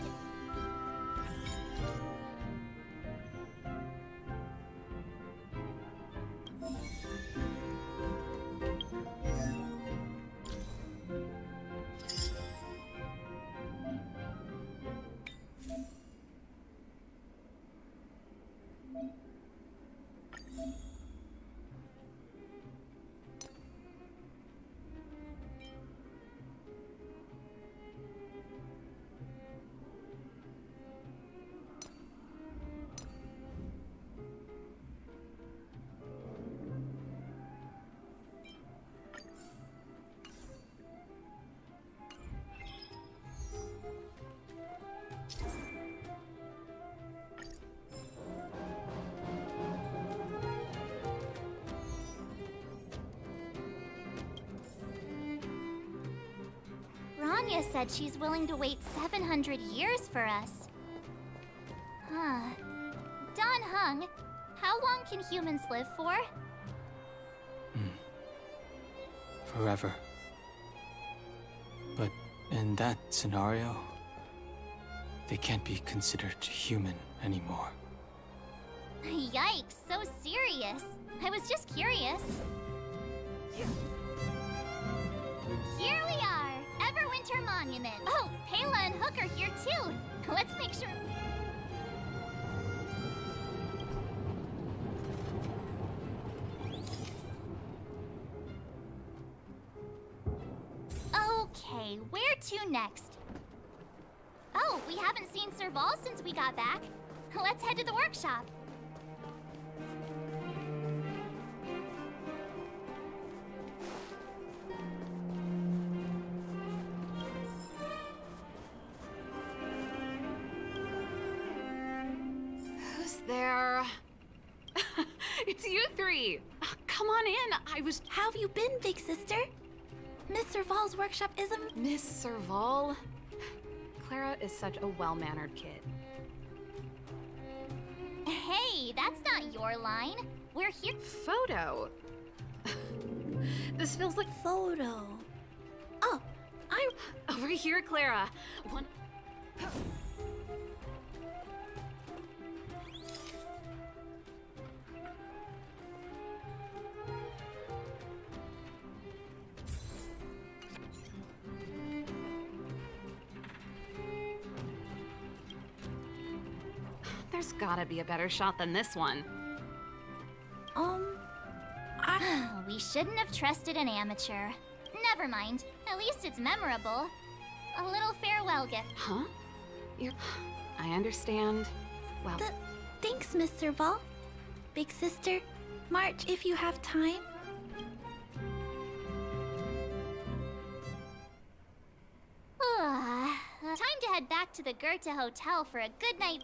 [SPEAKER 6] Branya said she's willing to wait 700 years for us. Huh. Don Hung, how long can humans live for?
[SPEAKER 4] Forever. But in that scenario, they can't be considered human anymore.
[SPEAKER 6] Yikes, so serious. I was just curious. Here we are, Everwinter Monument. Oh, Pela and Hook are here too. Let's make sure... Okay, where to next? Oh, we haven't seen Serval since we got back. Let's head to the workshop.
[SPEAKER 8] Who's there? It's you three. Come on in.
[SPEAKER 2] How have you been, big sister? Miss Serval's workshop is a...
[SPEAKER 8] Miss Serval? Clara is such a well-mannered kid.
[SPEAKER 6] Hey, that's not your line. We're here...
[SPEAKER 8] Photo? This feels like...
[SPEAKER 2] Photo. Oh,
[SPEAKER 8] Over here, Clara. One... There's gotta be a better shot than this one.
[SPEAKER 6] We shouldn't have trusted an amateur. Never mind. At least it's memorable. A little farewell gift.
[SPEAKER 8] Huh? I understand. Well,
[SPEAKER 1] Thanks, Miss Serval. Big sister, March if you have time.
[SPEAKER 6] Time to head back to the Goethe Hotel for a good night.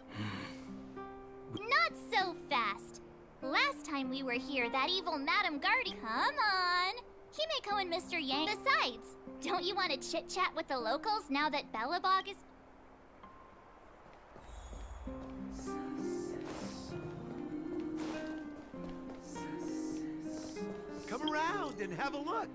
[SPEAKER 6] Not so fast. Last time we were here, that evil Madame Guardian. Come on. Himeko and Mr. Yang. Besides, don't you want to chit-chat with the locals now that Belobog is...
[SPEAKER 22] Come around and have a look.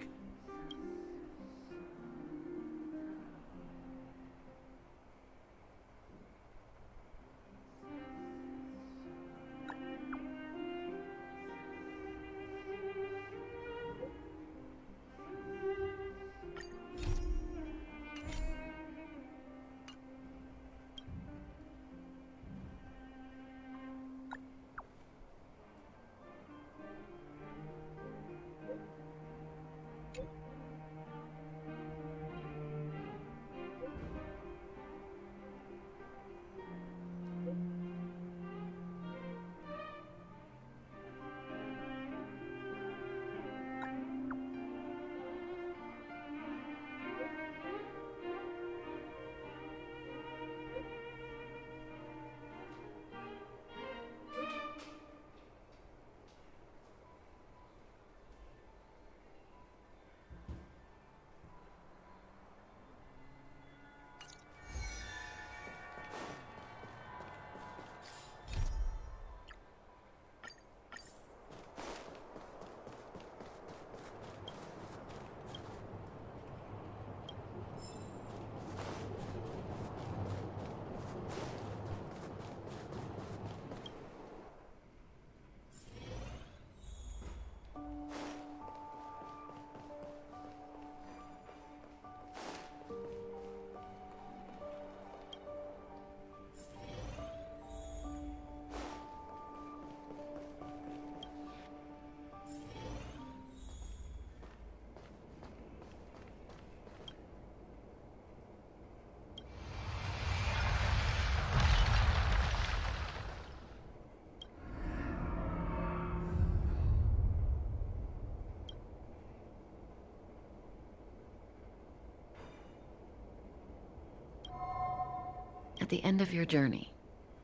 [SPEAKER 23] At the end of your journey,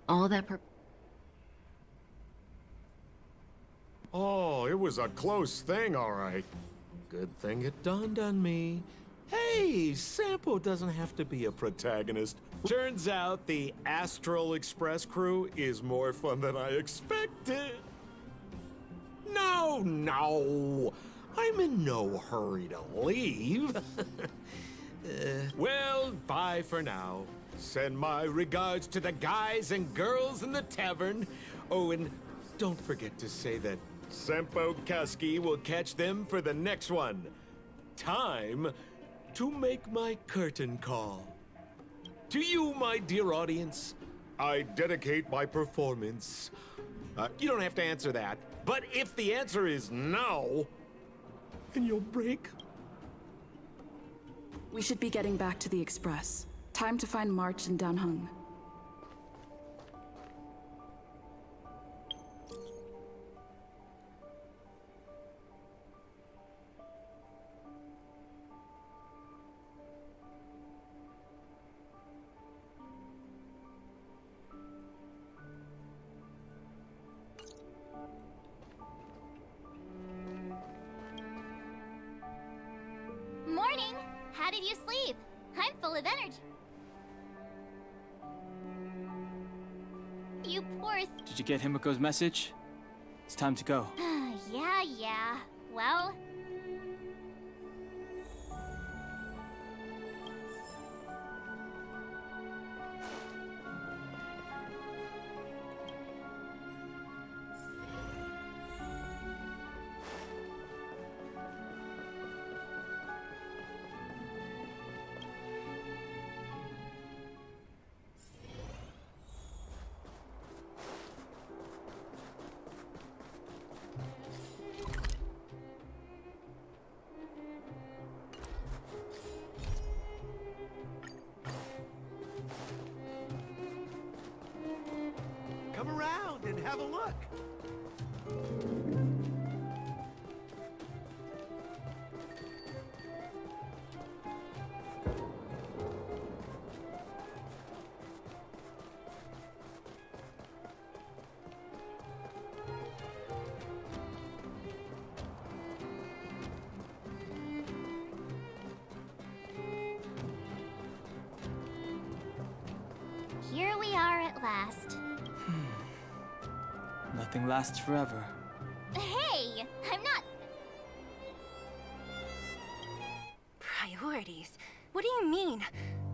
[SPEAKER 23] all that
[SPEAKER 24] Oh, it was a close thing, all right. Good thing it dawned on me. Hey, Sampo doesn't have to be a protagonist. Turns out the Astral Express crew is more fun than I expected. No. I'm in no hurry to leave. Well, bye for now. Send my regards to the guys and girls in the tavern. Oh, and don't forget to say that Sempo Kaski will catch them for the next one. Time to make my curtain call. To you, my dear audience, I dedicate my performance. You don't have to answer that, but if the answer is no, then you'll break.
[SPEAKER 25] We should be getting back to the Express. Time to find March and Danheng.
[SPEAKER 6] Morning! How did you sleep? I'm full of energy. You poor
[SPEAKER 4] Did you get Himiko's message? It's time to go.
[SPEAKER 6] Yeah. Well...
[SPEAKER 22] Come around and have a look.
[SPEAKER 6] Here we are at last.
[SPEAKER 4] Nothing lasts forever.
[SPEAKER 6] Hey, I'm not...
[SPEAKER 5] Priorities? What do you mean?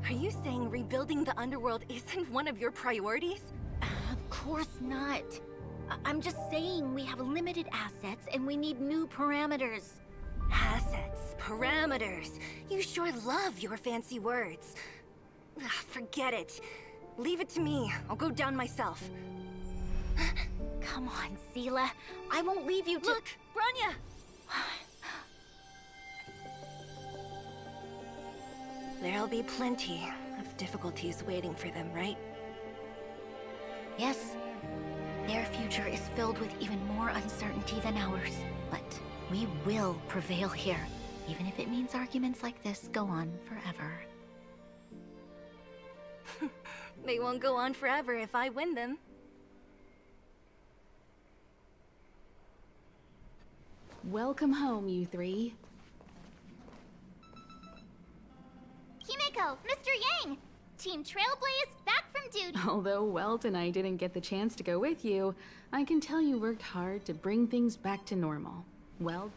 [SPEAKER 5] Are you saying rebuilding the underworld isn't one of your priorities?
[SPEAKER 2] Of course not. I'm just saying we have limited assets and we need new parameters.
[SPEAKER 5] Assets, parameters. You sure love your fancy words. Ugh, forget it. Leave it to me. I'll go down myself.
[SPEAKER 2] Come on, Seela. I won't leave you to—
[SPEAKER 5] Look, Bronya! There'll be plenty of difficulties waiting for them, right?
[SPEAKER 2] Yes. Their future is filled with even more uncertainty than ours. But we will prevail here, even if it means arguments like this go on forever.
[SPEAKER 5] They won't go on forever if I win them.
[SPEAKER 8] Welcome home, you three.
[SPEAKER 6] Himeko, Mr. Yang! Team Trailblaze, back from duty!
[SPEAKER 8] Although Welt and I didn't get the chance to go with you, I can tell you worked hard to bring things back to normal. Well...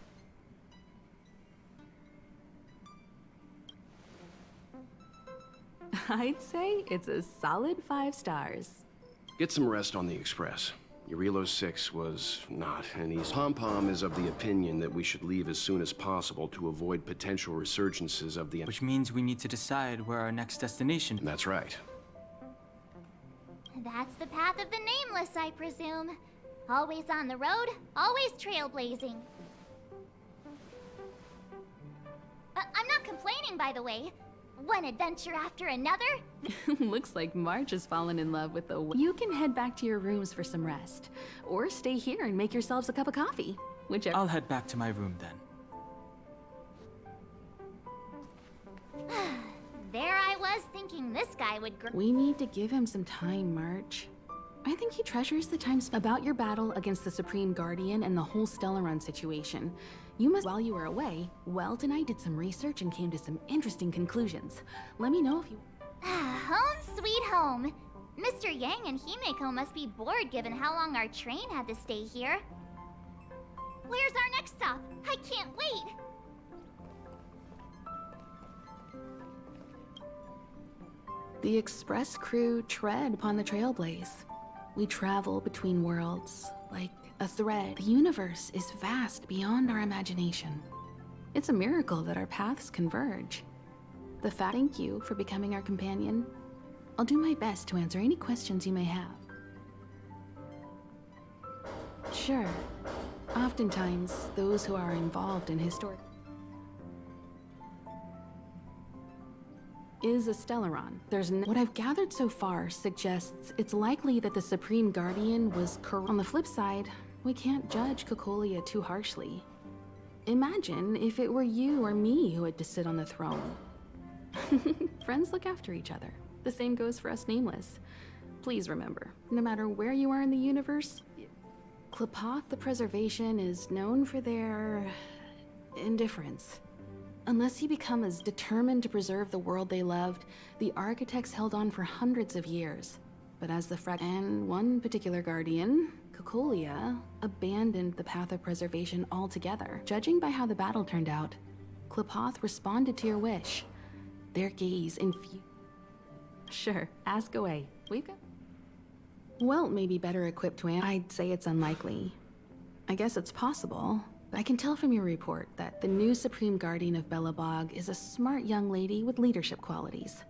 [SPEAKER 8] I'd say it's a solid 5 stars.
[SPEAKER 3] Get some rest on the Express. Urilo 6 was not, and he's... Pom-Pom is of the opinion that we should leave as soon as possible to avoid potential resurgences of the...
[SPEAKER 4] Which means we need to decide where our next destination...
[SPEAKER 3] That's right.
[SPEAKER 6] That's the path of the Nameless, I presume. Always on the road, always trailblazing. I'm not complaining, by the way. One adventure after another.
[SPEAKER 8] Looks like March has fallen in love with the... You can head back to your rooms for some rest. Or stay here and make yourselves a cup of coffee. Whichever...
[SPEAKER 4] I'll head back to my room then.
[SPEAKER 6] There I was thinking this guy would...
[SPEAKER 8] We need to give him some time, March. I think he treasures the time about your battle against the Supreme Guardian and the whole Stellaron situation. You must... While you were away, Welt and I did some research and came to some interesting conclusions. Let me know if you...
[SPEAKER 6] Home sweet home. Mr. Yang and Himeko must be bored given how long our train had to stay here. Where's our next stop? I can't wait!
[SPEAKER 8] The Express crew tread upon the Trailblaze. We travel between worlds, like a thread. The universe is vast beyond our imagination. It's a miracle that our paths converge. Thank you for becoming our companion. I'll do my best to answer any questions you may have. Sure. Oftentimes, those who are involved in historic... is a Stellaron. What I've gathered so far suggests it's likely that the Supreme Guardian was corrupt. On the flip side, we can't judge Cocolia too harshly. Imagine if it were you or me who had to sit on the throne. Friends look after each other. The same goes for us Nameless. Please remember, no matter where you are in the universe, Qlipoth the Preservation is known for their... indifference. Unless you become as determined to preserve the world they loved, the architects held on for hundreds of years. But as the and one particular guardian, Cocolia, abandoned the path of preservation altogether. Judging by how the battle turned out, Qlipoth responded to your wish. Their gaze infused... Sure, ask away. We've got... Welt may be better equipped to answer. I'd say it's unlikely. I guess it's possible. I can tell from your report that the new Supreme Guardian of Belobog is a smart young lady with leadership qualities.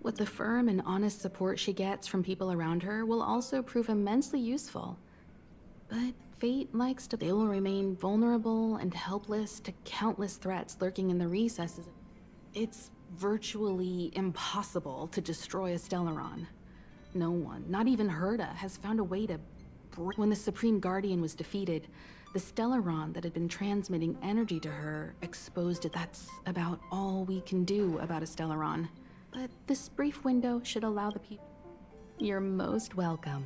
[SPEAKER 8] With the firm and honest support she gets from people around her will also prove immensely useful. But fate likes to... They will remain vulnerable and helpless to countless threats lurking in the recesses. It's virtually impossible to destroy a Stellaron. No one, not even Herta, has found a way to When the Supreme Guardian was defeated, the Stellaron that had been transmitting energy to her exposed it. That's about all we can do about a Stellaron. But this brief window should allow the people... You're most welcome.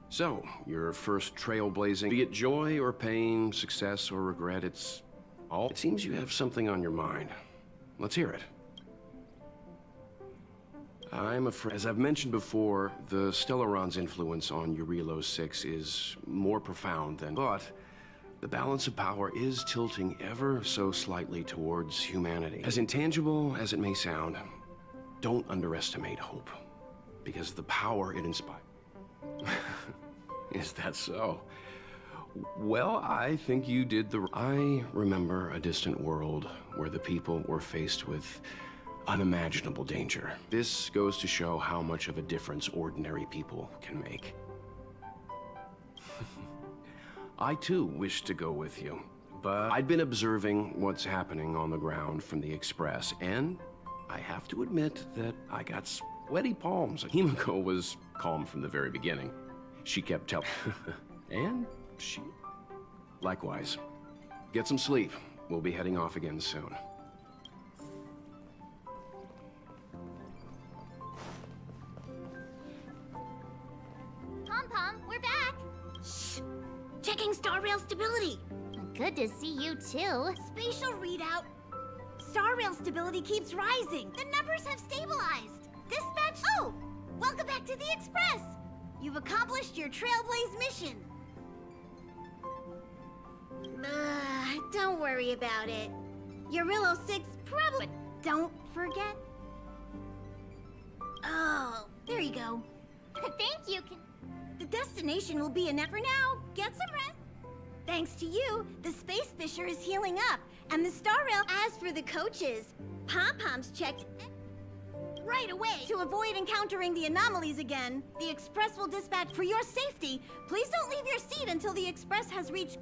[SPEAKER 3] So, your first trailblazing, be it joy or pain, success or regret, it's all... It seems you have something on your mind. Let's hear it. I'm afraid, as I've mentioned before, the Stellaron's influence on Eurilo 6 is more profound than... But the balance of power is tilting ever so slightly towards humanity. As intangible as it may sound, don't underestimate hope, because the power it inspires... Is that so? Well, I think you did the... I remember a distant world where the people were faced with unimaginable danger. This goes to show how much of a difference ordinary people can make. I too wish to go with you, but I'd been observing what's happening on the ground from the Express, and I have to admit that I got sweaty palms. Himiko was calm from the very beginning. She kept telling... And she... Likewise. Get some sleep. We'll be heading off again soon.
[SPEAKER 6] Pom-Pom, we're back!
[SPEAKER 2] Shh! Checking Starrail stability!
[SPEAKER 6] Good to see you too.
[SPEAKER 2] Spatial readout. Starrail stability keeps rising.
[SPEAKER 6] The numbers have stabilized.
[SPEAKER 2] Dispatch... Oh! Welcome back to the Express! You've accomplished your Trailblaze mission. Don't worry about it. Eurilo 6 probably... But don't forget... Oh, there you go.
[SPEAKER 6] Thank you.
[SPEAKER 2] The destination will be in for now. Get some rest. Thanks to you, the Space Fisher is healing up, and the Starrail... As for the coaches, Pom-Pom's checked right away. To avoid encountering the anomalies again, the Express will dispatch... For your safety, please don't leave your seat until the Express has reached...